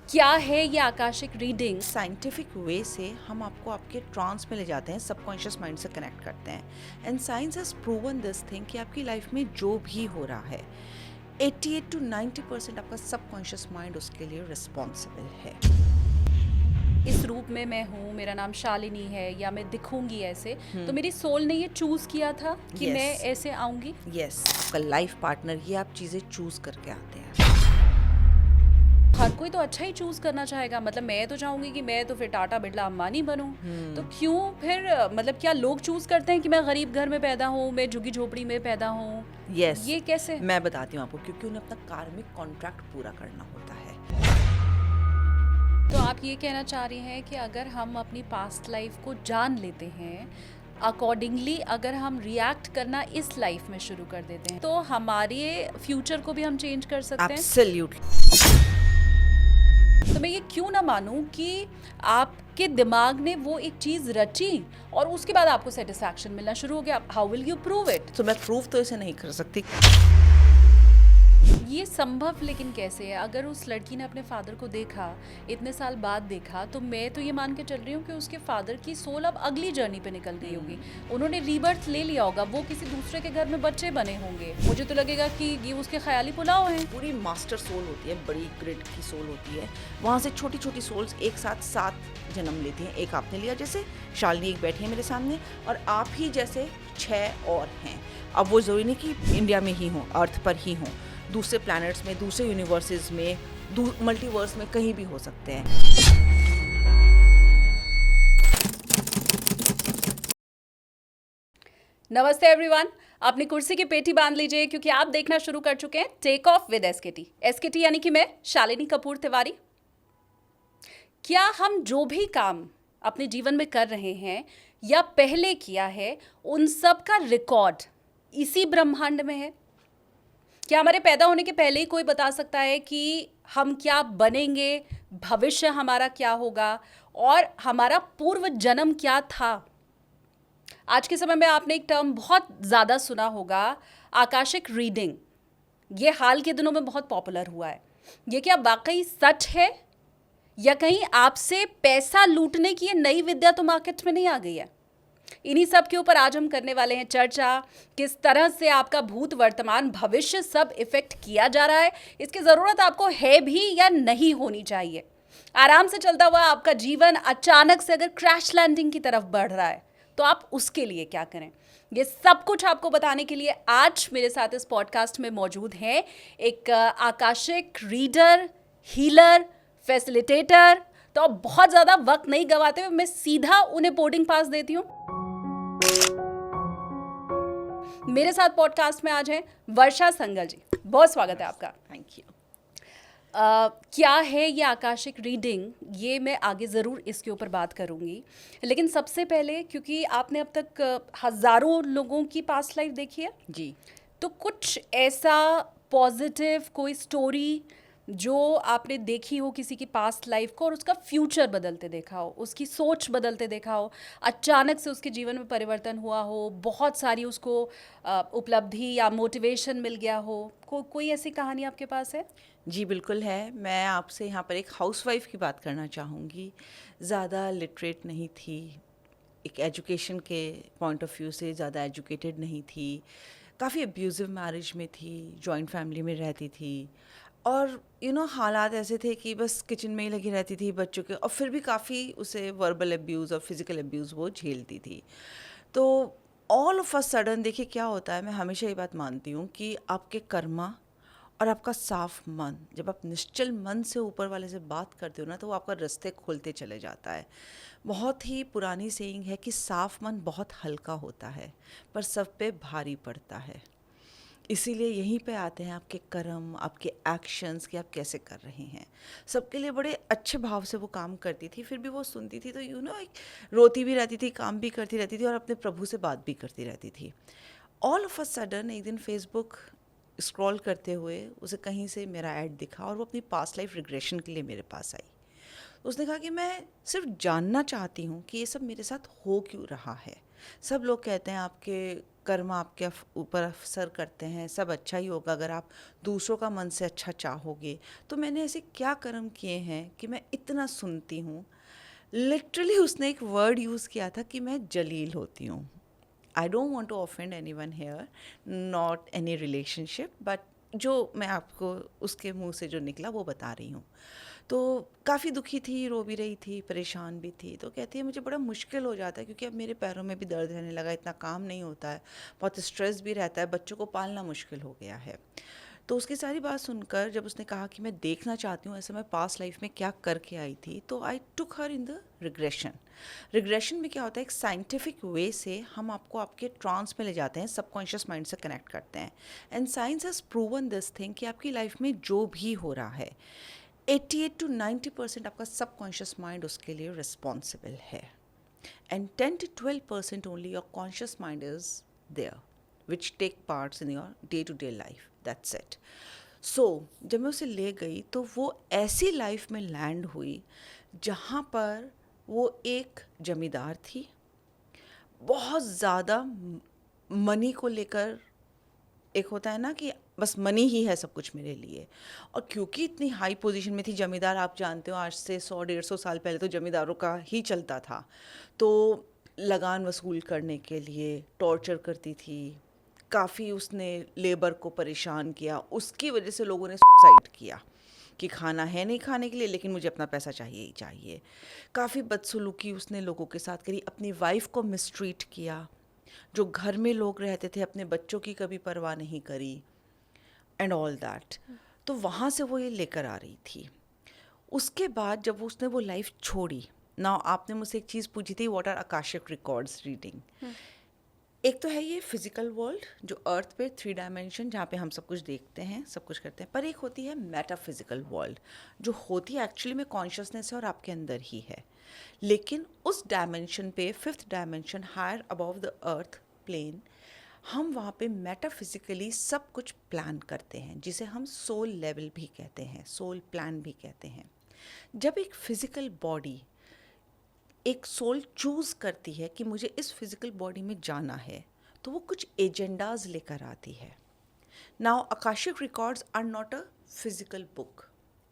क्या है ये आकाशिक रीडिंग? साइंटिफिक वे से हम आपको आपके ट्रांस में ले जाते हैं, सबकॉन्शियस माइंड से कनेक्ट करते हैं। And science has proven this thing कि आपकी लाइफ में जो भी हो रहा है 88 to 90% आपका सबकॉन्शियस माइंड उसके लिए रिस्पॉन्सिबल है। इस रूप में मैं हूँ, मेरा नाम शालिनी है या मैं दिखूंगी ऐसे, तो मेरी सोल ने ये चूज किया था कि Yes. मैं ऐसे आऊंगी। यस, आपका लाइफ पार्टनर, ये आप चीज़ें चूज करके आते हैं। हर कोई तो अच्छा ही चूज करना चाहेगा। मतलब मैं तो चाहूंगी कि मैं तो फिर टाटा बिरला अंबानी बनूं। तो क्यों फिर मतलब क्या लोग चूज करते हैं कि मैं गरीब घर में पैदा हूँ, मैं झुग्गी झोपड़ी में पैदा हूँ? यस, ये कैसे? मैं बताती हूँ आपको, क्योंकि उन्हें अपना कार्मिक कॉन्ट्रैक्ट पूरा करना होता है। तो आप ये कहना चाह रही हैं कि अगर हम अपनी पास्ट लाइफ को जान लेते हैं, अकॉर्डिंगली अगर हम रिएक्ट करना इस लाइफ में शुरू कर देते हैं, तो हमारे फ्यूचर को भी हम चेंज कर सकते हैं। एब्सोल्युटली। तो मैं ये क्यों ना मानूं कि आपके दिमाग ने वो एक चीज़ रची और उसके बाद आपको सेटिस्फैक्शन मिलना शुरू हो गया। How will you prove it? तो मैं प्रूफ तो इसे नहीं कर सकती। ये संभव लेकिन कैसे है? अगर उस लड़की ने अपने फादर को देखा, इतने साल बाद देखा, तो मैं तो ये मान के चल रही हूँ कि उसके फादर की सोल अब अगली जर्नी पे निकल गई होगी। उन्होंने रीबर्थ ले लिया होगा, वो किसी दूसरे के घर में बच्चे बने होंगे। मुझे तो लगेगा कि ये उसके ख्याली पुलाव हैं। पूरी मास्टर सोल होती है, बड़ी ग्रिड की सोल होती है। वहाँ से छोटी छोटी सोल्स एक साथ 7 जन्म लेती हैं। एक आपने लिया, जैसे शालिनी एक बैठी है मेरे सामने, और आप ही जैसे 6 और हैं। अब वो ज़रूरी नहीं कि इंडिया में ही हों, अर्थ पर ही हों, दूसरे प्लैनेट्स में, दूसरे यूनिवर्सेस में, मल्टीवर्स में कहीं भी हो सकते हैं। नमस्ते एवरीवन, अपनी कुर्सी की पेटी बांध लीजिए क्योंकि आप देखना शुरू कर चुके हैं take off with SKT. SKT यानी कि मैं शालिनी कपूर तिवारी। क्या हम जो भी काम अपने जीवन में कर रहे हैं या पहले किया है, उन सब का रिकॉर्ड इसी ब्रह्मांड में है? क्या हमारे पैदा होने के पहले ही कोई बता सकता है कि हम क्या बनेंगे, भविष्य हमारा क्या होगा और हमारा पूर्व जन्म क्या था? आज के समय में आपने एक टर्म बहुत ज़्यादा सुना होगा, आकाशिक रीडिंग। ये हाल के दिनों में बहुत पॉपुलर हुआ है। ये क्या वाकई सच है या कहीं आपसे पैसा लूटने की ये नई विद्या तो मार्केट में नहीं आ गई है? इन्हीं सब के ऊपर आज हम करने वाले हैं चर्चा। किस तरह से आपका भूत, वर्तमान, भविष्य सब इफेक्ट किया जा रहा है, इसकी ज़रूरत आपको है भी या नहीं होनी चाहिए? आराम से चलता हुआ आपका जीवन अचानक से अगर क्रैश लैंडिंग की तरफ बढ़ रहा है तो आप उसके लिए क्या करें? ये सब कुछ आपको बताने के लिए आज मेरे साथ इस पॉडकास्ट में मौजूद है एक आकाशिक रीडर, हीलर, फैसिलिटेटर। तो अब बहुत ज़्यादा वक्त नहीं गवाते हुए मैं सीधा उन्हें बोर्डिंग पास देती हूँ। मेरे साथ पॉडकास्ट में आज हैं वर्षा संगल जी। बहुत स्वागत है आपका। Thank you. क्या है ये आकाशिक रीडिंग, ये मैं आगे ज़रूर इसके ऊपर बात करूँगी, लेकिन सबसे पहले क्योंकि आपने अब तक हज़ारों लोगों की पास्ट लाइफ देखी है, जी, तो कुछ ऐसा पॉजिटिव कोई स्टोरी जो आपने देखी हो किसी की पास्ट लाइफ को और उसका फ्यूचर बदलते देखा हो, उसकी सोच बदलते देखा हो, अचानक से उसके जीवन में परिवर्तन हुआ हो, बहुत सारी उसको उपलब्धि या मोटिवेशन मिल गया हो, कोई ऐसी कहानी आपके पास है? जी बिल्कुल है। मैं आपसे यहाँ पर एक हाउसवाइफ की बात करना चाहूँगी। ज़्यादा लिटरेट नहीं थी, एक एजुकेशन के पॉइंट ऑफ व्यू से ज़्यादा एजुकेटेड नहीं थी, काफ़ी अब्यूज़िव मैरिज में थी, जॉइंट फैमिली में रहती थी, और हालात ऐसे थे कि बस किचन में ही लगी रहती थी बच्चों के, और फिर भी काफ़ी उसे वर्बल अब्यूज़ और फिज़िकल अब्यूज़ वो झेलती थी। तो ऑल ऑफ अ सडन देखिए क्या होता है, मैं हमेशा ये बात मानती हूँ कि आपके कर्मा और आपका साफ मन, जब आप निश्चल मन से ऊपर वाले से बात करते हो ना, तो वो आपका रास्ते खोलते चले जाता है। बहुत ही पुरानी सेइंग है कि साफ मन बहुत हल्का होता है पर सब पे भारी पड़ता है। इसीलिए यहीं पे आते हैं आपके कर्म, आपके एक्शंस कि आप कैसे कर रहे हैं। सबके लिए बड़े अच्छे भाव से वो काम करती थी, फिर भी वो सुनती थी तो रोती भी रहती थी, काम भी करती रहती थी और अपने प्रभु से बात भी करती रहती थी। ऑल ऑफ अ सडन एक दिन फेसबुक स्क्रॉल करते हुए उसे कहीं से मेरा ऐड दिखा और वो अपनी पास्ट लाइफ रिग्रेशन के लिए मेरे पास आई। उसने कहा कि मैं सिर्फ जानना चाहती हूँ कि ये सब मेरे साथ हो क्यों रहा है। सब लोग कहते हैं आपके कर्म आपके ऊपर असर करते हैं, सब अच्छा ही होगा अगर आप दूसरों का मन से अच्छा चाहोगे। तो मैंने ऐसे क्या कर्म किए हैं कि मैं इतना सुनती हूँ। लिटरली उसने एक वर्ड यूज़ किया था कि मैं जलील होती हूँ। I don't want to offend anyone here, not any relationship, but जो मैं आपको उसके मुंह से जो निकला वो बता रही हूँ। तो काफ़ी दुखी थी, रो भी रही थी, परेशान भी थी। तो कहती है मुझे बड़ा मुश्किल हो जाता है क्योंकि अब मेरे पैरों में भी दर्द रहने लगा, इतना काम नहीं होता है, बहुत स्ट्रेस भी रहता है, बच्चों को पालना मुश्किल हो गया है। तो उसकी सारी बात सुनकर जब उसने कहा कि मैं देखना चाहती हूँ ऐसे मैं पास्ट लाइफ में क्या करके आई थी, तो आई टुक हर इन द रिग्रेशन। रिग्रेशन में क्या होता है, एक साइंटिफिक वे से हम आपको आपके ट्रांस में ले जाते हैं, सबकॉन्शियस माइंड से कनेक्ट करते हैं। And science has proven this thing कि आपकी लाइफ में जो भी हो रहा है 88 to 90% आपका सबकॉन्शियस माइंड उसके लिए रिस्पॉन्सिबल है, and 10 to 12% only your conscious mind is there which take parts in your day to day life, that's it. So जब मैं उसे ले गई तो वो ऐसी लाइफ में लैंड हुई जहाँ पर वो एक जमींदार थी, बहुत ज़्यादा मनी को लेकर, एक होता है ना कि बस मनी ही है सब कुछ मेरे लिए। और क्योंकि इतनी हाई पोजीशन में थी, जमींदार आप जानते हो आज से 100-150 साल पहले तो जमींदारों का ही चलता था, तो लगान वसूल करने के लिए टॉर्चर करती थी, काफ़ी उसने लेबर को परेशान किया, उसकी वजह से लोगों ने सुसाइड किया कि खाना है नहीं खाने के लिए लेकिन मुझे अपना पैसा चाहिए ही चाहिए। काफ़ी बदसलूकी उसने लोगों के साथ करी, अपनी वाइफ को मिसट्रीट किया, जो घर में लोग रहते थे अपने बच्चों की कभी परवाह नहीं करी, एंड ऑल दैट। तो वहाँ से वो ये लेकर आ रही थी। उसके बाद जब उसने वो लाइफ छोड़ी, ना आपने मुझसे एक चीज़ पूछी थी, what are Akashic records reading. एक तो है ये फिजिकल वर्ल्ड जो अर्थ पे 3 डायमेंशन जहाँ पे हम सब कुछ देखते हैं, सब कुछ करते हैं, पर एक होती है मेटाफिजिकल वर्ल्ड जो होती है एक्चुअली में कॉन्शियसनेस है और आपके अंदर ही है, लेकिन उस डायमेंशन पे 5th dimension higher above the earth plane, हम वहाँ पे मेटाफिजिकली सब कुछ प्लान करते हैं, जिसे हम सोल लेवल भी कहते हैं, सोल प्लान भी कहते हैं। जब एक फिजिकल बॉडी, एक सोल चूज़ करती है कि मुझे इस फिजिकल बॉडी में जाना है, तो वो कुछ एजेंडाज लेकर आती है। Now Akashic records are not a physical book,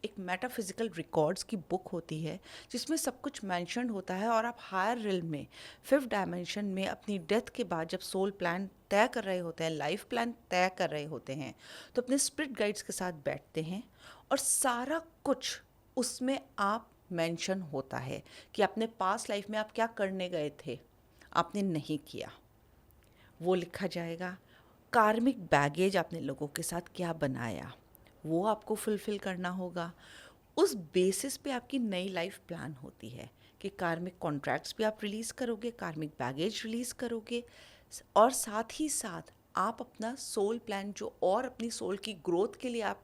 एक मेटाफिजिकल रिकॉर्ड्स की बुक होती है जिसमें सब कुछ मेंशन होता है, और आप हायर रिल्म में 5th डायमेंशन में अपनी डेथ के बाद जब सोल प्लान तय कर रहे होते हैं, लाइफ प्लान तय कर रहे होते हैं, तो अपने स्पिरिट गाइड्स के साथ बैठते हैं और सारा कुछ उसमें आप मेंशन होता है कि अपने पास्ट लाइफ में आप क्या करने गए थे, आपने नहीं किया, वो लिखा जाएगा। कार्मिक बैगेज आपने लोगों के साथ क्या बनाया, वो आपको फुलफ़िल करना होगा। उस बेसिस पे आपकी नई लाइफ प्लान होती है कि कार्मिक कॉन्ट्रैक्ट्स भी आप रिलीज़ करोगे, कार्मिक बैगेज रिलीज़ करोगे, और साथ ही साथ आप अपना सोल प्लान जो और अपनी सोल की ग्रोथ के लिए आप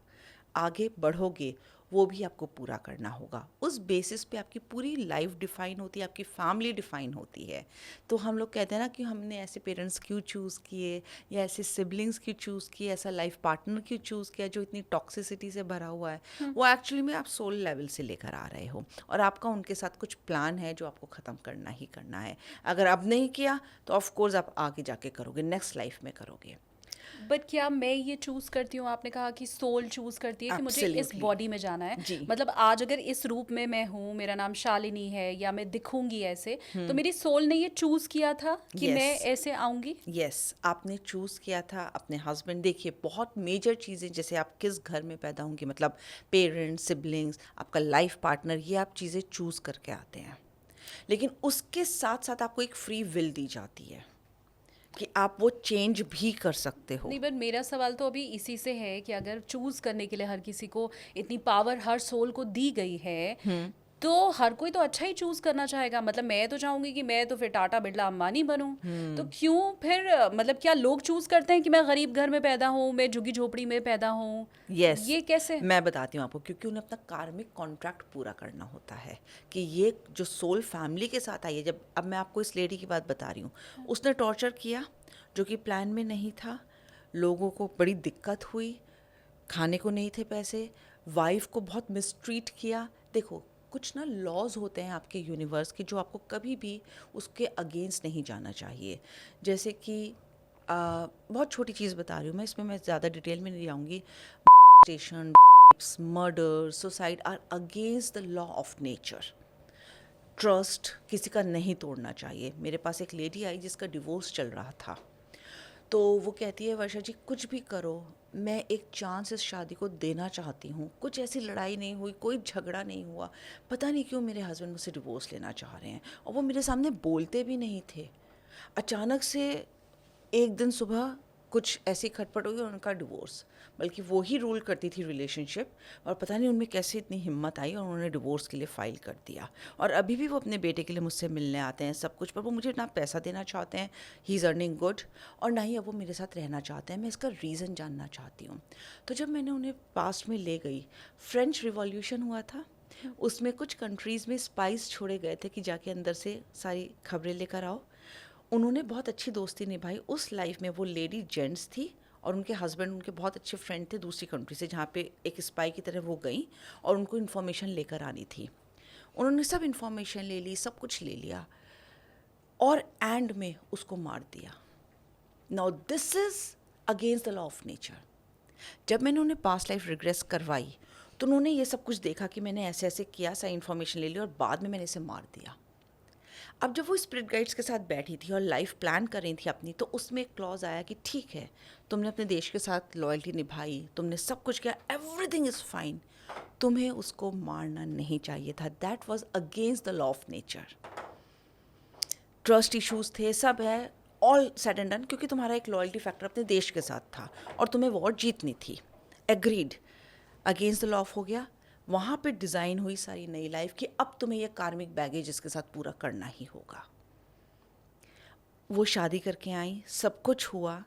आगे बढ़ोगे वो भी आपको पूरा करना होगा। उस बेसिस पे आपकी पूरी लाइफ डिफ़ाइन होती है, आपकी फैमिली डिफ़ाइन होती है। तो हम लोग कहते हैं ना कि हमने ऐसे पेरेंट्स क्यों चूज़ किए, या ऐसे सिबलिंग्स क्यों चूज़ किए, ऐसा लाइफ पार्टनर क्यों चूज़ किया जो इतनी टॉक्सिसिटी से भरा हुआ है, वो एक्चुअली में आप सोल लेवल से लेकर आ रहे हो, और आपका उनके साथ कुछ प्लान है जो आपको ख़त्म करना ही करना है। अगर अब नहीं किया तो ऑफ कोर्स आप आगे जाके करोगे, नेक्स्ट लाइफ में करोगे। बट क्या मैं ये चूज करती हूँ, आपने कहा कि सोल चूज करती है कि मुझे इस Absolutely. बॉडी में जाना है, जी। मतलब आज अगर इस रूप में मैं हूँ, मेरा नाम शालिनी है या मैं दिखूंगी ऐसे, तो मेरी सोल ने ये चूज किया था कि मैं Yes. ऐसे आऊंगी। यस, आपने चूज़ किया था अपने हस्बैंड। देखिए बहुत मेजर चीज़ें, जैसे आप किस घर में पैदा होंगे, मतलब पेरेंट्स, सिबलिंग्स, आपका लाइफ पार्टनर, ये आप चीज़ें चूज़ करके आते हैं, लेकिन उसके साथ साथ आपको एक फ्री विल दी जाती है कि आप वो चेंज भी कर सकते हो। नहीं, बट मेरा सवाल तो अभी इसी से है कि अगर चूज करने के लिए हर किसी को इतनी पावर हर सोल को दी गई है, तो हर कोई तो अच्छा ही चूज करना चाहेगा। मतलब मैं तो चाहूंगी कि मैं तो फिर टाटा बिरला अंबानी बनूं, तो क्यों फिर मतलब क्या लोग चूज करते हैं कि मैं गरीब घर में पैदा हूं, मैं झुग्गी झोपड़ी में पैदा हूं? यस, ये कैसे? मैं बताती हूँ आपको, क्योंकि उन्हें अपना कार्मिक कॉन्ट्रैक्ट पूरा करना होता है कि ये जो सोल फैमिली के साथ आई है। जब अब मैं आपको इस लेडी की बात बता रही हूँ, उसने टॉर्चर किया जो कि प्लान में नहीं था, लोगों को बड़ी दिक्कत हुई, खाने को नहीं थे पैसे, वाइफ को बहुत मिसट्रीट किया। देखो कुछ ना लॉज होते हैं आपके यूनिवर्स के जो आपको कभी भी उसके अगेंस्ट नहीं जाना चाहिए। जैसे कि बहुत छोटी चीज़ बता रही हूँ मैं, इसमें मैं ज़्यादा डिटेल में नहीं जाऊँगी। Station, murder, suicide are against the law of nature. Trust किसी का नहीं तोड़ना चाहिए। मेरे पास एक लेडी आई जिसका डिवोर्स चल रहा था, तो वो कहती है वर्षा जी कुछ भी करो, मैं एक चांस इस शादी को देना चाहती हूँ। कुछ ऐसी लड़ाई नहीं हुई, कोई झगड़ा नहीं हुआ, पता नहीं क्यों मेरे हस्बैंड मुझसे डिवोर्स लेना चाह रहे हैं, और वो मेरे सामने बोलते भी नहीं थे। अचानक से एक दिन सुबह कुछ ऐसी खटपट हुई और उनका डिवोर्स, बल्कि वो ही रूल करती थी रिलेशनशिप, और पता नहीं उनमें कैसे इतनी हिम्मत आई और उन्होंने डिवोर्स के लिए फ़ाइल कर दिया। और अभी भी वो अपने बेटे के लिए मुझसे मिलने आते हैं सब कुछ, पर वो मुझे ना पैसा देना चाहते हैं, ही इज़ अर्निंग गुड, और ना ही अब वो मेरे साथ रहना चाहते हैं। मैं इसका रीज़न जानना चाहती हूँ। तो जब मैंने उन्हें पास्ट में ले गई, फ्रेंच रिवॉल्यूशन हुआ था, उसमें कुछ कंट्रीज़ में स्पाइस छोड़े गए थे कि जाके अंदर से सारी खबरें लेकर आओ। उन्होंने बहुत अच्छी दोस्ती निभाई। उस लाइफ में वो लेडी जेंट्स थी और उनके हस्बैंड उनके बहुत अच्छे फ्रेंड थे दूसरी कंट्री से, जहाँ पे एक स्पाई की तरह वो गई और उनको इन्फॉर्मेशन लेकर आनी थी। उन्होंने सब इन्फॉर्मेशन ले ली, सब कुछ ले लिया, और एंड में उसको मार दिया। Now this is against the law of nature. जब मैंने उन्हें पास्ट लाइफ रिग्रेस करवाई तो उन्होंने ये सब कुछ देखा कि मैंने ऐसे ऐसे किया, सारी इन्फॉर्मेशन ले ली और बाद में मैंने इसे मार दिया। अब जब वो स्पिरिट गाइड्स के साथ बैठी थी और लाइफ प्लान कर रही थी अपनी, तो उसमें एक क्लॉज आया कि ठीक है, तुमने अपने देश के साथ लॉयल्टी निभाई, तुमने सब कुछ किया, एवरीथिंग इज़ फाइन, तुम्हें उसको मारना नहीं चाहिए था। That was against the law of nature. Trust issues थे, सब है, ऑल सेड एंड डन, क्योंकि तुम्हारा एक लॉयल्टी फैक्टर अपने देश के साथ था और तुम्हें वॉर जीतनी थी। Agreed, against the law of हो गया। वहाँ पे डिज़ाइन हुई सारी नई लाइफ कि अब तुम्हें ये कार्मिक बैगेज इसके साथ पूरा करना ही होगा। वो शादी करके आई, सब कुछ हुआ,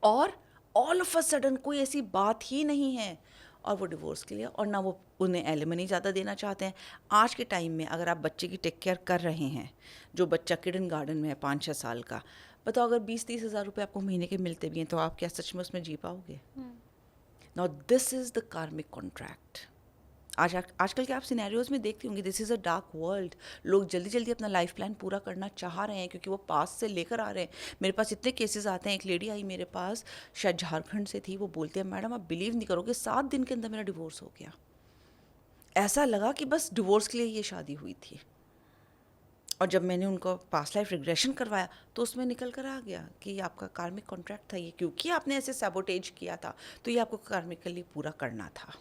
और ऑल ऑफ अ सडन कोई ऐसी बात ही नहीं है, और वो डिवोर्स के लिए, और ना वो उन्हें एलिमनी ज़्यादा देना चाहते हैं। आज के टाइम में अगर आप बच्चे की टेक केयर कर रहे हैं, जो बच्चा किडन गार्डन में है 5-6 साल का, बताओ अगर 20-30 हज़ार रुपये आपको महीने के मिलते भी हैं तो आप क्या सच में उसमें जी पाओगे? नाउ दिस इज़ द कार्मिक कॉन्ट्रैक्ट। आजकल के आप सिनेरियोज़ में देखती होंगी, this is a dark world. लोग जल्दी जल्दी अपना लाइफ प्लान पूरा करना चाह रहे हैं क्योंकि वो पास से लेकर आ रहे हैं। मेरे पास इतने केसेस आते हैं। एक लेडी आई मेरे पास, शायद झारखंड से थी, वो बोलते हैं मैडम आप बिलीव नहीं करोगे, 7 दिन के अंदर मेरा डिवोर्स हो गया। ऐसा लगा कि बस डिवोर्स के लिए ये शादी हुई थी। और जब मैंने उनको पास्ट लाइफ रिग्रेशन करवाया तो उसमें निकल कर आ गया कि आपका कार्मिक कॉन्ट्रैक्ट था ये, क्योंकि आपने ऐसे सैबोटेज किया था तो ये आपको कार्मिकली पूरा करना था।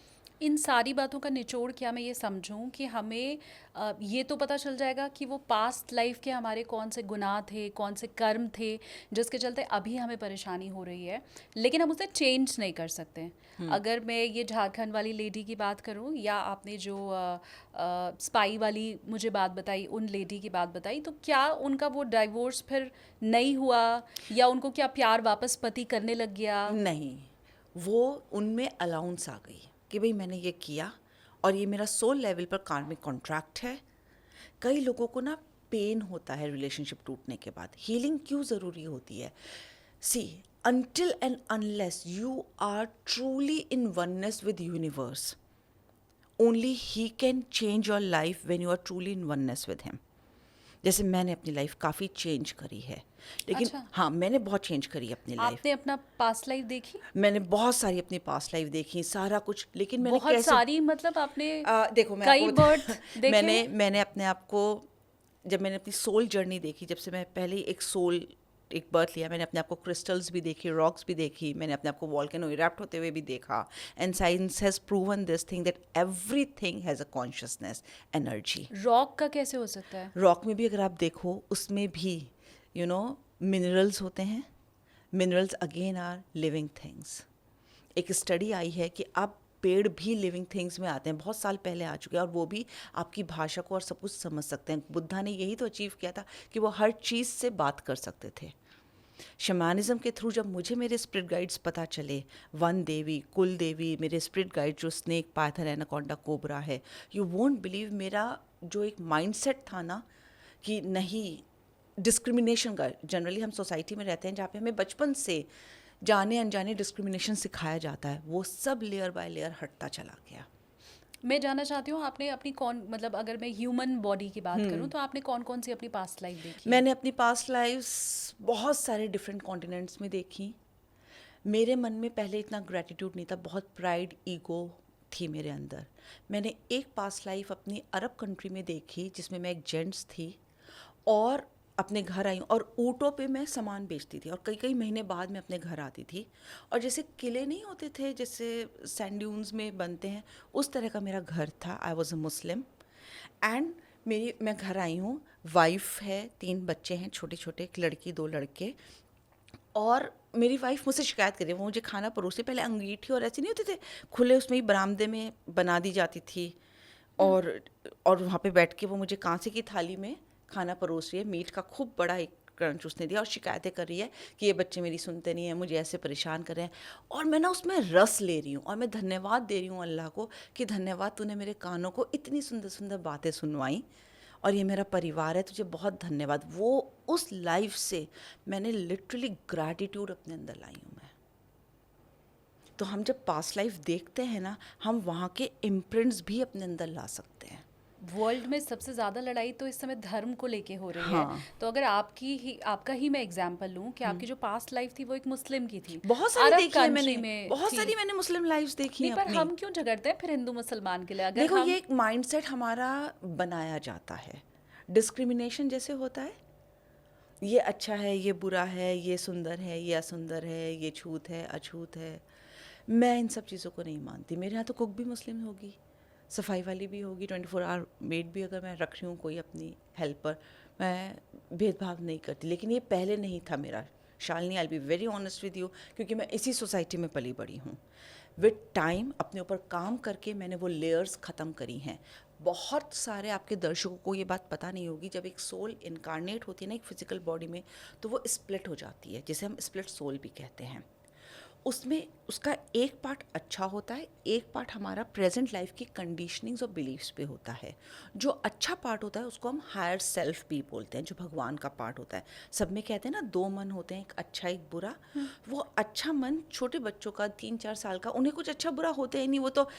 इन सारी बातों का निचोड़ क्या मैं ये समझूं कि हमें ये तो पता चल जाएगा कि वो पास्ट लाइफ के हमारे कौन से गुनाह थे, कौन से कर्म थे जिसके चलते अभी हमें परेशानी हो रही है, लेकिन हम उसे चेंज नहीं कर सकते। अगर मैं ये झारखंड वाली लेडी की बात करूं, या आपने जो स्पाई वाली मुझे बात बताई, उन लेडी की बात बताई, तो क्या उनका वो डाइवोर्स फिर नहीं हुआ, या उनको क्या प्यार वापस पति करने लग गया? नहीं, वो उनमें अलाउंस आ गई कि भाई मैंने ये किया और ये मेरा सोल लेवल पर कार्मिक कॉन्ट्रैक्ट है। कई लोगों को ना पेन होता है रिलेशनशिप टूटने के बाद। हीलिंग क्यों ज़रूरी होती है? सी, until and unless you are truly in oneness with universe, only he can change your life when you are truly in oneness with him. जैसे मैंने अपनी लाइफ काफ़ी चेंज करी है, लेकिन अच्छा। हाँ, मैंने बहुत चेंज करी अपनी लाइफ। आपने अपना पास्ट लाइफ देखी? मैंने बहुत सारी अपनी पास्ट लाइफ देखी, सारा कुछ, लेकिन मैंने बहुत कैसे सारी मतलब आपने देखो मैं कई आपको birth देखे मैंने अपने आप को, जब मैंने अपनी सोल जर्नी देखी, जब से मैं पहले ही एक बर्थ लिया, मैंने अपने आप को क्रिस्टल्स भी देखी, रॉक्स भी देखी, मैंने अपने आप को वॉल्केनो इरप्ट होते हुए भी देखा। And science has proven this thing that everything has a consciousness, energy. Rock का कैसे हो सकता है? रॉक में भी अगर आप देखो, उसमें भी मिनरल्स होते हैं। Minerals again are living things. एक स्टडी आई है कि अब पेड़ भी लिविंग थिंग्स में आते हैं, बहुत साल पहले आ चुके हैं, और वो भी आपकी भाषा को और सब कुछ समझ सकते हैं। बुद्धा ने यही तो अचीव किया था कि वो हर चीज़ से बात कर सकते थे। शमानिज़्म के थ्रू जब मुझे मेरे स्पिरिट गाइड्स पता चले, वन देवी, कुल देवी, मेरे स्पिरिट गाइड जो स्नेक, पाइथन, एनाकोंडा, कोबरा है, यू वोंट बिलीव, मेरा जो एक माइंडसेट था ना कि नहीं, डिस्क्रिमिनेशन का, जनरली हम सोसाइटी में रहते हैं जहाँ पे हमें बचपन से जाने अनजाने डिस्क्रिमिनेशन सिखाया जाता है, वो सब लेयर बाय लेयर हटता चला गया। मैं जानना चाहती हूँ आपने अपनी कौन मतलब अगर मैं ह्यूमन बॉडी की बात करूँ तो आपने कौन कौन सी अपनी पास्ट लाइफ देखी है? मैंने अपनी पास्ट लाइफ्स बहुत सारे डिफरेंट कॉन्टिनेंट्स में देखी। मेरे मन में पहले इतना ग्रैटिट्यूड नहीं था, बहुत प्राइड ईगो थी मेरे अंदर। मैंने एक पास्ट लाइफ अपनी अरब कंट्री में देखी जिसमें मैं एक जेंट्स थी और अपने घर आई हूँ और ऊँटों पे मैं सामान बेचती थी और कई कई महीने बाद मैं अपने घर आती थी। और जैसे किले नहीं होते थे जैसे सैंड ड्यून्स में बनते हैं, उस तरह का मेरा घर था। I was a Muslim and मैं घर आई हूँ, वाइफ है, 3 बच्चे हैं छोटे छोटे, एक लड़की 2 लड़के। और मेरी वाइफ मुझसे शिकायत कर रही है, वो मुझे खाना परोसे, पहले अंगीठी और ऐसे नहीं होते थे खुले, उसमें ही बरामदे में बना दी जाती थी। और वहाँ पे बैठ के वो मुझे कांसे की थाली में खाना परोस रही है, मीट का खूब बड़ा एक क्रंच उसने दिया और शिकायतें कर रही है कि ये बच्चे मेरी सुनते नहीं हैं, मुझे ऐसे परेशान कर रहे हैं। और मैं ना उसमें रस ले रही हूँ और मैं धन्यवाद दे रही हूँ अल्लाह को कि धन्यवाद तूने मेरे कानों को इतनी सुंदर सुंदर बातें सुनवाई और ये मेरा परिवार है, तुझे बहुत धन्यवाद। वो उस लाइफ से मैंने लिटरली ग्रैटिट्यूड अपने अंदर लाई हूँ मैं। तो हम जब पास्ट लाइफ देखते हैं ना, हम वहाँ के इम्प्रिंट्स भी अपने अंदर ला सकते हैं। वर्ल्ड में सबसे ज़्यादा लड़ाई तो इस समय धर्म को लेके हो रही है। हाँ। तो अगर आपका ही मैं एग्जांपल लूँ कि आपकी जो पास्ट लाइफ थी वो एक मुस्लिम की थी, बहुत सारी अरब देखी है कंट्री मैंने, में बहुत थी। सारी मैंने मुस्लिम लाइफ्स देखी नहीं हैं पर अपनी। हम क्यों झगड़ते हैं फिर हिंदू मुसलमान के लिए? अगर देखो हम ये एक माइंडसेट हमारा बनाया जाता है, डिस्क्रिमिनेशन जैसे होता है, ये अच्छा है, ये बुरा है, ये सुंदर है, ये असुंदर है, ये छूत है, अछूत है। मैं इन सब चीज़ों को नहीं मानती। मेरे यहाँ तो कुक भी मुस्लिम होगी, सफाई वाली भी होगी, 24 आवर मेड भी अगर मैं रख रही हूँ कोई अपनी हेल्पर, मैं भेदभाव नहीं करती। लेकिन ये पहले नहीं था मेरा Shalini, I be very honest with you, क्योंकि मैं इसी सोसाइटी में पली बड़ी हूँ। विद टाइम अपने ऊपर काम करके मैंने वो लेयर्स ख़त्म करी हैं। बहुत सारे आपके दर्शकों को ये बात पता नहीं होगी, जब एक सोल इनकारनेट होती है ना एक फिजिकल बॉडी में, तो वो स्प्लिट हो जाती है, जिसे हम स्प्लिट सोल भी कहते हैं। उसमें उसका एक पार्ट अच्छा होता है, एक पार्ट हमारा प्रेजेंट लाइफ की कंडीशनिंग्स और बिलीव्स पे होता है। जो अच्छा पार्ट होता है उसको हम हायर सेल्फ भी बोलते हैं, जो भगवान का पार्ट होता है। सब में कहते हैं ना 2 मन होते हैं, एक अच्छा एक बुरा। वो अच्छा मन छोटे बच्चों का 3-4 साल का, उन्हें कुछ अच्छा बुरा होता ही नहीं, वो तो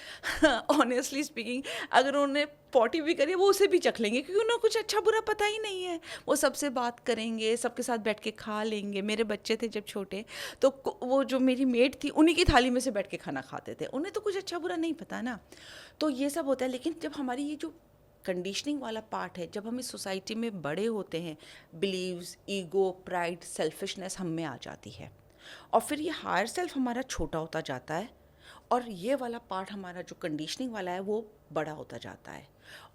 ऑनेस्टली स्पीकिंग अगर उन्हें पॉटी भी करिए वो उसे भी चख लेंगे, क्योंकि उन्हें कुछ अच्छा बुरा पता ही नहीं है। वो सबसे बात करेंगे, सबके साथ बैठ के खा लेंगे। मेरे बच्चे थे जब छोटे, तो वो जो मेरी मेड थी उन्हीं की थाली में से बैठ के खाना खाते थे, उन्हें तो कुछ अच्छा बुरा नहीं पता ना। तो ये सब होता है। लेकिन जब हमारी ये जो कंडीशनिंग वाला पार्ट है, जब हम इस सोसाइटी में बड़े होते हैं, बिलीव्स, ईगो, प्राइड, सेल्फिशनेस हम में आ जाती है और फिर ये हायर सेल्फ हमारा छोटा होता जाता है और ये वाला पार्ट हमारा जो कंडीशनिंग वाला है वो बड़ा होता जाता है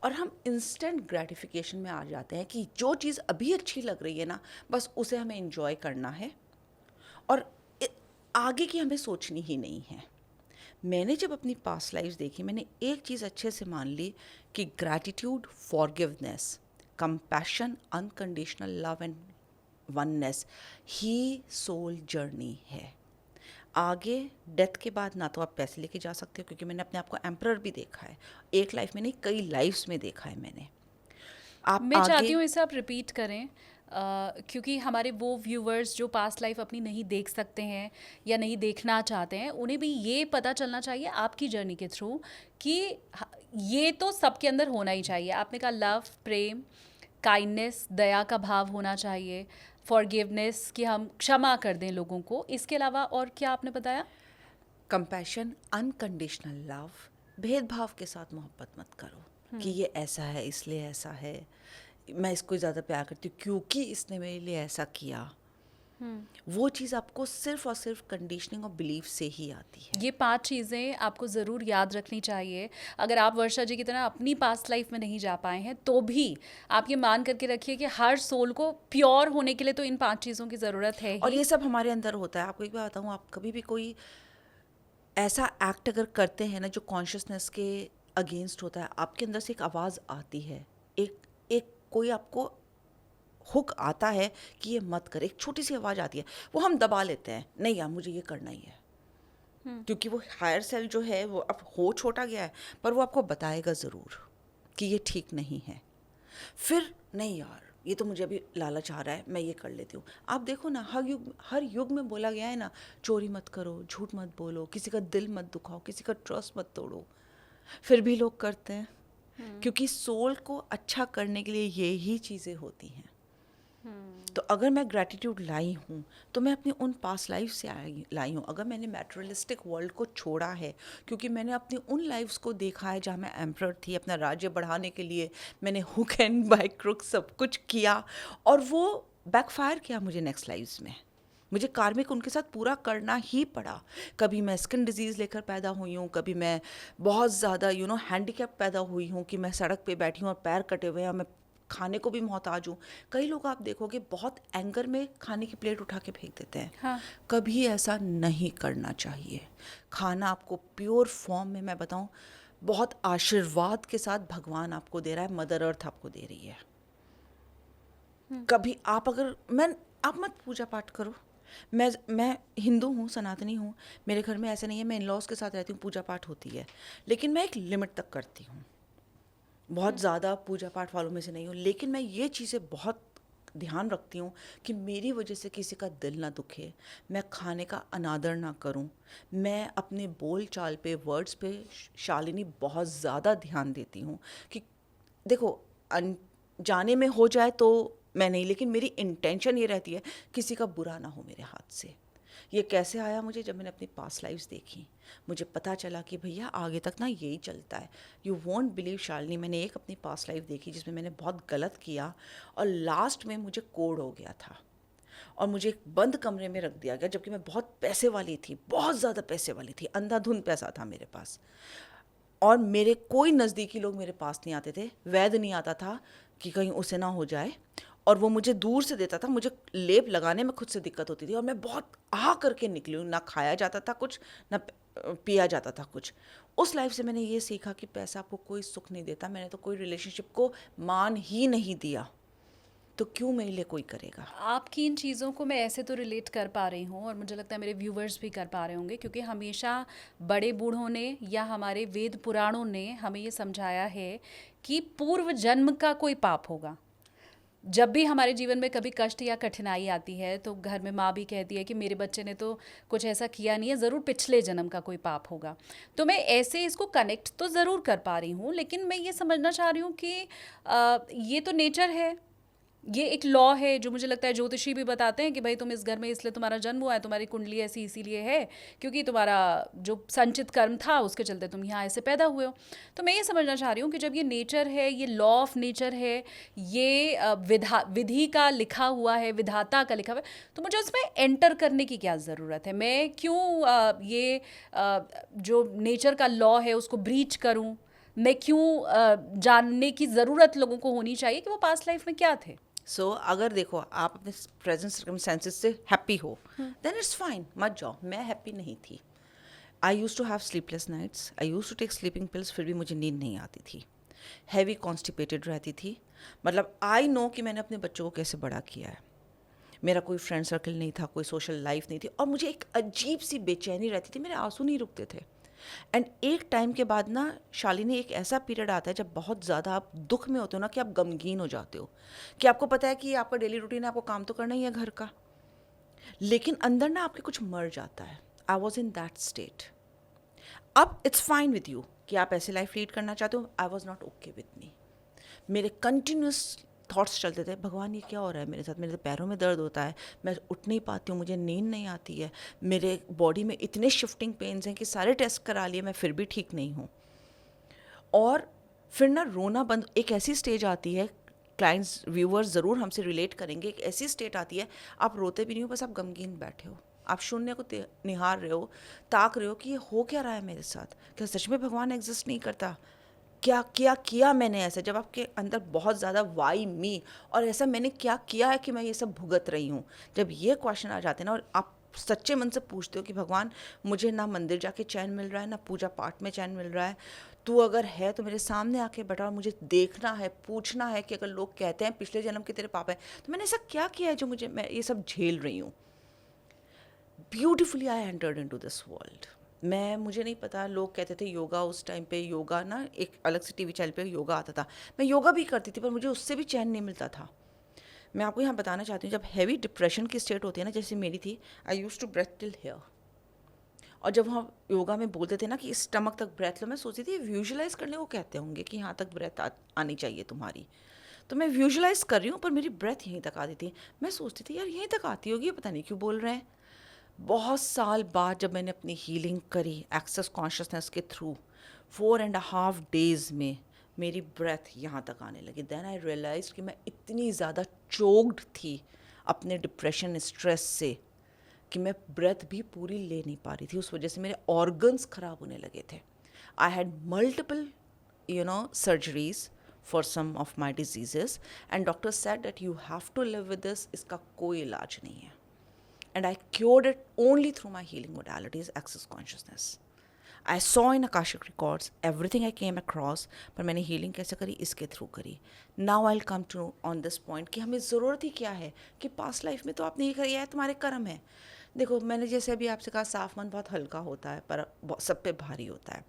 और हम इंस्टेंट ग्रेटिफिकेशन में आ जाते हैं कि जो चीज़ अभी अच्छी लग रही है ना, बस उसे हमें एंजॉय करना है और आगे की हमें सोचनी ही नहीं है। मैंने जब अपनी पास्ट लाइफ्स देखी, मैंने एक चीज़ अच्छे से मान ली कि gratitude, forgiveness, compassion, unconditional love and oneness ही सोल जर्नी है। आगे डेथ के बाद ना तो आप पैसे लेके जा सकते हो, क्योंकि मैंने अपने आप को एम्परर भी देखा है, एक लाइफ में नहीं कई लाइफ्स में देखा है मैंने। आप मैं चाहती आगे हूँ इसे आप रिपीट करें, क्योंकि हमारे वो व्यूवर्स जो पास्ट लाइफ अपनी नहीं देख सकते हैं या नहीं देखना चाहते हैं, उन्हें भी ये पता चलना चाहिए आपकी जर्नी के थ्रू कि ये तो सबके अंदर होना ही चाहिए। आपने कहा लव, प्रेम, काइंडनेस, दया का भाव होना चाहिए, फॉरगिवनेस कि हम क्षमा कर दें लोगों को। इसके अलावा और क्या आपने बताया? कंपैशन, अनकंडीशनल लव, भेदभाव के साथ मोहब्बत मत करो कि ये ऐसा है इसलिए ऐसा है, मैं इसको ज़्यादा प्यार करती हूँ क्योंकि इसने मेरे लिए ऐसा किया। वो चीज़ आपको सिर्फ और सिर्फ कंडीशनिंग और बिलीफ से ही आती है। ये 5 चीज़ें आपको ज़रूर याद रखनी चाहिए। अगर आप वर्षा जी की तरह अपनी पास्ट लाइफ में नहीं जा पाए हैं तो भी आप ये मान करके रखिए कि हर सोल को प्योर होने के लिए तो इन 5 चीज़ों की ज़रूरत है और ही। ये सब हमारे अंदर होता है। आपको एक बात बताऊँ, आप कभी भी कोई ऐसा एक्ट अगर करते हैं ना जो कॉन्शियसनेस के अगेंस्ट होता है, आपके अंदर से एक आवाज़ आती है, एक एक कोई आपको हुक आता है कि ये मत कर, एक छोटी सी आवाज़ आती है, वो हम दबा लेते हैं, नहीं यार मुझे ये करना ही है। क्योंकि वो हायर सेल जो है वो अब हो छोटा गया है, पर वो आपको बताएगा ज़रूर कि ये ठीक नहीं है। फिर नहीं यार ये तो मुझे अभी लालच आ रहा है, मैं ये कर लेती हूँ। आप देखो ना, हर युग में बोला गया है ना, चोरी मत करो, झूठ मत बोलो, किसी का दिल मत दुखाओ, किसी का ट्रस्ट मत तोड़ो। फिर भी लोग करते हैं, क्योंकि सोल को अच्छा करने के लिए ये ही चीज़ें होती हैं। तो अगर मैं ग्रैटिट्यूड लाई हूँ तो मैं अपनी उन पास्ट लाइफ से लाई हूँ। अगर मैंने मैटेरियलिस्टिक वर्ल्ड को छोड़ा है क्योंकि मैंने अपनी उन लाइफ्स को देखा है जहाँ मैं एम्परर थी, अपना राज्य बढ़ाने के लिए मैंने हुक एंड बाय क्रुक सब कुछ किया और वो बैकफायर किया मुझे नेक्स्ट लाइफ्स में। मुझे कार्मिक उनके साथ पूरा करना ही पड़ा। कभी मैं स्किन डिजीज़ लेकर पैदा हुई हूँ, कभी मैं बहुत ज़्यादा हैंडीकैप पैदा हुई हूँ कि मैं सड़क पे बैठी हूँ और पैर कटे हुए हैं और मैं खाने को भी मोहताज हूँ। कई लोग आप देखोगे बहुत एंगर में खाने की प्लेट उठा के फेंक देते हैं। हाँ। कभी ऐसा नहीं करना चाहिए। खाना आपको प्योर फॉर्म में, मैं बताऊँ, बहुत आशीर्वाद के साथ भगवान आपको दे रहा है, मदर अर्थ आपको दे रही है। कभी आप आप मत पूजा पाठ करो। मैं हिंदू हूँ, सनातनी हूँ, मेरे घर में ऐसा नहीं है, मैं इन लॉज के साथ रहती हूँ, पूजा पाठ होती है, लेकिन मैं एक लिमिट तक करती हूँ। बहुत ज़्यादा पूजा पाठ वालों में से नहीं हूँ, लेकिन मैं ये चीज़ें बहुत ध्यान रखती हूँ कि मेरी वजह से किसी का दिल ना दुखे, मैं खाने का अनादर ना करूँ, मैं अपने बोल चाल पे, वर्ड्स पे, शालिनी, बहुत ज़्यादा ध्यान देती हूँ कि देखो जाने में हो जाए तो मैं नहीं, लेकिन मेरी इंटेंशन ये रहती है किसी का बुरा ना हो मेरे हाथ से। ये कैसे आया मुझे, जब मैंने अपनी पास्ट लाइफ्स देखी, मुझे पता चला कि भैया आगे तक ना यही चलता है। यू वॉन्ट बिलीव शालिनी, मैंने एक अपनी पास्ट लाइफ देखी जिसमें मैंने बहुत गलत किया और लास्ट में मुझे कोड हो गया था और मुझे एक बंद कमरे में रख दिया गया, जबकि मैं बहुत पैसे वाली थी, बहुत ज़्यादा पैसे वाली थी, अंधाधुंध पैसा था मेरे पास और मेरे कोई नज़दीकी लोग मेरे पास नहीं आते थे। वैद्य नहीं आता था कि कहीं उसे ना हो जाए और वो मुझे दूर से देता था। मुझे लेप लगाने में खुद से दिक्कत होती थी और मैं बहुत करके निकली हूँ। ना खाया जाता था कुछ, ना पिया जाता था कुछ। उस लाइफ से मैंने ये सीखा कि पैसा आपको कोई सुख नहीं देता। मैंने तो कोई रिलेशनशिप को मान ही नहीं दिया, तो क्यों मेरे लिए कोई करेगा। आपकी इन चीज़ों को मैं ऐसे तो रिलेट कर पा रही हूँ और मुझे लगता है मेरे व्यूवर्स भी कर पा रहे होंगे, क्योंकि हमेशा बड़े बूढ़ों ने या हमारे वेद पुराणों ने हमें ये समझाया है कि पूर्व जन्म का कोई पाप होगा। जब भी हमारे जीवन में कभी कष्ट या कठिनाई आती है तो घर में माँ भी कहती है कि मेरे बच्चे ने तो कुछ ऐसा किया नहीं है, ज़रूर पिछले जन्म का कोई पाप होगा। तो मैं ऐसे इसको कनेक्ट तो ज़रूर कर पा रही हूँ, लेकिन मैं ये समझना चाह रही हूँ कि ये तो नेचर है, ये एक लॉ है जो मुझे लगता है ज्योतिषी भी बताते हैं कि भाई तुम इस घर में इसलिए तुम्हारा जन्म हुआ है, तुम्हारी कुंडली ऐसी इसीलिए है क्योंकि तुम्हारा जो संचित कर्म था उसके चलते तुम यहाँ ऐसे पैदा हुए हो। तो मैं ये समझना चाह रही हूँ कि जब ये नेचर है, ये लॉ ऑफ नेचर है, ये विधि का लिखा हुआ है, विधाता का लिखा हुआ है, तो मुझे उसमें एंटर करने की क्या ज़रूरत है? मैं क्यों जो नेचर का लॉ है उसको ब्रीच करूँ? मैं क्यों जानने की ज़रूरत लोगों को होनी चाहिए कि वो पास्ट लाइफ में क्या थे? अगर देखो आप अपने प्रेजेंट सर्कमस्टेंसेस से हैप्पी हो देन इट्स फाइन, मत जाओ। मैं हैप्पी नहीं थी। I use to have sleepless nights, I use to take sleeping pills, फिर भी मुझे नींद नहीं आती थी। हैवी कॉन्स्टिपेटेड रहती थी। मतलब आई नो कि मैंने अपने बच्चों को कैसे बड़ा किया है। मेरा कोई फ्रेंड सर्कल नहीं था, कोई सोशल लाइफ नहीं थी और मुझे एक अजीब सी बेचैनी रहती थी, मेरे आंसू नहीं रुकते थे। एंड एक टाइम के बाद ना शालिनी, एक ऐसा पीरियड आता है जब बहुत ज़्यादा आप दुख में होते हो ना कि आप गमगीन हो जाते हो, कि आपको पता है कि आपका डेली रूटीन है, आपको काम तो करना ही है घर का, लेकिन अंदर ना आपके कुछ मर जाता है। I was in that state. अब इट्स फाइन विद यू कि आप ऐसे लाइफ लीड करना चाहते हो। I was not okay with me. मेरे कंटिन्यूस थॉट्स चलते थे, भगवान ये क्या हो रहा है मेरे साथ, मेरे तो पैरों में दर्द होता है, मैं उठ नहीं पाती हूँ, मुझे नींद नहीं आती है, मेरे बॉडी में इतने शिफ्टिंग पेन्स हैं कि सारे टेस्ट करा लिए, मैं फिर भी ठीक नहीं हूँ। और फिर ना रोना बंद, एक ऐसी स्टेज आती है, क्लाइंट्स व्यूअर्स ज़रूर हमसे रिलेट करेंगे, एक ऐसी स्टेट आती है आप रोते भी नहीं हो, बस आप गमगीन बैठे हो, आप शून्य को निहार रहे हो, ताक रहे हो कि ये हो क्या रहा है मेरे साथ, क्या सच में भगवान एग्जिस्ट नहीं करता, क्या किया मैंने ऐसा। जब आपके अंदर बहुत ज़्यादा वाई मी और ऐसा मैंने क्या किया है कि मैं ये सब भुगत रही हूँ, जब ये क्वेश्चन आ जाते हैं ना और आप सच्चे मन से पूछते हो कि भगवान मुझे ना मंदिर जाके चैन मिल रहा है, ना पूजा पाठ में चैन मिल रहा है, तू अगर है तो मेरे सामने आके बैठा और मुझे देखना है, पूछना है कि अगर लोग कहते हैं पिछले जन्म के तेरे पाप है तो मैंने ऐसा क्या किया है जो मैं ये सब झेल रही हूँ। Beautifully I entered into this world. मुझे नहीं पता, लोग कहते थे योगा, उस टाइम पे योगा ना एक अलग से टीवी चैनल पे योगा आता था, मैं योगा भी करती थी पर मुझे उससे भी चैन नहीं मिलता था। मैं आपको यहाँ बताना चाहती हूँ, जब हैवी डिप्रेशन की स्टेट होती है ना, जैसे मेरी थी, I use to breathe till here और जब हम योगा में बोलते थे ना कि स्टमक तक ब्रेथ लो, मैं सोचती थी विजुअलाइज करने को कहते होंगे कि यहाँ तक ब्रेथ आनी चाहिए तुम्हारी। तो मैं विजुअलाइज कर रही हूँ पर मेरी ब्रेथ यहीं तक आती थी। मैं सोचती थी यार यहीं तक आती होगी, पता नहीं क्यों बोल रहे हैं। बहुत साल बाद जब मैंने अपनी हीलिंग करी एक्सेस कॉन्शियसनेस के थ्रू, 4.5 days में मेरी ब्रेथ यहाँ तक आने लगी। देन आई रियलाइज कि मैं इतनी ज़्यादा चोक्ड थी अपने डिप्रेशन स्ट्रेस से कि मैं ब्रेथ भी पूरी ले नहीं पा रही थी। उस वजह से मेरे ऑर्गन्स ख़राब होने लगे थे। I had multiple surgeries for some of my diseases and doctor said that you have to live with this, इसका कोई इलाज नहीं है। And I cured it only through my healing modalities, access consciousness. I saw in Akashic records everything I came across, पर मैंने healing कैसे करी, इसके थ्रू करी। Now I'll come to on this point कि हमें ज़रूरत ही क्या है कि past life में तो आपने ये किया है, तुम्हारे कर्म है। देखो मैंने जैसे अभी आपसे कहा साफ मन बहुत हल्का होता है पर सब पे भारी होता है।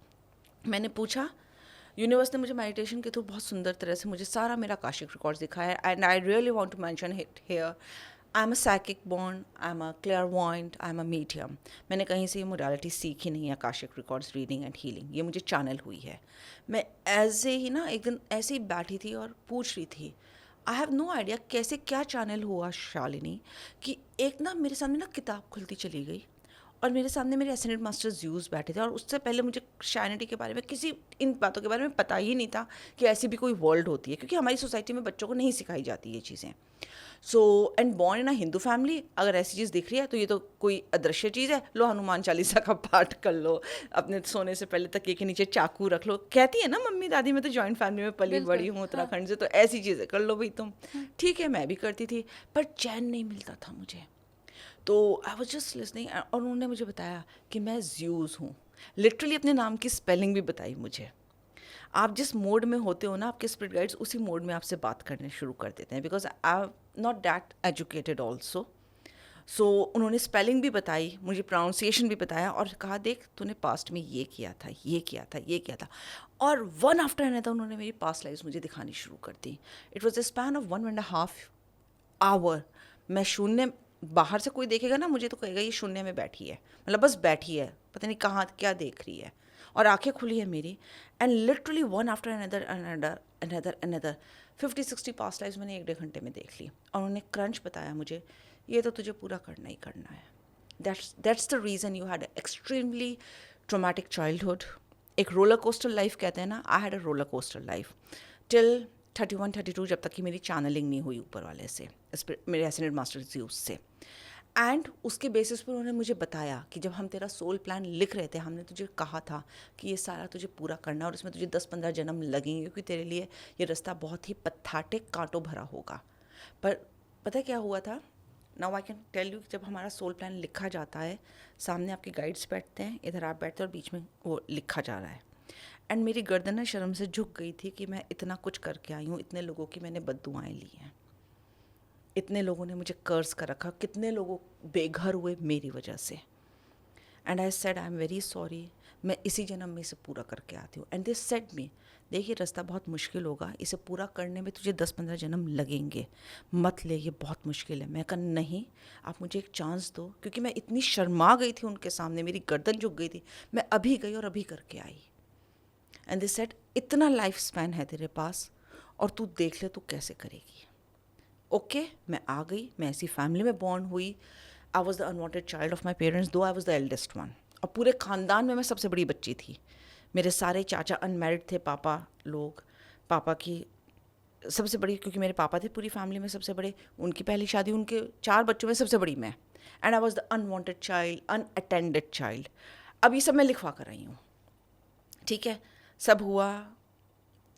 मैंने पूछा, यूनिवर्स ने मुझे मेडिटेशन के थ्रू बहुत सुंदर तरह से मुझे सारा मेरा आकाशिक रिकॉर्ड्स दिखाया है। And I really want to mention it here. I am a psychic born, I am a clairvoyant, I am a medium. मैंने कहीं से ये मोडालिटी सीखी नहीं है, akashic records reading and healing, ये मुझे चैनल हुई है। मैं ऐसे ही ना एक दिन ऐसे ही बैठी थी और पूछ रही थी, आई हैव नो आइडिया कैसे क्या चैनल हुआ शालिनी, कि एक ना मेरे सामने ना किताब खुलती चली गई और मेरे सामने मेरे एसेंडेंट मास्टर ज्यूस बैठे थे। और उससे पहले मुझे शाइनिटी के बारे में किसी इन बातों के बारे में पता ही नहीं था कि ऐसी भी कोई वर्ल्ड होती है, क्योंकि हमारी सोसाइटी में बच्चों को नहीं सिखाई जाती ये चीज़ें। So and born in a Hindu family, अगर ऐसी चीज़ दिख रही है तो ये तो कोई अदृश्य चीज़ है, लो हनुमान चालीसा का पाठ कर लो, अपने सोने से पहले तकिए के नीचे चाकू रख लो। कहती है ना मम्मी दादी, मैं तो जॉइंट फैमिली में पली बड़ी हूँ उत्तराखंड से, तो ऐसी चीज़ें कर लो भाई तुम। ठीक है, मैं भी करती थी पर चैन नहीं मिलता था मुझे। तो आई वॉज जस्ट लिसनिंग और उन्होंने मुझे बताया कि मैं ज्यूज़ हूँ। लिटरली अपने नाम की स्पेलिंग भी बताई मुझे। आप जिस मोड में होते हो ना, आपके स्पिरिट गाइड्स उसी मोड में आपसे बात करने शुरू कर देते हैं, because I am not that educated also. So उन्होंने स्पेलिंग भी बताई, मुझे प्रोनाउंसिएशन भी बताया और कहा देख तूने पास्ट में ये किया था, ये किया था, ये किया था। और वन आफ्टर अनदर उन्होंने मेरी पास्ट लाइफ मुझे दिखानी शुरू कर दी। It was a span of 1.5 hour। मैं शून्य, बाहर से कोई देखेगा ना मुझे तो कहेगा ये शून्य में बैठी है, मतलब बस बैठी है, पता नहीं कहाँ क्या देख रही है, और आंखें खुली है मेरी। And literally one after another another another another 50-60 past life मैंने 1-1.5 घंटे में देख ली। और उन्होंने क्रंच बताया मुझे, ये तो तुझे पूरा करना ही करना है। That's the reason you had extremely traumatic childhood. एक रोलर कोस्टर लाइफ कहते हैं ना, I had a roller coaster life till 31-32, जब तक कि मेरी चैनलिंग नहीं हुई ऊपर वाले से, मेरे एसेंडेंट मास्टर ज्यूस से। एंड उसके बेसिस पर उन्होंने मुझे बताया कि जब हम तेरा सोल प्लान लिख रहे थे, हमने तुझे कहा था कि ये सारा तुझे पूरा करना है और इसमें तुझे 10-15 जन्म लगेंगे, क्योंकि तेरे लिए ये रास्ता बहुत ही पथाटिक कांटों भरा होगा। पर पता है क्या हुआ था? Now I can tell you, जब हमारा सोल प्लान लिखा जाता है, सामने आपके गाइड्स बैठते हैं, इधर आप बैठते हैं और बीच में वो लिखा जा रहा है। एंड मेरी गर्दन शर्म से झुक गई थी कि मैं इतना कुछ करके आई हूँ, इतने लोगों की मैंने बद्दुआएं ली हैं, इतने लोगों ने मुझे कर्ज कर रखा, कितने लोगों बेघर हुए मेरी वजह से। And I said I am very sorry, मैं इसी जन्म में इसे पूरा करके आती हूँ। एंड दे सेड मी, देखिए रास्ता बहुत मुश्किल होगा, इसे पूरा करने में तुझे 10-15 जन्म लगेंगे, मत ले, ये बहुत मुश्किल है। मैं कहा नहीं, आप मुझे एक चांस दो, क्योंकि मैं इतनी शर्मा गई थी उनके सामने, मेरी गर्दन झुक गई थी। मैं अभी गई और अभी करके आई। एंड दे सेड इतना लाइफ स्पैन है तेरे पास और तू देख ले तू कैसे करेगी। ओके, मैं आ गई, मैं ऐसी फैमिली में बॉर्न हुई। I was the unwanted child of my parents, though I was the eldest one, और पूरे ख़ानदान में मैं सबसे बड़ी बच्ची थी। मेरे सारे चाचा अनमैरिड थे, पापा लोग, पापा की सबसे बड़ी, क्योंकि मेरे पापा थे पूरी फैमिली में सबसे बड़े, उनकी पहली शादी, उनके 4 बच्चों में सबसे बड़ी मैं। And I was the unwanted child, unattended child. अब ये सब मैं लिखवा कर रही हूँ, ठीक है। सब हुआ,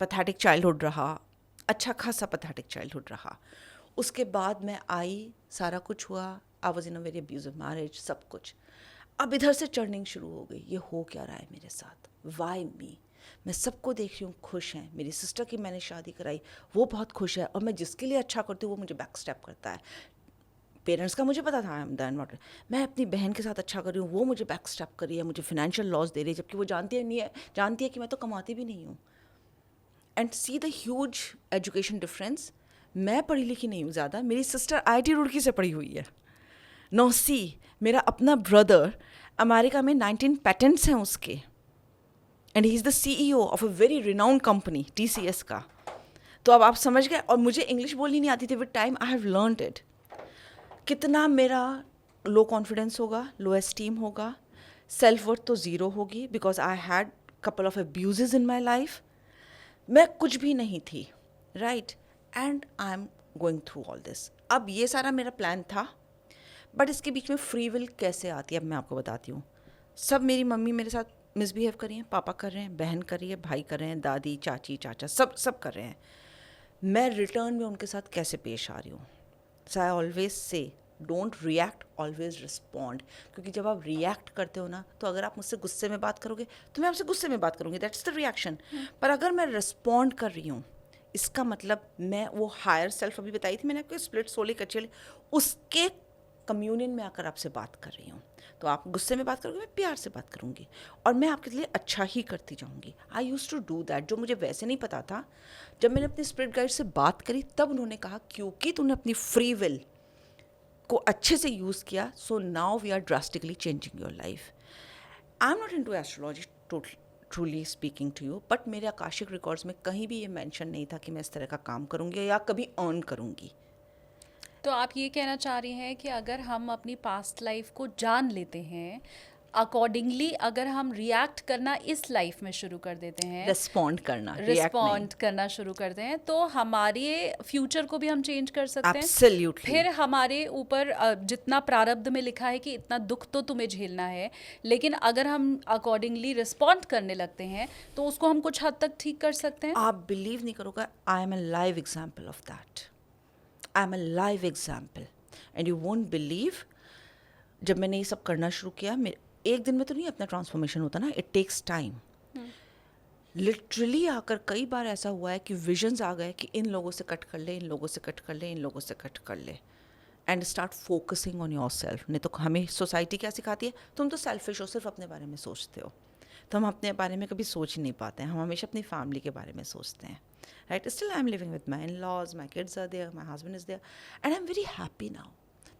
पैथेटिक चाइल्डहुड रहा, अच्छा खासा पैथेटिक चाइल्डहुड रहा। उसके बाद मैं आई, सारा कुछ हुआ, I was in a very abusive marriage, सब कुछ। अब इधर से चर्निंग शुरू हो गई, ये हो क्या रहा है मेरे साथ, वाई मी। मैं सबको देख रही हूँ खुश हैं, मेरी सिस्टर की मैंने शादी कराई, वो बहुत खुश है, और मैं जिसके लिए अच्छा करती हूँ वो मुझे बैक स्टेप करता है। पेरेंट्स का मुझे पता था आई एम द नॉट, मैं अपनी बहन के साथ अच्छा कर रही हूँ, वो मुझे बैक स्टेप कर रही है, मुझे फाइनेंशियल लॉस दे रही है, जबकि वो जानती है कि मैं तो कमाती भी नहीं हूँ। And see the huge education difference. मैं पढ़ी लिखी नहीं हूँ ज़्यादा, मेरी सिस्टर IIT रुड़की से पढ़ी हुई है। नो सी, मेरा अपना ब्रदर अमेरिका में 19 पैटेंट्स हैं उसके, and he is the CEO of a very renowned company TCS का। तो अब आप समझ गए। और मुझे इंग्लिश बोलनी नहीं आती थी, with time I have learned it. कितना मेरा लो कॉन्फिडेंस होगा, लो एस्टीम होगा, सेल्फ वर्थ तो ज़ीरो होगी, because I had couple of abuses in my life. मैं कुछ भी नहीं थी, right, and I am going through all this. अब ये सारा मेरा प्लान था, बट इसके बीच में फ्री विल कैसे आती है अब मैं आपको बताती हूँ। सब मेरी मम्मी मेरे साथ मिसबिहेव कर रही हैं, पापा कर रहे हैं, बहन कर रही है, भाई कर रहे हैं, दादी चाची चाचा सब कर रहे हैं। मैं रिटर्न में उनके साथ कैसे पेश आ रही हूँ। So I always say don't react, always respond. क्योंकि जब आप रिएक्ट करते हो ना, तो अगर आप मुझसे गुस्से में बात करोगे तो मैं आपसे गुस्से में बात करूँगी, दैट्स द रिएक्शन। पर अगर मैं रिस्पॉन्ड कर रही हूँ, इसका मतलब मैं वो हायर सेल्फ, अभी बताई थी मैंने आपको, स्प्लिट सोल एक अच्छे, उसके कम्युनियन में आकर आपसे बात कर रही हूँ। तो आप गुस्से में बात करोगे, मैं प्यार से बात करूँगी, और मैं आपके लिए अच्छा ही करती जाऊँगी। आई यूज़ टू डू दैट, जो मुझे वैसे नहीं पता था। जब मैंने अपनी स्पिरिट गाइड से बात करी, तब उन्होंने कहा क्योंकि तूने अपनी फ्री विल को अच्छे से यूज़ किया, so now we are drastically changing your life. I am not into astrology truly speaking to you, but मेरे आकाशिक रिकॉर्ड्स में कहीं भी ये मेंशन नहीं था कि मैं इस तरह का काम करूँगी या कभी अर्न करूँगी। तो आप ये कहना चाह रही हैं कि अगर हम अपनी पास्ट लाइफ को जान लेते हैं, अकॉर्डिंगली अगर हम रिएक्ट करना इस लाइफ में शुरू कर देते हैं, रिस्पॉन्ड करना, रिस्पॉन्ड करना शुरू करते हैं, तो हमारे फ्यूचर को भी हम चेंज कर सकते हैं। एब्सोल्युटली। फिर हमारे ऊपर जितना प्रारब्ध में लिखा है कि इतना दुख तो तुम्हें झेलना है, लेकिन अगर हम अकॉर्डिंगली रिस्पॉन्ड करने लगते हैं तो उसको हम कुछ हद तक ठीक कर सकते हैं। आप बिलीव नहीं करोगे, आई am a live example of that. I am a live example, and you won't believe, जब मैंने ये सब करना शुरू किया, एक दिन में तो नहीं अपना ट्रांसफॉर्मेशन होता ना, इट टेक्स टाइम। लिटरली आकर कई बार ऐसा हुआ है कि विजन्स आ गए कि इन लोगों से कट कर ले, इन लोगों से कट कर ले, इन लोगों से कट कर ले, and start focusing on your self. नहीं तो हमें सोसाइटी क्या सिखाती है, तुम तो सेल्फिश हो, सिर्फ अपने बारे में सोचते हो। तो हम अपने बारे में कभी सोच ही नहीं पाते हैं, हम हमेशा अपनी फैमिली के बारे में सोचते हैं, right. Still I am living with my in laws, my kids are there, my husband is there, and I am very happy now.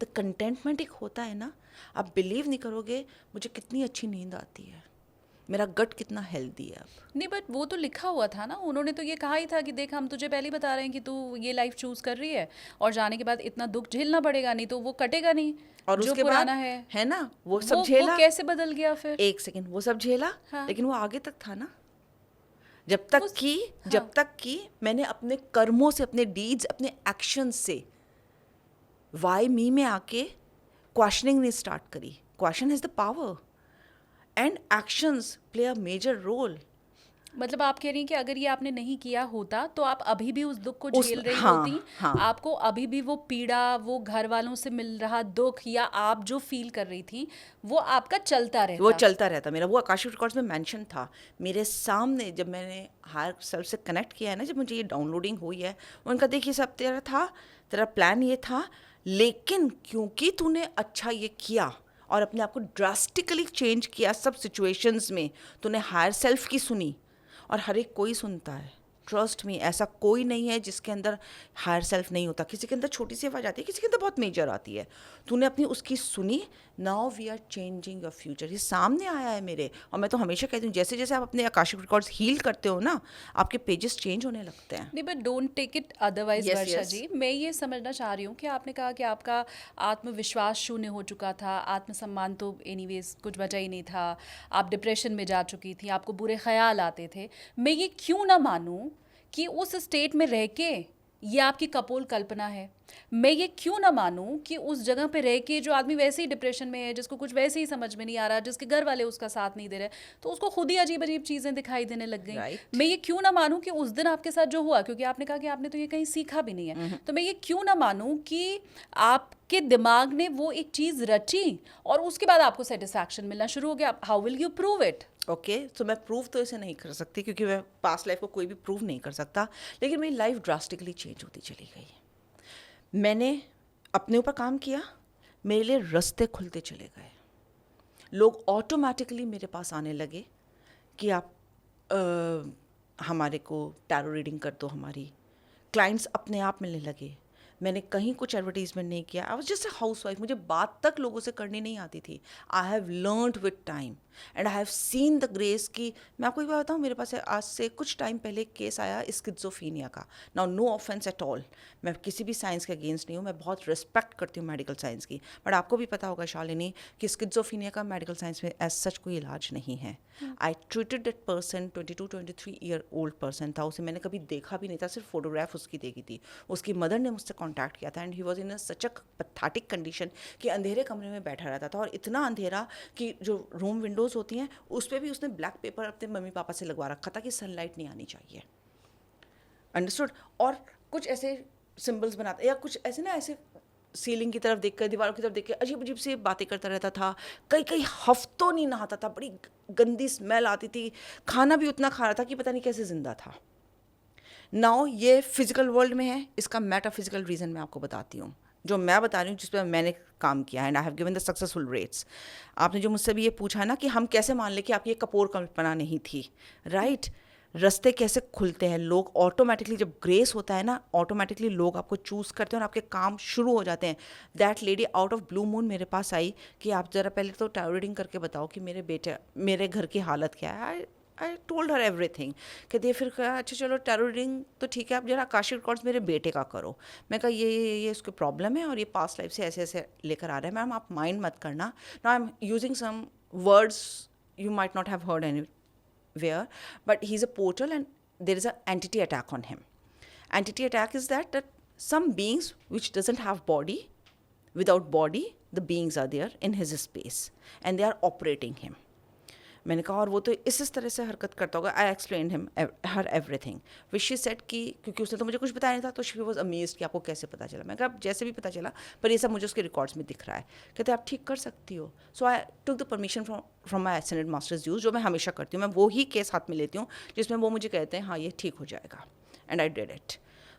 The contentment एक होता है ना, आप बिलीव नहीं करोगे मुझे कितनी अच्छी नींद आती है, मेरा गट कितना हेल्दी है अब। नहीं, बट वो तो लिखा हुआ था ना, उन्होंने तो ये कहा ही था कि देख हम तुझे पहले ही बता रहे हैं कि तू ये लाइफ चूज कर रही है और जाने के बाद इतना दुख झेलना पड़ेगा, नहीं तो वो कटेगा नहीं। और जो उसके पुराना बाद है ना वो सब वो झेला। कैसे बदल गया फिर? एक सेकंड, वो सब झेला, हाँ। लेकिन वो आगे तक था ना, जब वो तक कि मैंने अपने कर्मों से, अपने डीड्स, अपने एक्शन से वाई मी में आके क्वेश्चनिंग नहीं स्टार्ट करी। Question has the power and actions play a major role. मतलब आप कह रही हैं कि अगर ये आपने नहीं किया होता तो आप अभी भी उस दुख को उस- झेल रही हाँ, होती। हाँ। आपको अभी भी वो पीड़ा, वो घर वालों से मिल रहा दुख, या आप जो फील कर रही थी वो आपका चलता रहता। वो चलता रहता मेरा। वो आकाशिक रिकॉर्ड्स में मेंशन था मेरे सामने, जब मैंने हायर सेल्फ से कनेक्ट किया है ना, जब मुझे ये डाउनलोडिंग हुई है, उनका देखिए सब तेरा था, तेरा प्लान ये था, लेकिन क्योंकि तूने अच्छा ये किया और अपने आप को ड्रास्टिकली चेंज किया सब सिचुएशंस में, तूने हायर सेल्फ की सुनी, और हर एक कोई सुनता है, ट्रस्ट मी, ऐसा कोई नहीं है जिसके अंदर हायर सेल्फ नहीं होता। किसी के अंदर छोटी सी आवाज़ आती है, किसी के अंदर बहुत मेजर आती है। तूने अपनी उसकी सुनी, now we are changing your future. ये सामने आया है मेरे, और मैं तो हमेशा कहती हूँ जैसे जैसे आप अपने आकाशिक रिकॉर्ड्स हील करते हो ना, आपके पेजेस चेंज होने लगते हैं। नहीं, but don't take it otherwise. Yes, Varsha yes. जी, मैं ये समझना चाह रही हूँ कि आपने कहा कि आपका आत्मविश्वास शून्य हो चुका था, आत्मसम्मान तो एनीवेज कुछ बचा ही नहीं था, आप डिप्रेशन में जा चुकी थी, आपको बुरे ख्याल आते थे। मैं ये क्यों ना मानूँ कि उस स्टेट में रह के ये आपकी कपोल कल्पना है? मैं ये क्यों ना मानूं कि उस जगह पे रह के जो आदमी वैसे ही डिप्रेशन में है, जिसको कुछ वैसे ही समझ में नहीं आ रहा, जिसके घर वाले उसका साथ नहीं दे रहे, तो उसको खुद ही अजीब अजीब चीज़ें दिखाई देने लग गई। Right. मैं ये क्यों ना मानूं कि उस दिन आपके साथ जो हुआ, क्योंकि आपने कहा कि आपने तो ये कहीं सीखा भी नहीं है, तो मैं ये क्यों ना मानूं कि आपके दिमाग ने वो एक चीज़ रची और उसके बाद आपको सेटिस्फैक्शन मिलना शुरू हो गया। How will you prove it? Okay, तो मैं प्रूव तो इसे नहीं कर सकती, क्योंकि मैं पास्ट लाइफ को कोई भी प्रूव नहीं कर सकता, लेकिन मेरी लाइफ ड्रास्टिकली चेंज होती चली गई। मैंने अपने ऊपर काम किया, मेरे लिए रास्ते खुलते चले गए, लोग ऑटोमेटिकली मेरे पास आने लगे कि आप हमारे को टैरो रीडिंग कर दो। हमारी क्लाइंट्स अपने आप मिलने लगे, मैंने कहीं कुछ एडवर्टीजमेंट नहीं किया. I was just a house wife. मुझे बात तक लोगों से करनी नहीं आती थी. आई have learned with time and I have seen the grace की. मैं आपको एक बात बताऊँ, मेरे पास आज से कुछ टाइम पहले केस आया स्किज़ोफ्रेनिया का. Now no offence at all, मैं किसी भी साइंस के अगेंस्ट नहीं हूँ, मैं बहुत रिस्पेक्ट करती हूँ मेडिकल साइंस की, बट आपको भी पता होगा शालिनी कि स्किज़ोफ्रेनिया का मेडिकल साइंस में एज सच कोई इलाज नहीं है. आई treated that person, 22-23 year old person था. उसे मैंने कभी देखा भी नहीं था, सिर्फ फोटोग्राफ उसकी देखी थी. उसकी मदर ने मुझसे कॉन्टैक्ट किया था and he was in such a pathetic condition कि अंधेरे कमरे में बैठा रहता था, और इतना अंधेरा कि जो रूम विंडोज़ होती हैं उस पर भी उसने ब्लैक पेपर अपने मम्मी पापा से लगवा रखा था कि सनलाइट नहीं आनी चाहिए. अंडरस्टूड. और कुछ ऐसे सिंबल्स बनाता, या कुछ ऐसे ना, ऐसे सीलिंग की तरफ देखकर, दीवारों की तरफ देख के अजीब अजीब से बातें करता रहता था. कई कई हफ्तों नहीं नहाता था, बड़ी गंदी स्मेल आती थी. खाना भी उतना खा रहा था कि पता नहीं कैसे जिंदा था. नाउ ये फिजिकल वर्ल्ड में है, इसका मेटाफिजिकल रीज़न मैं आपको बताती हूँ, जो मैं बता रही हूँ, जिस पर मैंने काम किया है and I have given the successful rates. आपने जो मुझसे भी ये पूछा ना कि हम कैसे मान लें कि आपकी ये कपोर कल्पना नहीं थी, राइट? रास्ते कैसे खुलते हैं, लोग ऑटोमेटिकली, जब ग्रेस होता है ना, ऑटोमेटिकली लोग आपको चूज़ करते हैं और आपके काम शुरू हो जाते हैं. That lady out of blue moon मेरे पास आई कि आप ज़रा पहले तो टैरो रीडिंग करके बताओ कि मेरे घर की हालत क्या है. I told her everything. कहती है, फिर कहा अच्छा चलो टैरो रीडिंग तो ठीक है, आप जरा आकाशिक रिकॉर्ड्स मेरे बेटे का करो. मैं कहा ये इसकी प्रॉब्लम है और ये पास्ट लाइफ से ऐसे ऐसे लेकर आ रहा है. मैम आप माइंड मत करना. Now I am using some words you might not have heard anywhere, but he's a portal and there is an entity attack on him. Entity attack is that some beings which doesn't have body, without body, the beings are there in his space and they are operating him. मैंने कहा और वो तो इस तरह से हरकत करता होगा. I explain him her everything which she said कि, क्योंकि उसने तो मुझे कुछ बताया नहीं था, तो शी वॉज अमेज्ड कि आपको कैसे पता चला. मैं कहा जैसे भी पता चला, पर ये सब मुझे उसके रिकॉर्ड्स में दिख रहा है. कहते आप ठीक कर सकती हो. So I took the permission from my ascended masters use, जो मैं हमेशा करती हूँ. मैं वो ही केस हाथ में लेती हूँ जिसमें वो मुझे कहते हैं हाँ ये ठीक हो जाएगा, एंड आई डिड इट.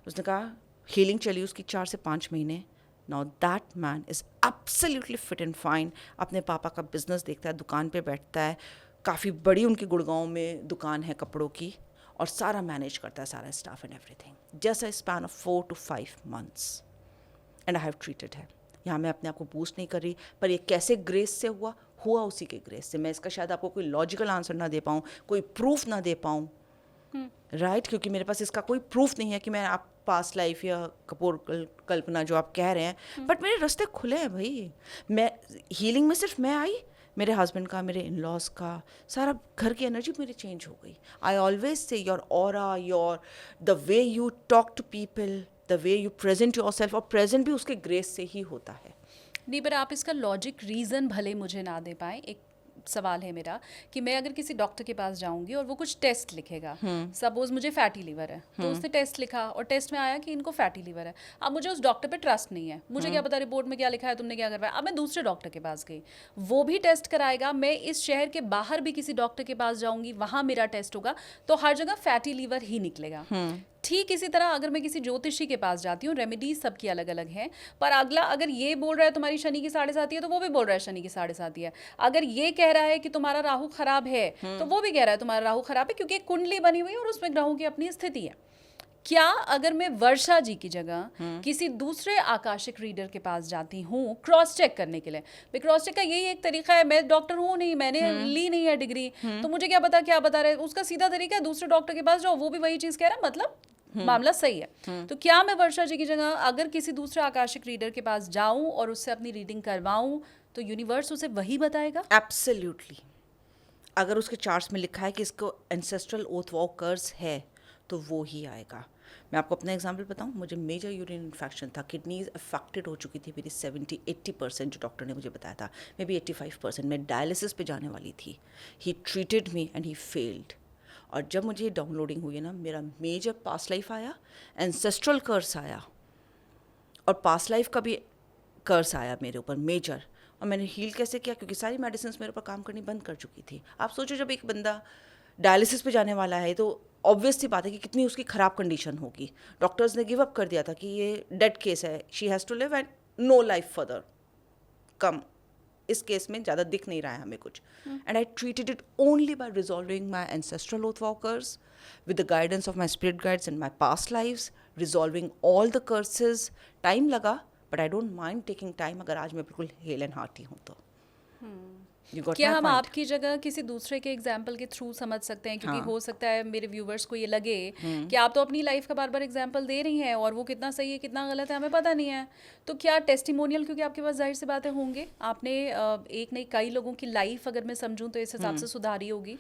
उसने कहा हीलिंग चली उसकी 4 से 5 महीने. Now that man is absolutely fit and fine. अपने पापा का बिजनेस देखता है, दुकान पे बैठता है, काफ़ी बड़ी उनकी गुड़गांव में दुकान है कपड़ों की, और सारा मैनेज करता है, सारा staff and everything. Just a span of 4 to 5 months and I have treated है. यहाँ मैं अपने आप को बूस्ट नहीं कर रही, पर ये कैसे ग्रेस से हुआ उसी के ग्रेस से. मैं इसका शायद आपको कोई लॉजिकल आंसर ना दे पाऊँ, कोई प्रूफ ना दे पाऊँ, राइट? क्योंकि मेरे पास इसका कोई प्रूफ नहीं है कि मैं आप पास्ट लाइफ या कपूर कल्पना जो आप कह रहे हैं, बट मेरे रास्ते खुले हैं भाई. मैं हीलिंग में सिर्फ मैं आई, मेरे हस्बैंड का, मेरे इन लॉज का, सारा घर की एनर्जी मेरी चेंज हो गई. I always say your aura, your the way you talk to people, the way you present yourself, और प्रेजेंट भी उसके ग्रेस से ही होता है. नहीं, पर आप इसका लॉजिक रीज़न भले मुझे ना दे पाए. एक सवाल है मेरा कि मैं अगर किसी डॉक्टर के पास जाऊंगी और वो कुछ टेस्ट लिखेगा, सपोज मुझे फैटी लीवर है, तो उसने टेस्ट लिखा और टेस्ट में आया कि इनको फैटी लीवर है. अब मुझे उस डॉक्टर पे ट्रस्ट नहीं है, मुझे क्या पता रिपोर्ट में क्या लिखा है, तुमने क्या करवाया. अब मैं दूसरे डॉक्टर के पास गई, वो भी टेस्ट कराएगा. मैं इस शहर के बाहर भी किसी डॉक्टर के पास जाऊंगी, वहाँ मेरा टेस्ट होगा, तो हर जगह फैटी लीवर ही निकलेगा. ठीक इसी तरह अगर मैं किसी ज्योतिषी के पास जाती हूँ, रेमेडीज सबकी अलग अलग हैं, पर अगला अगर ये बोल रहा है तुम्हारी शनि की 7.5 है, तो वो भी बोल रहा है शनि की 7.5 है. अगर ये कह रहा है कि तुम्हारा राहु खराब है, तो वो भी कह रहा है तुम्हारा राहु खराब है, क्योंकि एक कुंडली बनी हुई है और उसमें ग्रहों की अपनी स्थिति है. क्या अगर मैं वर्षा जी की जगह किसी दूसरे आकाशिक रीडर के पास जाती हूँ क्रॉस चेक करने के लिए, भाई क्रॉस चेक का यही एक तरीका है, मैं डॉक्टर हूँ नहीं, मैंने ली नहीं है डिग्री, तो मुझे क्या पता क्या बता रहे. उसका सीधा तरीका है दूसरे डॉक्टर के पास जाओ, वो भी वही चीज़ कह रहा है, मतलब मामला सही है. तो क्या मैं वर्षा जी की जगह अगर किसी दूसरे आकाशिक रीडर के पास जाऊं और उससे अपनी रीडिंग करवाऊं, तो यूनिवर्स उसे वही बताएगा? एब्सोल्युटली. अगर उसके चार्ट्स में लिखा है कि इसको एंसेस्ट्रल ओथ वॉ कर्स है, तो वो ही आएगा. मैं आपको अपना एग्जांपल बताऊं, मुझे मेजर यूरिन इन्फेक्शन था, किडनीज अफेक्टेड हो चुकी थी मेरी 70-80%, जो डॉक्टर ने मुझे बताया था, मे बी 85%. मैं डायलिसिस पे जाने वाली थी. He treated me and he failed. और जब मुझे डाउनलोडिंग हुई है ना, मेरा मेजर पास्ट लाइफ आया, एंसेस्ट्रल कर्स आया, और पास्ट लाइफ का भी कर्स आया मेरे ऊपर मेजर. और मैंने हील कैसे किया? क्योंकि सारी मेडिसिन मेरे ऊपर काम करनी बंद कर चुकी थी. आप सोचो जब एक बंदा डायलिसिस पे जाने वाला है, तो ऑब्वियस सी बात है कि कितनी उसकी ख़राब कंडीशन होगी. डॉक्टर्स ने गिव अप कर दिया था कि ये डेड केस है, she has to live and no life further come. इस केस में ज़्यादा दिख नहीं रहा है हमें कुछ. And I treated it only by resolving my ancestral oath walkers with the guidance of my spirit guides and my past lives, resolving all the curses. Time लगा, but I don't mind taking time अगर आज मैं बिल्कुल hello and hearty हूँ तो. You got क्या my हम point? आपकी जगह किसी दूसरे के एग्जाम्पल के थ्रू समझ सकते हैं, क्योंकि हाँ. हो सकता है मेरे व्यूवर्स को ये लगे कि आप तो अपनी लाइफ का बार बार एग्जाम्पल दे रही हैं और वो कितना सही है कितना गलत है हमें पता नहीं है. तो क्या टेस्टिमोनियल, क्योंकि आपके पास जाहिर सी बातें होंगे, आपने एक नहीं कई लोगों की लाइफ अगर मैं समझूं तो इस हिसाब से सुधारी होगी,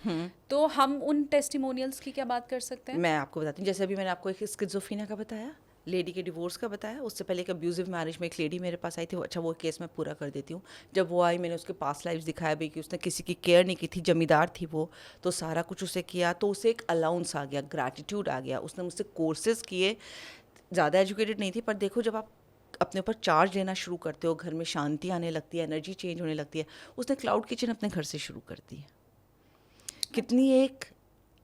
तो हम उन टेस्टिमोनियल्स की क्या बात कर सकते हैं? मैं आपको बताती हूँ, जैसे अभी मैंने आपको एक स्किज़ोफ्रेनिया का बताया, लेडी के डिवोर्स का बताया, उससे पहले एक अब्यूजिव मैरिज में एक लेडी मेरे पास आई थी. अच्छा, वो केस मैं पूरा कर देती हूँ. जब वो आई, मैंने उसके पास्ट लाइफ दिखाया भाई कि उसने किसी की केयर नहीं की थी, जमींदार थी वो, तो सारा कुछ उसे किया, तो उसे एक अलाउंस आ गया, ग्रैटिट्यूड आ गया. उसने मुझसे कोर्सेज किए, ज़्यादा एजुकेटेड नहीं थी, पर देखो जब आप अपने ऊपर चार्ज लेना शुरू करते हो, घर में शांति आने लगती है, एनर्जी चेंज होने लगती है. उसने क्लाउड किचन अपने घर से शुरू कर दी. कितनी एक,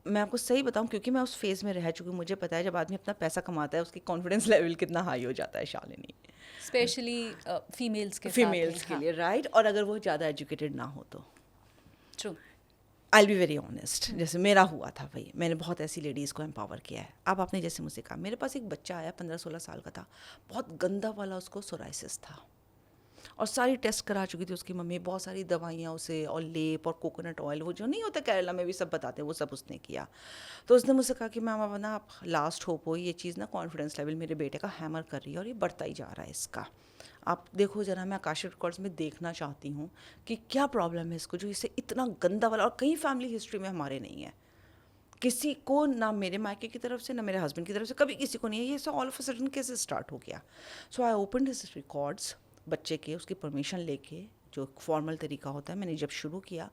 मैं आपको सही बताऊं, क्योंकि मैं उस फेज़ में रह चुकी हूँ, मुझे पता है जब आदमी अपना पैसा कमाता है उसकी कॉन्फिडेंस लेवल कितना हाई हो जाता है, शालिनी. स्पेशली फीमेल्स के फीमेल्स के लिए, राइट. और अगर वो ज़्यादा एजुकेटेड ना हो तो true. I be very honest. जैसे मेरा हुआ था भाई, मैंने बहुत ऐसी लेडीज़ को एम्पावर किया है. अब आपने जैसे मुझसे कहा, मेरे पास एक बच्चा आया 15-16 साल का था, बहुत गंदा वाला उसको सोराइसिस था और सारी टेस्ट करा चुकी थी उसकी मम्मी, बहुत सारी दवाइयाँ उसे और लेप और कोकोनट ऑयल, वो जो नहीं होता केरला में भी सब बताते हैं, वो सब उसने किया. तो उसने मुझसे कहा कि मैम अब ना आप लास्ट होप हो, ये चीज़ ना कॉन्फिडेंस लेवल मेरे बेटे का हैमर कर रही है और ये बढ़ता ही जा रहा है इसका. आप देखो ज़रा, मैं आकाशिक रिकॉर्ड्स में देखना चाहती हूँ कि क्या प्रॉब्लम है इसको जो इसे इतना गंदा वाला, और कहीं फैमिली हिस्ट्री में हमारे नहीं है किसी को, ना मेरे मायके की तरफ से ना मेरे हस्बैंड की तरफ से, कभी किसी को नहीं है. ये सब ऑल ऑफ अ सडन कैसे स्टार्ट हो गया? सो आई ओपनड हिज रिकॉर्ड्स बच्चे के, उसकी परमिशन लेके, जो फॉर्मल तरीका होता है. मैंने जब शुरू किया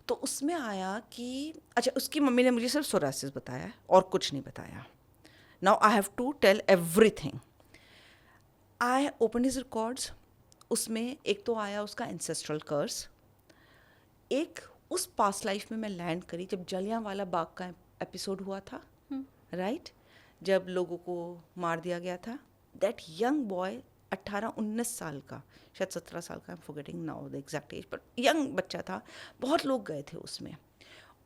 तो उसमें आया कि अच्छा, उसकी मम्मी ने मुझे सिर्फ सोरासिस बताया है और कुछ नहीं बताया. Now I have to tell everything. I open his records. उसमें एक तो आया उसका एंसेस्ट्रल कर्स, एक उस पास्ट लाइफ में मैं लैंड करी जब जलियांवाला बाग का एपिसोड हुआ था, राइट, जब लोगों को मार दिया गया था. दैट यंग बॉय 18-19 साल का, शायद 17 साल का, I am forgetting now the exact as, पर यंग बच्चा था. बहुत लोग गए थे उसमें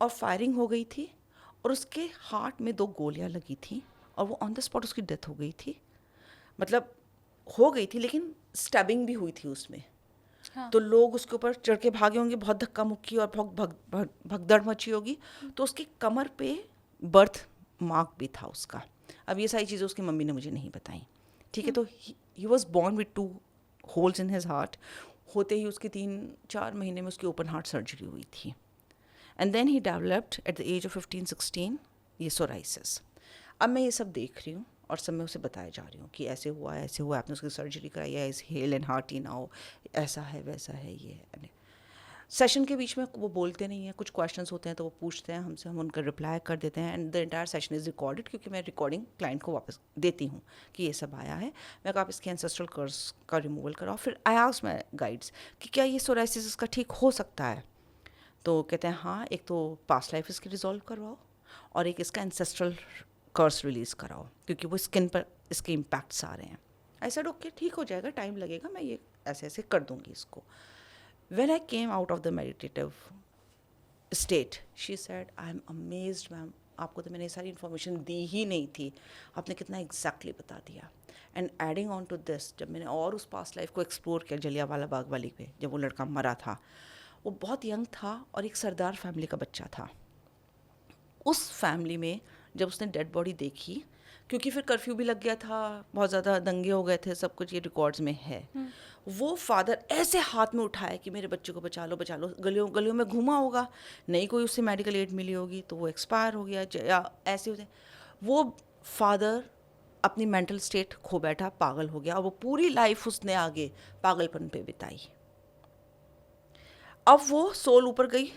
और फायरिंग हो गई थी और उसके हार्ट में 2 गोलियां लगी थी और वो ऑन द स्पॉट उसकी डेथ हो गई थी. मतलब हो गई थी, लेकिन स्टैबिंग भी हुई थी उसमें. हाँ. तो लोग उसके ऊपर चढ़ के भागे होंगे, बहुत धक्का मुक्की और बहुत भगदड़ मची होगी. तो उसकी कमर पे बर्थ मार्क भी था उसका. अब ये सारी चीज़ें उसकी मम्मी ने मुझे नहीं बताई, ठीक है. तो he was born with 2 holes in his heart. होते ही उसकी 3-4 महीने में उसकी ओपन हार्ट सर्जरी हुई थी. And then he developed at the age of 15-16 ये सोराइसिस. अब मैं ये सब देख रही हूँ और सब मैं उसे बताया जा रही हूँ कि ऐसे हुआ है, ऐसे हुआ है, आपने उसकी सर्जरी कराई है, इस हेल एंड हार्टी ना हो, ऐसा है वैसा है. ये सेशन के बीच में वो बोलते नहीं हैं, कुछ क्वेश्चंस होते हैं तो वो पूछते हैं हमसे, हम उनका रिप्लाई कर देते हैं. And the entire session is recorded, क्योंकि मैं रिकॉर्डिंग क्लाइंट को वापस देती हूँ कि ये सब आया है. मैं कहा आप इसके एंसेस्ट्रल कर्स का रिमूवल कराओ. फिर आई आस्क माय गाइड्स कि क्या ये सोराइसिस इसका ठीक हो सकता है? तो कहते हैं हाँ, एक तो पास्ट लाइफ इसकी रिजॉल्व करवाओ और एक इसका एंसेस्ट्रल कर्स रिलीज़ कराओ, क्योंकि वो स्किन पर इसके इम्पैक्ट्स आ रहे हैं. आई सेड ओके, ठीक हो जाएगा, टाइम लगेगा, मैं ये ऐसे ऐसे कर दूंगी इसको. When I came out of the meditative state, she said, I am amazed, ma'am, आपको तो मैंने ये सारी इन्फॉर्मेशन दी ही नहीं थी, आपने कितना एग्जैक्टली बता दिया. And adding on to this, जब मैंने और उस पास्ट लाइफ को एक्सप्लोर किया, जलियांवाला बाग वाली पे, जब वो लड़का मरा था, वो बहुत यंग था और एक सरदार फैमिली का बच्चा था. उस फैमिली में जब उसने डेड बॉडी देखी, क्योंकि फिर कर्फ्यू भी लग गया था, बहुत ज़्यादा दंगे हो गए थे, सब कुछ ये रिकॉर्ड्स में है. वो फादर ऐसे हाथ में उठाया कि मेरे बच्चे को बचा लो बचा लो. गलियों गलियों में घूमा होगा, नहीं कोई उससे मेडिकल एड मिली होगी तो वो एक्सपायर हो गया या ऐसे होते. वो फादर अपनी मेंटल स्टेट खो बैठा, पागल हो गया, और वो पूरी लाइफ उसने आगे पागलपन पे बिताई. अब वो सोल ऊपर गई,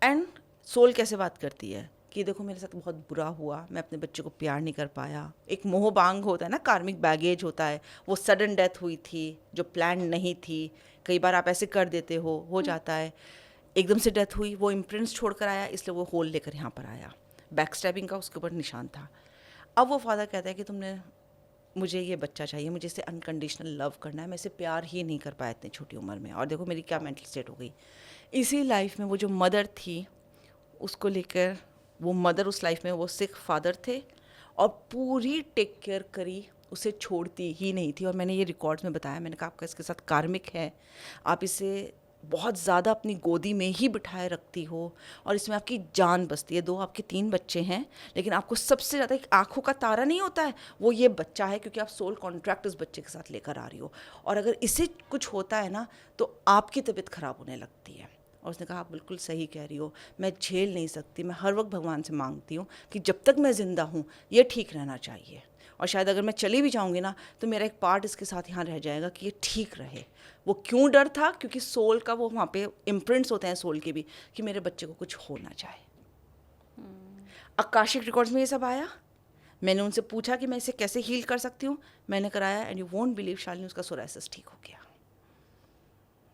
एंड सोल कैसे बात करती है कि देखो मेरे साथ बहुत बुरा हुआ, मैं अपने बच्चे को प्यार नहीं कर पाया. एक मोह बांग होता है ना, कार्मिक बैगेज होता है, वो सडन डेथ हुई थी जो प्लान नहीं थी. कई बार आप ऐसे कर देते हो जाता है. एकदम से डेथ हुई, वो इम्प्रिंट्स छोड़कर आया, इसलिए वो होल लेकर यहाँ पर आया. बैक स्टैबिंग का उसके ऊपर निशान था. अब वो फादर कहता है कि तुमने, मुझे ये बच्चा चाहिए, मुझे इसे अनकंडीशनल लव करना है, मैं इसे प्यार ही नहीं कर पाया इतनी छोटी उम्र में, और देखो मेरी क्या मेंटल स्टेट हो गई. इसी लाइफ में वो जो मदर थी, उसको लेकर, वो मदर उस लाइफ में वो सिख फादर थे, और पूरी टेक केयर करी, उसे छोड़ती ही नहीं थी। और मैंने ये रिकॉर्ड्स में बताया, मैंने कहा आपका इसके साथ कार्मिक है, आप इसे बहुत ज़्यादा अपनी गोदी में ही बिठाए रखती हो और इसमें आपकी जान बसती है। 2 आपके 3 बच्चे हैं, लेकिन आपको सबसे ज़्यादा एक आँखों का तारा नहीं होता है, वो ये बच्चा है, क्योंकि आप सोल कॉन्ट्रैक्ट उस बच्चे के साथ लेकर आ रही हो। और अगर इसे कुछ होता है ना तो आपकी तबीयत ख़राब होने लगती है। और उसने कहा आप बिल्कुल सही कह रही हो, मैं झेल नहीं सकती, मैं हर वक्त भगवान से मांगती हूँ कि जब तक मैं ज़िंदा हूँ ये ठीक रहना चाहिए, और शायद अगर मैं चली भी जाऊँगी ना तो मेरा एक पार्ट इसके साथ यहाँ रह जाएगा कि ये ठीक रहे। वो क्यों डर था? क्योंकि सोल का वो वहाँ पे इम्प्रिंट्स होते हैं सोल के भी, कि मेरे बच्चे को कुछ हो ना जाए। आकाशिक रिकॉर्ड्स में ये सब आया। मैंने उनसे पूछा कि मैं इसे कैसे हील कर सकती हूँ, मैंने कराया, and you won't believe Shalini, उसका सोराइसिस ठीक हो गया।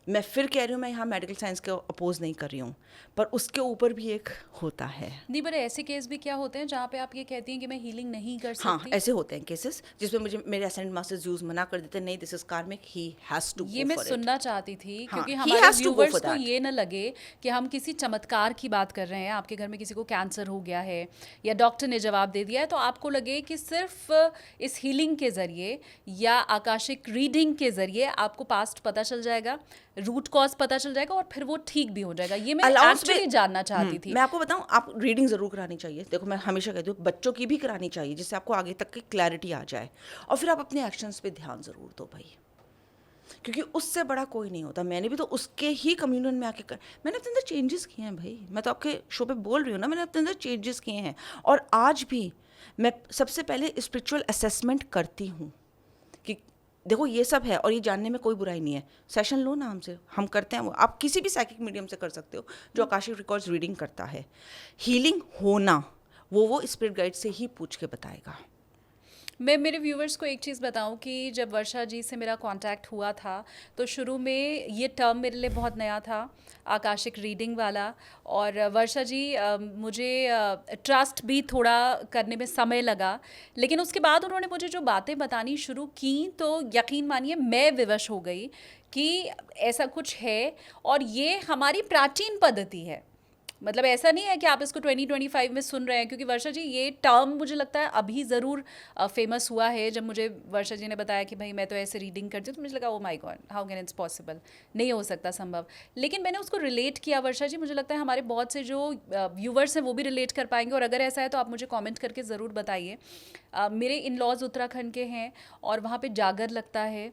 मैं फिर कह रही हूँ, मैं यहाँ मेडिकल साइंस के अपोज नहीं कर रही हूँ, पर उसके ऊपर भी एक होता है। नहीं, पर ऐसे केस भी क्या होते हैं जहाँ पे आप ये कहती हैं कि मैं हीलिंग नहीं कर हाँ, सकती? ऐसे होते हैं केसेस जिसमें मुझे मेरे असेंडेंट मास्टर्स यूज मना कर देते, नहीं दिस इज कार्मिक, ही हैज टू ये गो मैं फॉर इट। सुनना चाहती थी, हाँ, क्योंकि he हमारे has to go viewers for को that. ये न लगे कि हम किसी चमत्कार की बात कर रहे हैं, आपके घर में किसी को कैंसर हो गया है या डॉक्टर ने जवाब दे दिया है, तो आपको लगे कि सिर्फ इस हीलिंग के ज़रिए या आकाशिक रीडिंग के ज़रिए आपको पास्ट पता चल जाएगा, रूट कॉज पता चल जाएगा और फिर वो ठीक भी हो जाएगा। ये मैं Allowance एक्चुअली में- जानना चाहती थी। मैं आपको बताऊं, आप रीडिंग ज़रूर करानी चाहिए। देखो, मैं हमेशा कहती हूँ बच्चों की भी करानी चाहिए, जिससे आपको आगे तक की क्लैरिटी आ जाए, और फिर आप अपने एक्शंस पे ध्यान ज़रूर दो भाई, क्योंकि उससे बड़ा कोई नहीं होता। मैंने भी तो उसके ही कम्युनियन में आके मैंने अपने अंदर चेंजेस किए हैं भाई। मैं तो आपके शो पे बोल रही हूँ ना, मैंने अपने अंदर चेंजेस किए हैं, और आज भी मैं सबसे पहले स्पिरिचुअल असेसमेंट करती हूँ कि देखो ये सब है, और ये जानने में कोई बुराई नहीं है। सेशन लो ना हमसे, हम करते हैं वो। आप किसी भी साइकिक मीडियम से कर सकते हो जो आकाशिक रिकॉर्ड्स रीडिंग करता है। हीलिंग होना वो स्पिरिट गाइड से ही पूछ के बताएगा। मैं मेरे व्यूवर्स को एक चीज़ बताऊं कि जब वर्षा जी से मेरा कांटेक्ट हुआ था तो शुरू में ये टर्म मेरे लिए बहुत नया था, आकाशिक रीडिंग वाला। और वर्षा जी मुझे ट्रस्ट भी थोड़ा करने में समय लगा, लेकिन उसके बाद उन्होंने मुझे जो बातें बतानी शुरू की तो यकीन मानिए मैं विवश हो गई कि ऐसा कुछ है और ये हमारी प्राचीन पद्धति है। मतलब ऐसा नहीं है कि आप इसको 2025 में सुन रहे हैं, क्योंकि वर्षा जी ये टर्म मुझे लगता है अभी ज़रूर फेमस हुआ है। जब मुझे वर्षा जी ने बताया कि भाई मैं तो ऐसे रीडिंग करती हूँ, तो मुझे लगा oh my God, how can it's possible, नहीं हो सकता संभव। लेकिन मैंने उसको रिलेट किया वर्षा जी, मुझे लगता है हमारे बहुत से जो व्यूवर्स हैं वो भी रिलेट कर पाएंगे, और अगर ऐसा है तो आप मुझे कॉमेंट करके ज़रूर बताइए। मेरे इन लॉज उत्तराखंड के हैं और वहाँ पर जागर लगता है।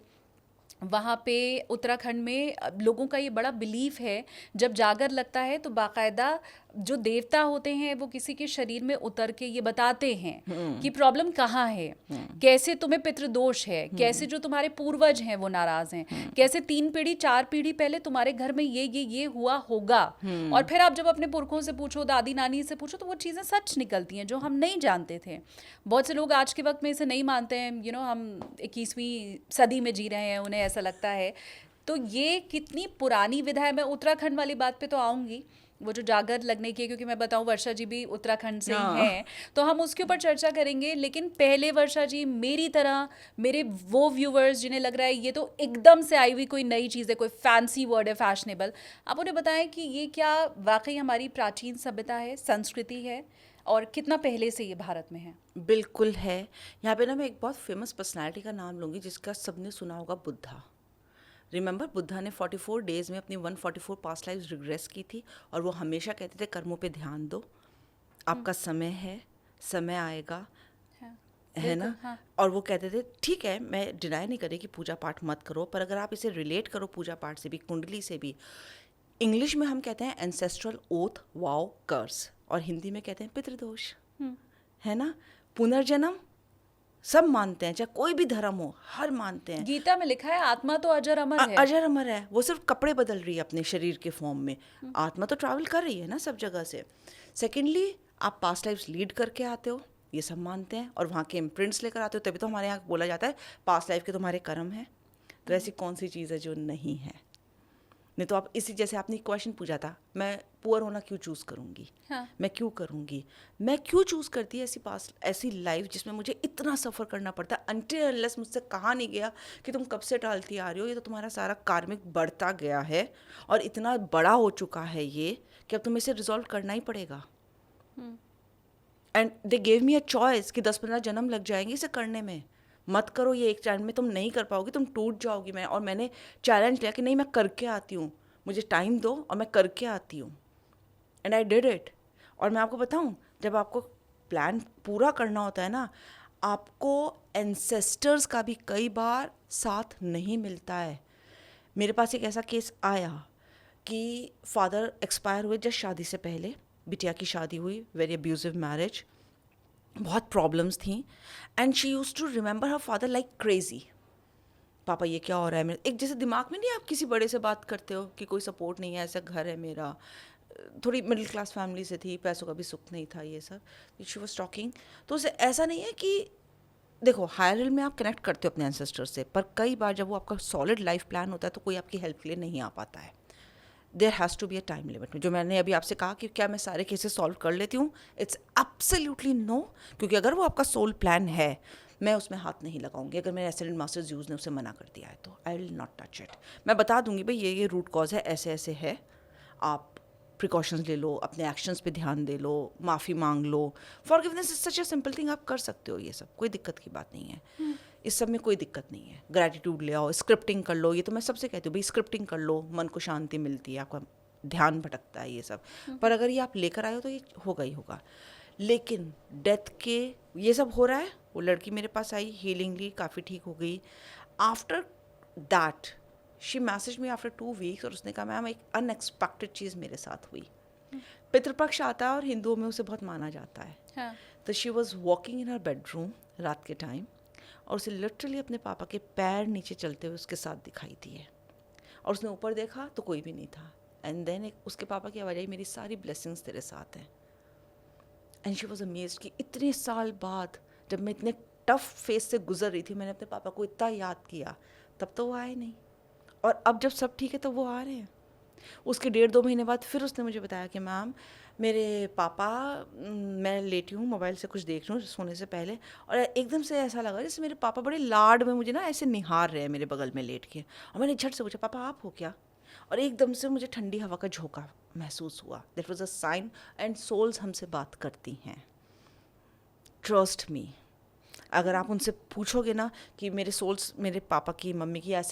वहाँ पे उत्तराखंड में लोगों का ये बड़ा बिलीफ है, जब जागर लगता है तो बाकायदा जो देवता होते हैं वो किसी के शरीर में उतर के ये बताते हैं कि प्रॉब्लम कहाँ है, कैसे तुम्हें पितृदोष है, कैसे जो तुम्हारे पूर्वज हैं वो नाराज हैं, कैसे 3 पीढ़ी 4 पीढ़ी पहले तुम्हारे घर में ये हुआ होगा। और फिर आप जब अपने पुरखों से पूछो, दादी नानी से पूछो, तो वो चीज़ें सच निकलती हैं जो हम नहीं जानते थे। बहुत से लोग आज के वक्त में इसे नहीं मानते हैं, हम 21वीं सदी में जी रहे हैं, उन्हें ऐसा लगता है। तो ये कितनी पुरानी विधा है। मैं उत्तराखंड वाली बात पे तो आऊँगी, वो जो जागर लगने की है, क्योंकि मैं बताऊं वर्षा जी भी उत्तराखंड से ही हैं, तो हम उसके ऊपर चर्चा करेंगे। लेकिन पहले वर्षा जी, मेरी तरह मेरे वो व्यूवर्स जिन्हें लग रहा है ये तो एकदम से आई हुई कोई नई चीज़ है, कोई फैंसी वर्ड है, फैशनेबल, आप उन्हें बताएं कि ये क्या वाकई हमारी प्राचीन सभ्यता है, संस्कृति है, और कितना पहले से ये भारत में है। बिल्कुल है। यहाँ पे ना मैं एक बहुत फेमस पर्सनालिटी का नाम लूँगी जिसका सबने सुना होगा, बुद्धा। रिमेंबर, बुद्धा ने 44 डेज़ में अपनी 144 पास्ट लाइफ रिग्रेस की थी, और वो हमेशा कहते थे कर्मों पे ध्यान दो, आपका समय है, समय आएगा, है ना। हाँ। और वो कहते थे ठीक है, मैं डिनाई नहीं करी कि पूजा पाठ मत करो, पर अगर आप इसे रिलेट करो पूजा पाठ से भी, कुंडली से भी। इंग्लिश में हम कहते हैं एंसेस्ट्रल ओथ, वाव, कर्स, और हिंदी में कहते हैं पितृदोष, है ना। पुनर्जन्म सब मानते हैं, चाहे कोई भी धर्म हो, हर मानते हैं। गीता में लिखा है आत्मा तो अजर अमर है। अजर अमर है, वो सिर्फ कपड़े बदल रही है अपने शरीर के फॉर्म में। आत्मा तो ट्रैवल कर रही है ना सब जगह से। सेकेंडली, आप पास्ट लाइफ्स लीड करके आते हो, ये सब मानते हैं, और वहाँ के इम्प्रिंट्स लेकर आते हो, तभी तो हमारे यहाँ बोला जाता है पास्ट लाइफ के तुम्हारे कर्म हैं। तो ऐसी कौन सी चीज़ है जो नहीं है? नहीं तो आप इसी, जैसे आपने क्वेश्चन पूछा था, मैं पुअर होना क्यों चूज़ करूँगी? हाँ। मैं क्यों करूँगी? मैं क्यों चूज़ करती है ऐसी लाइफ जिसमें मुझे इतना सफ़र करना पड़ता है, अनटिल अनलेस मुझसे कहा नहीं गया कि तुम कब से टालती आ रही हो, ये तो तुम्हारा सारा कार्मिक बढ़ता गया है और इतना बड़ा हो चुका है ये कि अब तुम्हें इसे रिजॉल्व करना ही पड़ेगा। And they gave me a choice कि 10-15 जन्म लग जाएंगे इसे करने में, मत करो ये एक टाइम में, तुम नहीं कर पाओगी, तुम टूट जाओगी। मैंने चैलेंज लिया कि नहीं, मैं करके आती हूँ, मुझे टाइम दो और मैं करके आती हूँ। And I did it. और मैं आपको बताऊँ, जब आपको प्लान पूरा करना होता है ना, आपको एंसेस्टर्स का भी कई बार साथ नहीं मिलता है। मेरे पास एक ऐसा केस आया कि फादर एक्सपायर हुए जस्ट शादी से पहले, बिटिया की शादी हुई, वेरी अब्यूजिव मैरिज, बहुत प्रॉब्लम्स थी। And she used to remember her father like crazy. पापा ये क्या हो रहा है मेरे, एक जैसे दिमाग में नहीं आप किसी बड़े से बात करते हो कि कोई सपोर्ट नहीं है, ऐसा घर है मेरा, थोड़ी मिडिल क्लास फैमिली से थी, पैसों का भी सुख नहीं था, ये सब शी वॉज टॉकिंग। तो उसे ऐसा नहीं है कि देखो हायर में आप कनेक्ट करते हो अपने एंसेस्टर से, पर कई बार जब वो आपका सॉलिड लाइफ प्लान होता है तो कोई आपकी हेल्प के लिए नहीं आ पाता है। There has to be a time limit. जो मैंने अभी आपसे कहा कि क्या मैं सारे केसेस सॉल्व कर लेती हूँ, इट्स एब्सोल्युटली नो। क्योंकि अगर वो आपका सोल प्लान है, मैं उसमें हाथ नहीं लगाऊंगी। अगर मेरे एसेंडेंट मास्टर्स यूज़ ने उसे मना कर दिया है तो आई विल नॉट टच इट। मैं बता दूंगी भाई ये रूट कॉज है, ऐसे ऐसे है, आप प्रिकॉशंस ले लो, अपने एक्शंस पे ध्यान दे लो, माफ़ी मांग लो। Forgiveness is such a simple thing, आप कर सकते हो, ये सब कोई दिक्कत की बात नहीं है। इस सब में कोई दिक्कत नहीं है। ग्रैटिट्यूड ले आओ, स्क्रिप्टिंग कर लो, ये तो मैं सबसे कहती हूँ भाई स्क्रिप्टिंग कर लो, मन को शांति मिलती है, आपका ध्यान भटकता है ये सब। पर अगर ये आप लेकर आए हो तो ये होगा ही होगा। लेकिन डेथ के ये सब हो रहा है, वो लड़की मेरे पास आई, हीलिंग ली, काफ़ी ठीक हो गई। After that she message me after 2 weeks और उसने कहा मैम एक अनएक्सपेक्टेड चीज़ मेरे साथ हुई। पितृपक्ष आता है और हिंदुओं में उसे बहुत माना जाता है। हाँ. तो she was walking in her bedroom रात के टाइम और उसे लिटरली अपने पापा के पैर नीचे चलते हुए उसके साथ दिखाई दिए। और उसने ऊपर देखा तो कोई भी नहीं था। एंड देन उसके पापा की आवाज़ आई, मेरी सारी ब्लेसिंग्स तेरे साथ हैं। एंड शी वॉज अमेज्ड कि इतने साल बाद जब मैं इतने टफ फेस से गुजर रही थी, मैंने अपने पापा को इतना याद किया, तब तो वो आए नहीं। और अब जब सब ठीक है तो वो आ रहे हैं। उसके 1.5-2 महीने बाद फिर उसने मुझे बताया कि मैम मेरे पापा, मैं लेटी हूँ मोबाइल से कुछ देख रही हूँ सोने से पहले, और एकदम से ऐसा लगा जैसे मेरे पापा बड़े लाड में मुझे ना ऐसे निहार रहे हैं मेरे बगल में लेट के। और मैंने झट से पूछा पापा आप हो क्या? और एकदम से मुझे ठंडी हवा का झोंका महसूस हुआ। That was a sign. And souls हमसे बात करती हैं, ट्रस्ट मी। अगर आप उनसे पूछोगे ना कि मेरे सोल्स, मेरे पापा की, मम्मी की, या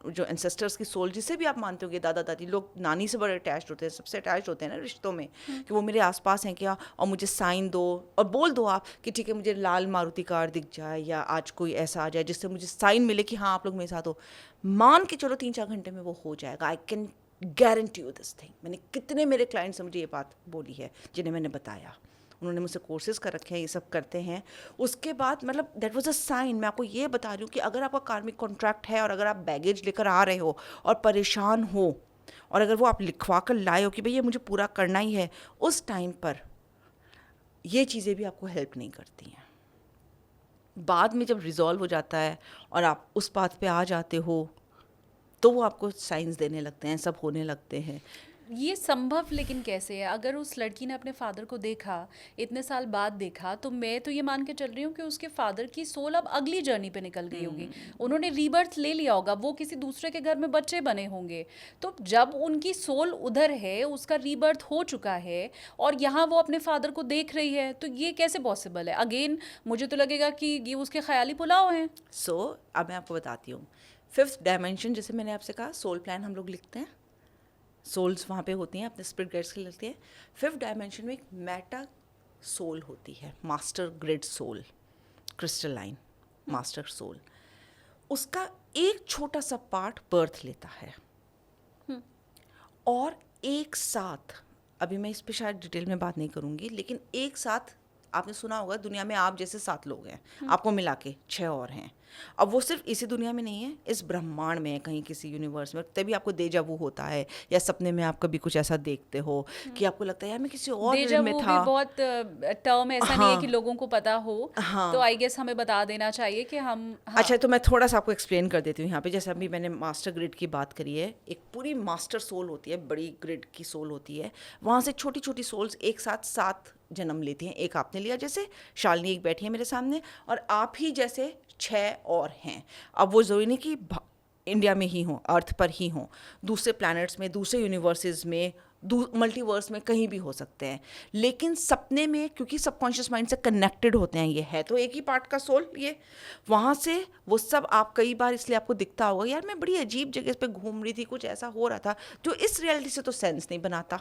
जो एंसेस्टर्स की सोल, जिसे भी आप मानते होगे, दादा दादी, लोग नानी से बड़े अटैच्ड होते हैं, सबसे अटैच्ड होते हैं ना रिश्तों में, कि वो मेरे आसपास हैं क्या, और मुझे साइन दो और बोल दो आप कि ठीक है मुझे लाल मारुति कार दिख जाए या आज कोई ऐसा आ जाए जिससे मुझे साइन मिले कि हाँ आप लोग मेरे साथ हो, मान के चलो 3-4 घंटे में वो हो जाएगा। I can guarantee you this thing. मैंने कितने मेरे क्लाइंट से मुझे ये बात बोली है जिन्हें मैंने बताया, उन्होंने मुझसे कोर्सेज कर रखे हैं, ये सब करते हैं। उसके बाद मतलब दैट वाज अ साइन। मैं आपको ये बता रही हूँ कि अगर आपका कार्मिक कॉन्ट्रैक्ट है और अगर आप बैगेज लेकर आ रहे हो और परेशान हो, और अगर वो आप लिखवा कर लाए हो कि भाई ये मुझे पूरा करना ही है, उस टाइम पर ये चीज़ें भी आपको हेल्प नहीं करती हैं। बाद में जब रिजॉल्व हो जाता है और आप उस बात पे आ जाते हो तो वो आपको साइंस देने लगते हैं, सब होने लगते हैं। ये संभव लेकिन कैसे है? अगर उस लड़की ने अपने फादर को देखा, इतने साल बाद देखा, तो मैं तो ये मान के चल रही हूँ कि उसके फादर की सोल अब अगली जर्नी पे निकल गई होगी। उन्होंने रीबर्थ ले लिया होगा, वो किसी दूसरे के घर में बच्चे बने होंगे। तो जब उनकी सोल उधर है, उसका रीबर्थ हो चुका है और यहाँ वो अपने फादर को देख रही है, तो ये कैसे पॉसिबल है? अगेन मुझे तो लगेगा कि ये उसके ख्याली पुलाव हैं। सो अब मैं आपको बताती हूँ। 5th डायमेंशन, जैसे मैंने आपसे कहा सोल प्लान हम लोग लिखते हैं, सोल्स वहाँ पे होती हैं, अपने स्पिरिट गाइड्स के लिए लिखते हैं। 5th डायमेंशन में एक मेटा सोल होती है, master grid soul, crystalline master soul. उसका एक छोटा सा पार्ट बर्थ लेता है और एक साथ, अभी मैं इस पे शायद डिटेल में बात नहीं करूँगी, लेकिन एक साथ आपने सुना होगा दुनिया में आप जैसे 7 लोग हैं, आपको मिला के 6 और हैं। अब वो सिर्फ इसी दुनिया में नहीं है, इस ब्रह्मांड में है, कहीं किसी यूनिवर्स में। तभी आपको देजा वू होता है, या सपने में आप कभी कुछ ऐसा देखते हो कि आपको लगता है यार मैं किसी और देजा में वू था। भी बहुत टर्म ऐसा नहीं है कि लोगों को पता हो, हाँ। तो आई गेस हमें बता देना चाहिए कि हम अच्छा, तो मैं थोड़ा सा आपको एक्सप्लेन कर देती हूँ यहाँ पे। जैसे अभी मैंने मास्टर ग्रिड की बात करी है, एक पूरी मास्टर सोल होती है, बड़ी ग्रिड की सोल होती है, वहाँ से छोटी छोटी सोल्स एक साथ 7 जन्म लेती हैं। एक आपने लिया, जैसे शालिनी एक बैठी है मेरे सामने, और आप ही जैसे 6 और हैं। अब वो ज़रूरी नहीं कि इंडिया में ही हो, अर्थ पर ही हो, दूसरे प्लैनेट्स में, दूसरे यूनिवर्सेस में मल्टीवर्स में कहीं भी हो सकते हैं, लेकिन सपने में क्योंकि सबकॉन्शियस माइंड से कनेक्टेड होते हैं, ये है तो एक ही पार्ट का सोल, ये वहाँ से वो सब आप कई बार इसलिए आपको दिखता होगा यार मैं बड़ी अजीब जगह पे घूम रही थी, कुछ ऐसा हो रहा था जो इस रियलिटी से तो सेंस नहीं बनाता,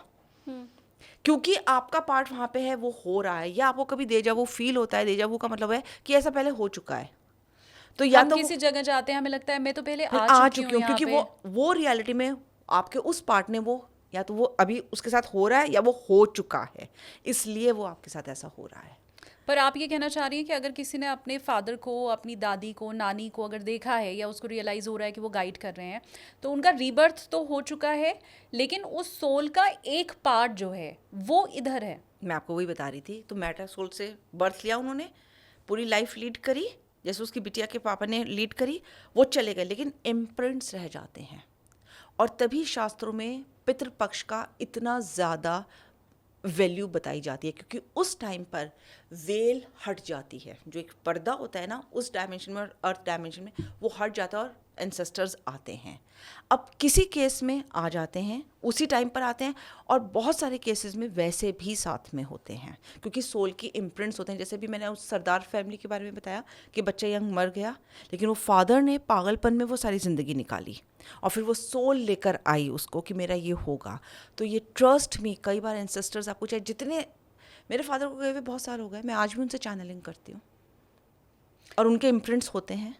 क्योंकि आपका पार्ट वहाँ पे है, वो हो रहा है, या आपको कभी डेजावू फील होता है। डेजावू का मतलब है कि ऐसा पहले हो चुका है, तो या हम तो किसी जगह जाते हैं, हमें लगता है मैं तो पहले आ आ चुकी चुकी हूँ, हूँ क्योंकि यहाँ पे। वो रियलिटी में आपके उस पार्ट ने वो या तो वो अभी उसके साथ हो रहा है या वो हो चुका है, इसलिए वो आपके साथ ऐसा हो रहा है। पर आप ये कहना चाह रही हैं कि अगर किसी ने अपने फादर को, अपनी दादी को, नानी को अगर देखा है या उसको रियलाइज़ हो रहा है कि वो गाइड कर रहे हैं, तो उनका रीबर्थ तो हो चुका है, लेकिन उस सोल का एक पार्ट जो है वो इधर है। मैं आपको वही बता रही थी, तो मैटर सोल से बर्थ लिया उन्होंने, पूरी लाइफ लीड करी जैसे उसकी बिटिया के पापा ने लीड करी, वो चले गए, लेकिन इम्प्रिंट्स रह जाते हैं। और तभी शास्त्रों में पितृपक्ष का इतना ज़्यादा वैल्यू बताई जाती है, क्योंकि उस टाइम पर वेल हट जाती है, जो एक पर्दा होता है ना उस डायमेंशन में और अर्थ डायमेंशन में, वो हट जाता है और एंसेस्टर्स आते हैं। अब किसी केस में आ जाते हैं, उसी टाइम पर आते हैं, और बहुत सारे केसेस में वैसे भी साथ में होते हैं, क्योंकि सोल की इम्प्रिंट्स होते हैं। जैसे भी मैंने उस सरदार फैमिली के बारे में बताया कि बच्चा यंग मर गया, लेकिन वो फादर ने पागलपन में वो सारी ज़िंदगी निकाली, और फिर वो सोल लेकर आई उसको कि मेरा ये होगा। तो ये ट्रस्ट मी, कई बार एंसेस्टर्स आपको चाहे जितने, मेरे फादर को गए हुए बहुत साल हो गए, मैं आज भी उनसे चैनलिंग करती हूँ, और उनके इम्प्रिंट्स होते हैं,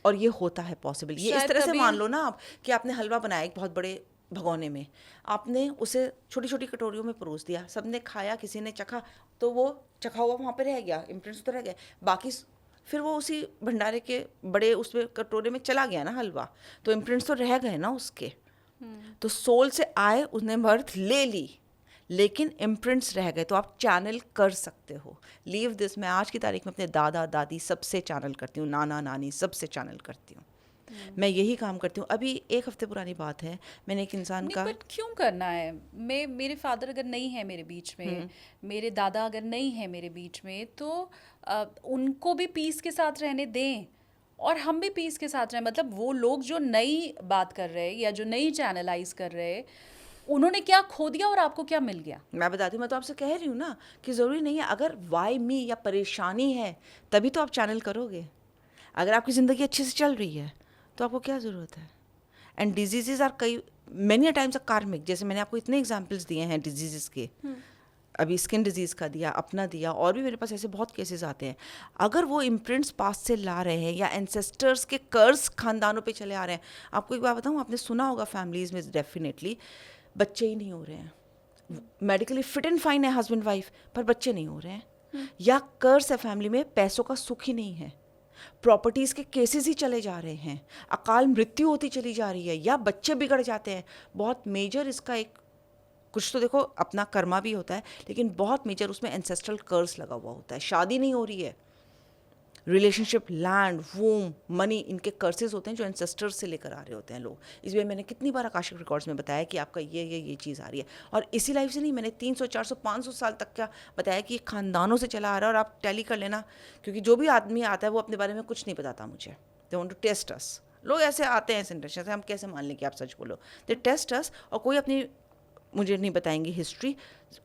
और ये होता है पॉसिबल। ये इस शायद तरह से तभी मान लो ना आप कि आपने हलवा बनाया एक बहुत बड़े भगोने में, आपने उसे छोटी छोटी कटोरियों में परोस दिया, सबने खाया, किसी ने चखा, तो वो चखा हुआ वहाँ पे रह गया, इम्प्रिंट्स तो रह गए, बाकी फिर वो उसी भंडारे के बड़े उसमें कटोरे में चला गया ना हलवा, तो इम्प्रिंट्स तो रह गए ना उसके। तो सोल से आए, उसने बर्थ ले ली, लेकिन इम्प्रिंट्स रह गए, तो आप चैनल कर सकते हो। लीव दिस, मैं आज की तारीख में अपने दादा दादी सबसे चैनल करती हूँ, नाना नानी सबसे चैनल करती हूँ। मैं यही काम करती हूँ। अभी 1 हफ्ते पुरानी बात है, मैंने एक इंसान नहीं, का, बट क्यों करना है? मेरे फादर अगर नहीं है मेरे बीच में, मेरे दादा अगर नहीं है मेरे बीच में, तो उनको भी पीस के साथ रहने दें और हम भी पीस के साथ रहें। मतलब वो लोग जो नई बात कर रहे हैं या जो नई चैनलाइज कर रहे हैं, उन्होंने क्या खो दिया और आपको क्या मिल गया? मैं बताती हूँ, मैं तो आपसे कह रही हूँ ना कि ज़रूरी नहीं है, अगर वाई मी या परेशानी है तभी तो आप चैनल करोगे। अगर आपकी ज़िंदगी अच्छे से चल रही है तो आपको क्या ज़रूरत है। एंड डिजीज़ आर कई मैनी अ टाइम्स अ कार्मिक, जैसे मैंने आपको इतने एग्जाम्पल्स दिए हैं डिजीज़ के, अभी स्किन डिजीज़ का दिया, अपना दिया, और भी मेरे पास ऐसे बहुत केसेस आते हैं। अगर वो इम्प्रिंट्स पास से ला रहे हैं या एंसेस्टर्स के कर्ज खानदानों पे चले आ रहे हैं, आपको एक बात बताऊँ, आपने सुना होगा फैमिलीज़ में डेफिनेटली बच्चे ही नहीं हो रहे हैं, मेडिकली फिट एंड फाइन है हस्बैंड वाइफ, पर बच्चे नहीं हो रहे हैं, या कर्ज है फैमिली में, पैसों का सुख ही नहीं है, प्रॉपर्टीज़ के केसेस ही चले जा रहे हैं, अकाल मृत्यु होती चली जा रही है, या बच्चे बिगड़ जाते हैं। बहुत मेजर इसका एक, कुछ तो देखो अपना कर्मा भी होता है, लेकिन बहुत मेजर उसमें एंसेस्ट्रल कर्स लगा हुआ होता है। शादी नहीं हो रही है, रिलेशनशिप, लैंड, वूम, मनी, इनके कर्सेस होते हैं जो एंसेस्टर्स से लेकर आ रहे होते हैं लोग। इसलिए मैंने कितनी बार आकाशिक रिकॉर्ड्स में बताया कि आपका ये चीज़ आ रही है, और इसी लाइफ से नहीं, मैंने 300 400 500 साल तक का बताया कि ये खानदानों से चला आ रहा है। और आप टैली कर लेना, क्योंकि जो भी आदमी आता है वो अपने बारे में कुछ नहीं बताता मुझे, दे वांट टू टेस्ट अस। लोग ऐसे आते हैं इस इंडस्ट्री से, हम कैसे मान लें कि आप सच बोलो, दे टेस्ट अस, और कोई अपनी मुझे नहीं बताएंगे हिस्ट्री,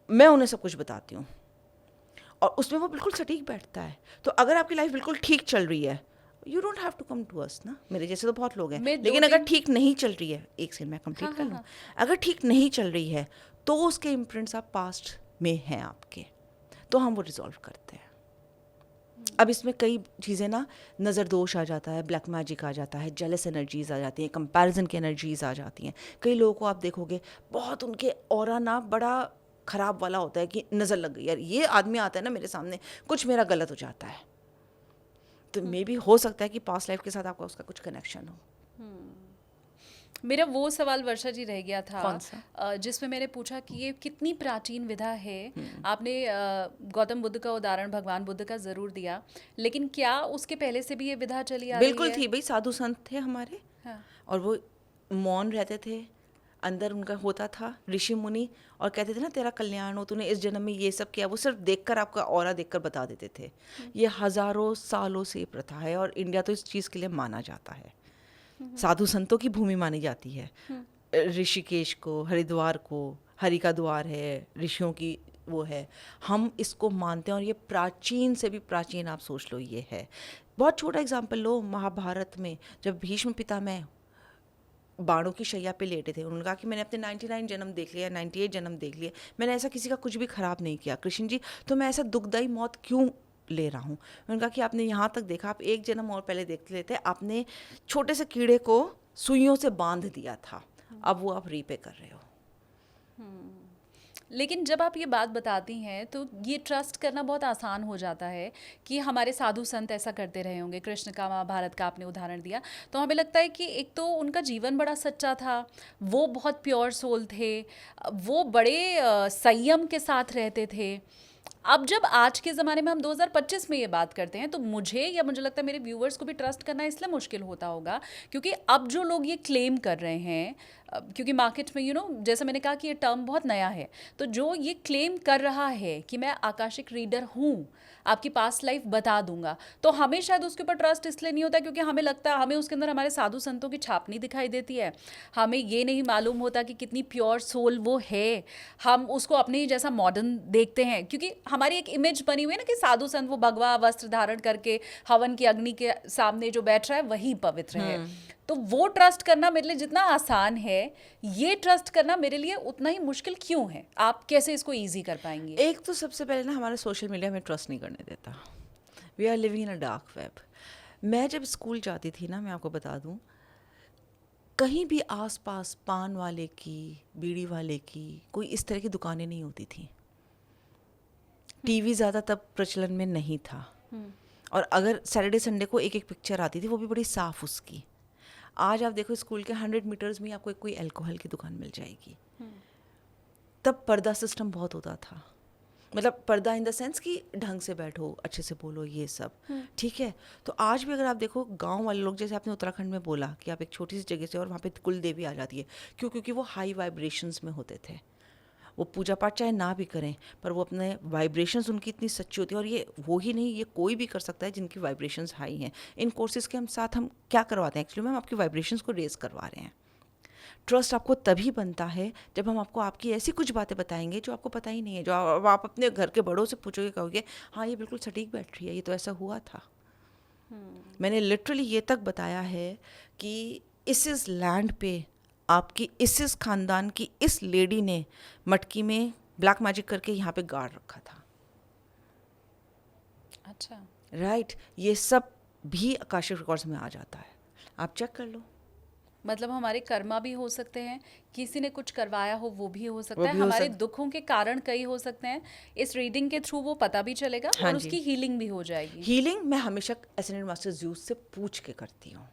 मैं उन्हें सब कुछ बताती हूँ, और उसमें वो बिल्कुल सटीक बैठता है। तो अगर आपकी लाइफ बिल्कुल ठीक चल रही है, you don't have to come to us ना, मेरे जैसे तो बहुत लोग हैं। लेकिन अगर ठीक नहीं चल रही है, एक सेकंड मैं कंप्लीट कर लूँ, अगर ठीक नहीं चल रही है तो उसके इम्प्रिंट्स आप पास्ट में हैं आपके, तो हम वो रिजॉल्व करते हैं। अब इसमें कई चीज़ें ना, नज़र दोष आ जाता है, ब्लैक मैजिक आ जाता है, जेलस एनर्जीज आ जाती हैं, कंपैरिजन की एनर्जीज आ जाती हैं। कई लोगों को आप देखोगे बहुत उनके ऑरा ना बड़ा ख़राब वाला होता है कि नज़र लग गई, यार ये आदमी आता है ना मेरे सामने, कुछ मेरा गलत हो जाता है। तो मे बी हो सकता है कि पास्ट लाइफ के साथ आपका उसका कुछ कनेक्शन हो। मेरा वो सवाल वर्षा जी रह गया था, कौन सा? जिसमें मैंने पूछा कि ये कितनी प्राचीन विधा है। आपने गौतम बुद्ध का उदाहरण, भगवान बुद्ध का ज़रूर दिया, लेकिन क्या उसके पहले से भी ये विधा चली आ रही है? बिल्कुल थी भाई, साधु संत थे हमारे, हाँ। और वो मौन रहते थे, अंदर उनका होता था ऋषि मुनि, और कहते थे ना तेरा कल्याण हो, तूने इस जन्म में ये सब किया, वो सिर्फ देखकर, आपका ऑरा देखकर बता देते थे। ये हज़ारों सालों से ये प्रथा है, और इंडिया तो इस चीज़ के लिए माना जाता है, साधु संतों की भूमि मानी जाती है। ऋषिकेश को, हरिद्वार को, हरि का द्वार है, ऋषियों की वो है, हम इसको मानते हैं और ये प्राचीन से भी प्राचीन, आप सोच लो ये है। बहुत छोटा एग्जाम्पल लो, महाभारत में जब भीष्म पितामह बाणों की शैया पे लेटे थे, उन्होंने कहा कि मैंने अपने 99 जन्म देख लिया, 98 जन्म देख लिए, मैंने ऐसा किसी का कुछ भी खराब नहीं किया कृष्ण जी, तो मैं ऐसा दुखदाई मौत क्यों ले रहा हूँ। उन्होंने कहा कि आपने यहाँ तक देखा, आप एक जन्म और पहले देख लेते, आपने छोटे से कीड़े को सुइयों से बांध दिया था, अब वो आप रीपे कर रहे हो। लेकिन जब आप ये बात बताती हैं तो ये ट्रस्ट करना बहुत आसान हो जाता है कि हमारे साधु संत ऐसा करते रहे होंगे। कृष्ण का, महाभारत का आपने उदाहरण दिया, तो हमें लगता है कि एक तो उनका जीवन बड़ा सच्चा था, वो बहुत प्योर सोल थे, वो बड़े संयम के साथ रहते थे। अब जब आज के ज़माने में हम 2025 में ये बात करते हैं तो मुझे लगता है मेरे व्यूअर्स को भी ट्रस्ट करना इसलिए मुश्किल होता होगा क्योंकि अब जो लोग ये क्लेम कर रहे हैं, क्योंकि मार्केट में जैसा मैंने कहा कि ये टर्म बहुत नया है, तो जो ये क्लेम कर रहा है कि मैं आकाशिक रीडर हूँ, आपकी पास्ट लाइफ बता दूंगा, तो हमें शायद उसके ऊपर ट्रस्ट इसलिए नहीं होता क्योंकि हमें लगता है, हमें उसके अंदर हमारे साधु संतों की छाप नहीं दिखाई देती है, हमें ये नहीं मालूम होता कि कितनी प्योर सोल वो है, हम उसको अपने ही जैसा मॉडर्न देखते हैं क्योंकि हमारी एक इमेज बनी हुई है ना कि साधु संत वो भगवा वस्त्र धारण करके हवन की अग्नि के सामने जो बैठ रहा है वही पवित्र है। तो वो ट्रस्ट करना मेरे लिए जितना आसान है, ये ट्रस्ट करना मेरे लिए उतना ही मुश्किल क्यों है? आप कैसे इसको इजी कर पाएंगे? एक तो सबसे पहले ना, हमारा सोशल मीडिया हमें ट्रस्ट नहीं करने देता। We are living in a dark web. मैं जब स्कूल जाती थी ना, मैं आपको बता दूं, कहीं भी आसपास पान वाले की, बीड़ी वाले की, कोई इस तरह की दुकानें नहीं होती थी। टीवी ज़्यादा तब प्रचलन में नहीं था, और अगर सैटरडे संडे को एक एक पिक्चर आती थी, वो भी बड़ी साफ उसकी। आज आप देखो, स्कूल के 100 मीटर्स में आपको कोई अल्कोहल की दुकान मिल जाएगी। तब पर्दा सिस्टम बहुत होता था, मतलब पर्दा इन द सेंस कि ढंग से बैठो, अच्छे से बोलो, ये सब ठीक है। तो आज भी अगर आप देखो, गांव वाले लोग, जैसे आपने उत्तराखंड में बोला कि आप एक छोटी सी जगह से और वहाँ पे कुल देवी आ जाती है, क्यों? क्योंकि वो हाई वाइब्रेशंस में होते थे। वो पूजा पाठ चाहे ना भी करें, पर वो अपने वाइब्रेशंस उनकी इतनी सच्ची होती है। और ये वो ही नहीं, ये कोई भी कर सकता है जिनकी वाइब्रेशंस हाई हैं। इन कोर्सेज़ के साथ हम क्या करवाते हैं एक्चुअली में, हम आपकी वाइब्रेशंस को रेज करवा रहे हैं। ट्रस्ट आपको तभी बनता है जब हम आपको आपकी ऐसी कुछ बातें बताएंगे जो आपको पता ही नहीं है, जो आप अपने घर के बड़ों से पूछोगे, कहोगे हाँ ये बिल्कुल सटीक बैठ रही है, ये तो ऐसा हुआ था। मैंने लिटरली ये तक बताया है कि इस लैंड पे आपकी इस खानदान की इस लेडी ने मटकी में ब्लैक मैजिक करके यहाँ पे गाड़ रखा था। अच्छा, राइट, ये सब भी आकाशिक रिकॉर्ड्स में आ जाता है, आप चेक कर लो। मतलब हमारे कर्मा भी हो सकते हैं, किसी ने कुछ करवाया हो वो भी हो सकता वो है, भी हो हमारे दुखों के कारण कई हो सकते हैं। इस रीडिंग के थ्रू वो पता भी चलेगा हाँ और जी। उसकी हीलिंग भी हो जाएगी। हीलिंग मैं हमेशा एसेंडेंट मास्टर ज़्यूस से पूछ के करती हूँ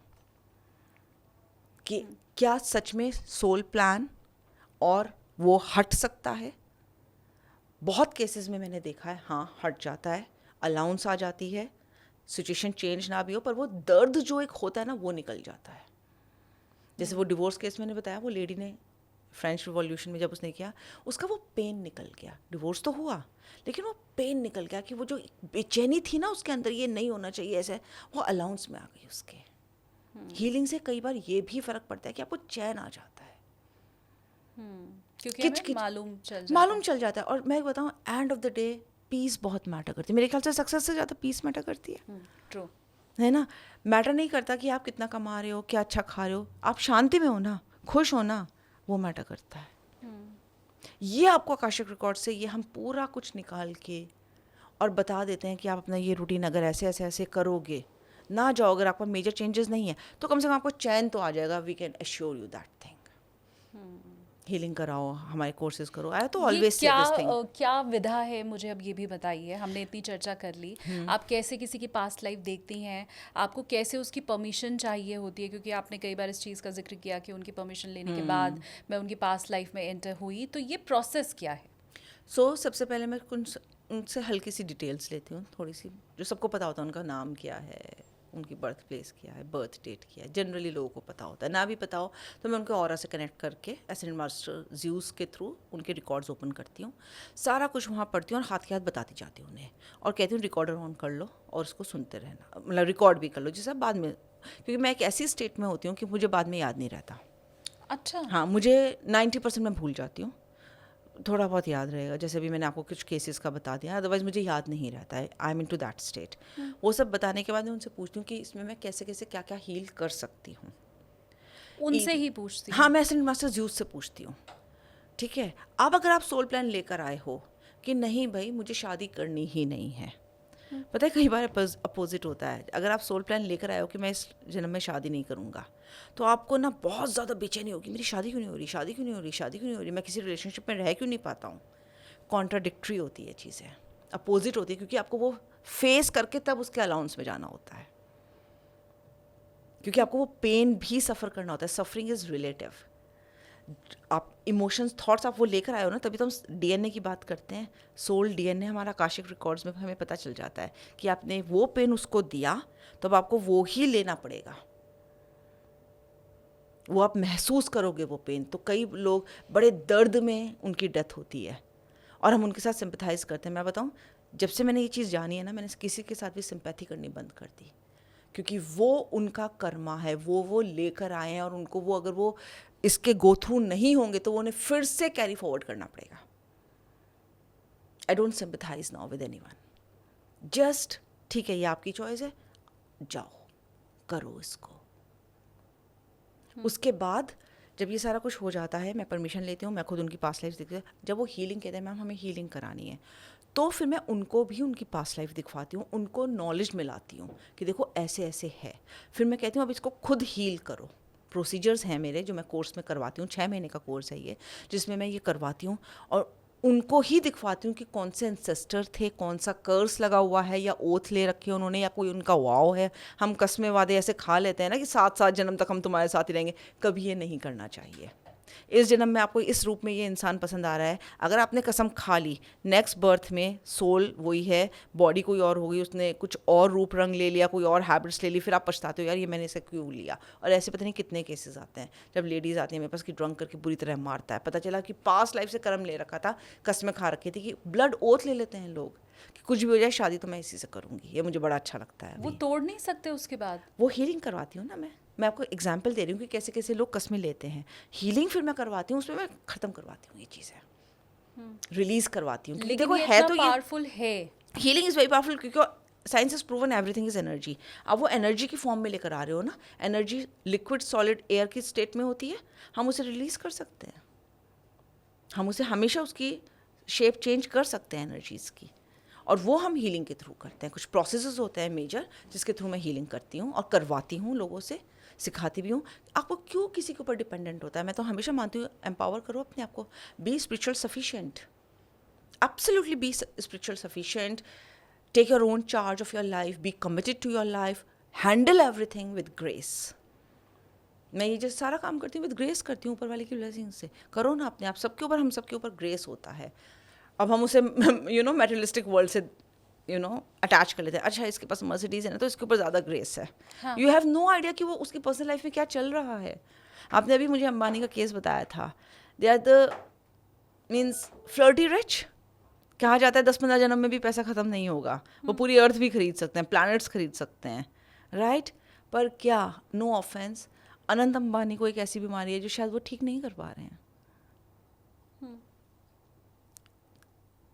कि क्या सच में सोल प्लान और वो हट सकता है। बहुत केसेस में मैंने देखा है, हाँ हट जाता है, अलाउंस आ जाती है, सिचुएशन चेंज ना भी हो, पर वो दर्द जो एक होता है ना, वो निकल जाता है। जैसे वो डिवोर्स केस मैंने बताया, वो लेडी ने फ्रेंच रिवॉल्यूशन में जब उसने किया, उसका वो पेन निकल गया। डिवोर्स तो हुआ, लेकिन वो पेन निकल गया कि वो जो बेचैनी थी ना उसके अंदर, ये नहीं होना चाहिए ऐसे, वो अलाउंस में आ गई उसके। हीलिंग से कई बार ये भी फर्क पड़ता है कि आपको चैन आ जाता है, क्योंकि हमें मालूम चल जाता है। और मैं बताऊँ, end of the day peace बहुत मैटर करती है। मेरे ख्याल से सक्सेस से ज़्यादा पीस मैटर करती है। ट्रू है ना। मैटर नहीं करता कि आप कितना कमा रहे हो, क्या अच्छा खा रहे हो, आप शांति में हो ना, खुश हो ना, वो मैटर करता है। ये आपको आकाशिक रिकॉर्ड से ये हम पूरा कुछ निकाल के और बता देते हैं कि आप अपना ये रूटीन अगर ऐसे ऐसे ऐसे करोगे ना जाओ, अगर आपका मेजर चेंजेस नहीं है तो कम से कम आपको चैन तो आ जाएगा। We can assure you that thing. Healing कराओ, हमारे कोर्सेज करो। आई तो ऑलवेज से दिस थिंग। क्या विधा है, मुझे अब ये भी बताइए। हमने इतनी चर्चा कर ली, आप कैसे किसी की पास्ट लाइफ देखती हैं, आपको कैसे उसकी परमिशन चाहिए होती है, क्योंकि आपने कई बार इस चीज़ का जिक्र किया कि उनकी परमिशन लेने के बाद मैं उनकी पास्ट लाइफ में एंटर हुई, तो ये प्रोसेस क्या है? सबसे पहले मैं उनसे हल्की सी डिटेल्स लेती हूँ, थोड़ी सी, जो सबको पता होता है। उनका नाम क्या है, उनकी बर्थ प्लेस क्या है, बर्थ डेट क्या है, जनरली लोगों को पता होता है। ना भी पता हो तो मैं उनके ऑरा से कनेक्ट करके एसेंडेंट मास्टर ज़्यूस के थ्रू उनके रिकॉर्ड्स ओपन करती हूँ, सारा कुछ वहाँ पढ़ती हूँ और हाथ के हाथ बताती जाती हूँ उन्हें, और कहती हूँ रिकॉर्डर ऑन कर लो और उसको सुनते रहना, मतलब रिकॉर्ड भी कर लो, जिससे बाद में, क्योंकि मैं एक ऐसी स्टेट में होती हूँ कि मुझे बाद में याद नहीं रहता। अच्छा, हाँ, मुझे 90% मैं भूल जाती हूँ, थोड़ा बहुत याद रहेगा, जैसे अभी मैंने आपको कुछ केसेस का बता दिया, अदरवाइज मुझे याद नहीं रहता है, I am into that state. वो सब बताने के बाद मैं उनसे पूछती हूँ कि इसमें मैं कैसे कैसे क्या क्या हील कर सकती हूँ। उनसे ही पूछती हाँ, हूँ। मैं एसेंट मास्टर्स यूथ से पूछती हूँ। ठीक है, अब अगर आप सोल प्लान लेकर आए हो कि नहीं भाई मुझे शादी करनी ही नहीं है, पता है कई बार अपोजिट होता है। अगर आप सोल प्लान लेकर आए हो कि मैं इस जन्म में शादी नहीं करूँगा, तो आपको ना बहुत ज़्यादा बेचैनी होगी, मेरी शादी क्यों नहीं हो रही, शादी क्यों नहीं हो रही, शादी क्यों नहीं हो रही, मैं किसी रिलेशनशिप में रह क्यों नहीं पाता हूँ। कॉन्ट्राडिक्टरी होती है चीज़ें, अपोजिट होती है, क्योंकि आपको वो फेस करके तब उसके अलाउंस में जाना होता है, क्योंकि आपको वो पेन भी सफ़र करना होता है। Suffering is relative. आप इमोशंस थॉट्स आप वो लेकर आए हो ना, तभी तो हम डीएनए की बात करते हैं। सोल डीएनए हमारा आकाशिक रिकॉर्ड्स में हमें पता चल जाता है कि आपने वो पेन उसको दिया, तो अब आपको वो ही लेना पड़ेगा, वो आप महसूस करोगे वो पेन। तो कई लोग बड़े दर्द में उनकी डेथ होती है और हम उनके साथ सिंपैथाइज करते हैं। मैं बताऊं, जब से मैंने ये चीज़ जानी है ना, मैंने किसी के साथ भी सिंपैथी करनी बंद कर दी, क्योंकि वो उनका कर्मा है, वो लेकर आए हैं, और उनको वो अगर वो इसके गो थ्रू नहीं होंगे तो वो उन्हें फिर से कैरी फॉरवर्ड करना पड़ेगा। I don't sympathise now with anyone. Just ठीक है, ये आपकी चॉइस है, जाओ करो इसको। उसके बाद जब ये सारा कुछ हो जाता है, मैं परमिशन लेती हूँ, मैं खुद उनकी पास्ट लाइफ दिखती हूँ। जब वो हीलिंग कहते हैं मैम हमें हीलिंग करानी है, तो फिर मैं उनको भी उनकी पास्ट लाइफ दिखवाती हूँ, उनको नॉलेज मिलाती हूँ कि देखो ऐसे ऐसे है। फिर मैं कहती हूँ अब इसको खुद हील करो। प्रोसीजर्स हैं मेरे जो मैं कोर्स में करवाती हूँ, 6 महीने का कोर्स है ये, जिसमें मैं ये करवाती हूँ और उनको ही दिखवाती हूँ कि कौन से एंसेस्टर थे, कौन सा कर्स लगा हुआ है, या ओथ ले रखे हैं उन्होंने, या कोई उनका वाव है। हम कस्में वादे ऐसे खा लेते हैं ना कि 7-7 जन्म तक हम तुम्हारे साथ ही रहेंगे। कभी ये नहीं करना चाहिए। इस जन्म में आपको इस रूप में ये इंसान पसंद आ रहा है, अगर आपने कसम खा ली, नेक्स्ट बर्थ में सोल वही है, बॉडी कोई और होगी, उसने कुछ और रूप रंग ले लिया, कोई और हैबिट्स ले ली, फिर आप पछताते हो यार ये मैंने इसे क्यों लिया। और ऐसे पता नहीं कितने केसेस आते हैं जब लेडीज़ आती हैं मेरे पास कि ड्रंक करके बुरी तरह मारता है, पता चला कि पास्ट लाइफ से कर्म ले रखा था, कसमें खा रखी थी, कि ब्लड ओथ ले लेते हैं लोग कि कुछ भी हो जाए शादी तो मैं इसी से करूँगी, ये मुझे बड़ा अच्छा लगता है। वो अभी तोड़ नहीं सकते उसके बाद? वो हीलिंग करवाती हूँ ना मैं आपको एग्जाम्पल दे रही हूँ कि कैसे कैसे लोग कस्में लेते हैं। हीलिंग फिर मैं करवाती हूँ, उसमें मैं ख़त्म करवाती हूँ ये चीज़ें, रिलीज़ करवाती हूँ, क्योंकि लेकिन देखो ये है इतना तो ये पावरफुल है। हीलिंग इज़ वेरी पावरफुल, क्योंकि science is proven everything is energy. अब वो एनर्जी की फॉर्म में लेकर आ रहे हो ना, एनर्जी लिक्विड सॉलिड एयर की स्टेट में होती है, हम उसे रिलीज़ कर सकते हैं, हम उसे हमेशा उसकी शेप चेंज कर सकते हैं एनर्जीज़ की, और वो हम हीलिंग के थ्रू करते हैं। कुछ प्रोसेसेस होते हैं मेजर जिसके थ्रू मैं हीलिंग करती हूँ और करवाती हूँ, लोगों से सिखाती भी हूँ। आपको क्यों किसी के ऊपर डिपेंडेंट होता है? मैं तो हमेशा मानती हूँ एम्पावर करो अपने आप को, be spiritual sufficient, absolutely be spiritual sufficient, take your own charge of your life, be committed to your life, handle everything with grace. मैं ये जो सारा काम करती हूँ विद ग्रेस करती हूँ, ऊपर वाले की ब्लेसिंग से। करो ना अपने आप, सबके ऊपर, हम सबके ऊपर ग्रेस होता है। अब हम उसे मैटेरियलिस्टिक वर्ल्ड से अटैच कर लेते हैं। अच्छा इसके पास मर्सिडीज है ना तो इसके ऊपर ज़्यादा ग्रेस है। हाँ। यू हैव नो आइडिया कि वो उसकी पर्सनल लाइफ में क्या चल रहा है। आपने अभी मुझे अंबानी का केस बताया था, they are the means flirty rich. कहा जाता है 10-15 जन्म में भी पैसा ख़त्म नहीं होगा, वो पूरी अर्थ भी खरीद सकते हैं, प्लैनेट्स खरीद सकते हैं, राइट। पर क्या, नो ऑफेंस, अनंत अंबानी को एक ऐसी बीमारी है जो शायद वो ठीक नहीं कर पा रहे हैं।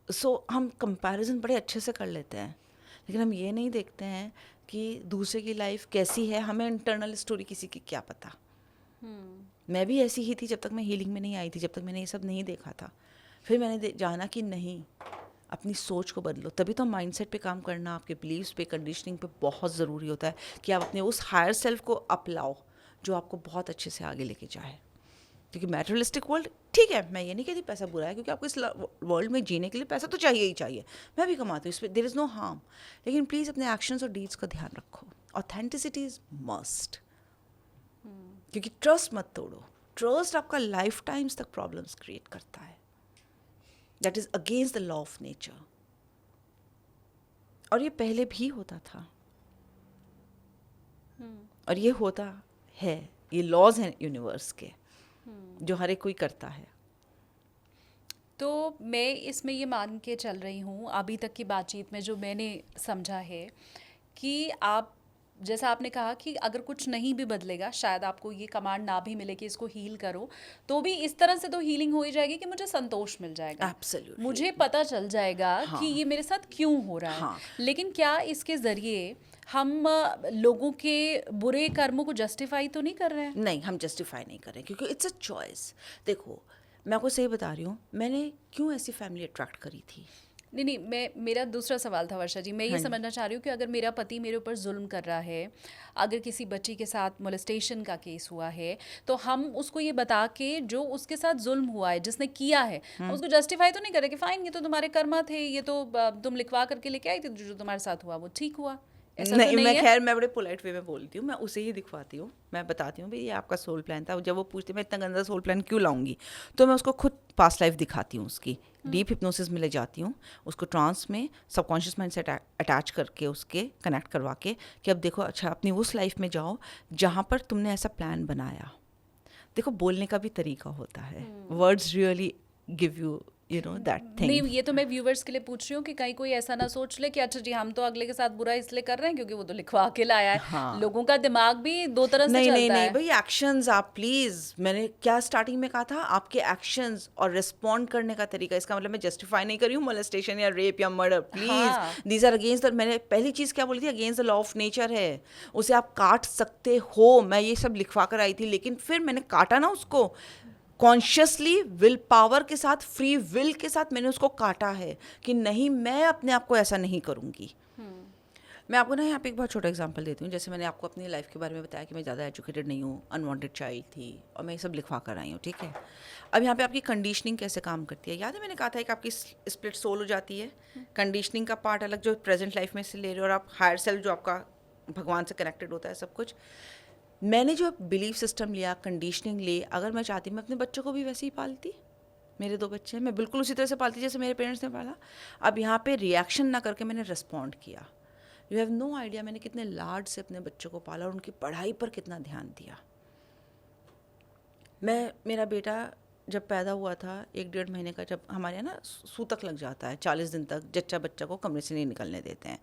सो हम कंपैरिजन बड़े अच्छे से कर लेते हैं, लेकिन हम ये नहीं देखते हैं कि दूसरे की लाइफ कैसी है। हमें इंटरनल स्टोरी किसी की क्या पता। मैं भी ऐसी ही थी जब तक मैं हीलिंग में नहीं आई थी, जब तक मैंने ये सब नहीं देखा था। फिर मैंने जाना कि नहीं, अपनी सोच को बदलो। तभी तो माइंडसेट पे काम करना, आपके बिलीव्स पे, कंडीशनिंग पे बहुत ज़रूरी होता है कि आप अपने उस हायर सेल्फ को अपलाओ जो आपको बहुत अच्छे से आगे लेके जाए। क्योंकि मैटेरियलिस्टिक वर्ल्ड, ठीक है, मैं ये नहीं कहती पैसा बुरा है, क्योंकि आपको इस वर्ल्ड में जीने के लिए पैसा तो चाहिए ही चाहिए, मैं भी कमाती हूँ, इसमें देयर इज़ नो हार्म। लेकिन प्लीज़ अपने एक्शंस और डीड्स का ध्यान रखो। ऑथेंटिसिटी इज़ मस्ट, क्योंकि ट्रस्ट मत तोड़ो। ट्रस्ट आपका लाइफ टाइम्स तक प्रॉब्लम्स क्रिएट करता है। That is against the law of nature, और ये पहले भी होता था और ये होता है। ये लॉज हैं यूनिवर्स के जो हर एक कोई करता है। तो मैं इसमें ये मान के चल रही हूँ, अभी तक की बातचीत में जो मैंने समझा है, कि आप जैसा आपने कहा कि अगर कुछ नहीं भी बदलेगा, शायद आपको ये कमांड ना भी मिले कि इसको हील करो, तो भी इस तरह से तो हीलिंग हो ही जाएगी कि मुझे संतोष मिल जाएगा, एब्सोल्युटली। मुझे पता चल जाएगा कि हाँ ये मेरे साथ क्यों हो रहा है। हाँ लेकिन क्या इसके ज़रिए हम लोगों के बुरे कर्मों को जस्टिफाई तो नहीं कर रहे हैं? नहीं, हम जस्टिफाई नहीं कर रहे क्योंकि इट्स अ चॉइस। देखो, मैं आपको सही बता रही हूँ, मैंने क्यों ऐसी फैमिली अट्रैक्ट करी थी। नहीं, मेरा दूसरा सवाल था वर्षा जी, मैं ये हाँ जी। समझना चाह रही हूँ कि अगर मेरा पति मेरे ऊपर जुल्म कर रहा है, अगर किसी बच्ची के साथ मोलेस्टेशन का केस हुआ है, तो हम उसको ये बता के जो उसके साथ जुल्म हुआ है, जिसने किया है, हम उसको जस्टिफाई तो नहीं कर रहे कि फाइन ये तो तुम्हारे कर्मा थे, ये तो तुम लिखवा करके लेके आई थी, जो तुम्हारे साथ हुआ वो ठीक हुआ, ऐसा नहीं, तो नहीं मैं है? खैर मैं बड़े पोलाइट वे में बोलती हूँ, मैं उसे ही दिखवाती हूँ, मैं बताती हूँ भाई ये आपका सोल प्लान था। जब वो पूछती मैं इतना गंदा सोल प्लान क्यों लाऊंगी, तो मैं उसको खुद पास्ट लाइफ दिखाती हूँ, उसकी डीप हिप्नोसिस में ले जाती हूँ, उसको ट्रांस में सबकॉन्शियस माइंड से अटैच करके उसके कनेक्ट करवा के कि अब देखो, अच्छा अपनी उस लाइफ में जाओ जहाँ पर तुमने ऐसा प्लान बनाया। देखो, बोलने का भी तरीका होता है, words really give you know that नहीं, थिंग। ये तो मैं व्यूवर्स के लिए पूछ रही हूँ कि कहीं कोई ऐसा ना सोच ले कि अच्छा जी हम तो अगले के साथ बुरा इसलिए कर रहे हैं क्योंकि वो तो लिखवा के लाया है। हाँ। लोगों का दिमाग भी दो तरह से नहीं नहीं चलता नहीं है। भाई, एक्शंस आप प्लीज, मैंने क्या स्टार्टिंग में कहा था, आपके एक्शंस और रिस्पॉन्ड करने का तरीका, इसका मतलब मैं जस्टिफाई नहीं कर रही हूँ मोलेस्टेशन या रेप या मर्डर, प्लीज। हाँ। दीज आर अगेंस्ट द, मैंने पहली चीज क्या बोली थी, against the law of nature है, उसे आप काट सकते हो। मैं ये सब लिखवा कर आई थी, लेकिन फिर मैंने काटा ना उसको कॉन्शियसली, विल पावर के साथ, फ्री विल के साथ मैंने उसको काटा है कि नहीं, मैं अपने आप को ऐसा नहीं करूँगी। मैं आपको ना यहाँ पे एक बहुत छोटा एग्जांपल देती हूँ। जैसे मैंने आपको अपनी लाइफ के बारे में बताया कि मैं ज़्यादा एजुकेटेड नहीं हूँ, अनवांटेड चाइल्ड थी, और मैं ये सब लिखवा कर आई हूँ, ठीक है। अब यहाँ पे आपकी कंडीशनिंग कैसे काम करती है, याद है मैंने कहा था कि आपकी स्प्लिट सोल हो जाती है, कंडीशनिंग का पार्ट अलग जो प्रेजेंट लाइफ में से ले रहे हो, और आप हायर सेल्फ जो आपका भगवान से कनेक्टेड होता है, सब कुछ। मैंने जो बिलीफ सिस्टम लिया, कंडीशनिंग ली, अगर मैं चाहती मैं अपने बच्चों को भी वैसे ही पालती। मेरे 2 बच्चे हैं, मैं बिल्कुल उसी तरह से पालती जैसे मेरे पेरेंट्स ने पाला। अब यहाँ पे रिएक्शन ना करके मैंने रिस्पॉन्ड किया। यू हैव नो आइडिया मैंने कितने लाड से अपने बच्चों को पाला और उनकी पढ़ाई पर कितना ध्यान दिया। मेरा बेटा जब पैदा हुआ था 1-1.5 महीने का, जब हमारे यहाँ ना सूतक लग जाता है 40 दिन तक, जच्चा बच्चा को कमरे से नहीं निकलने देते हैं,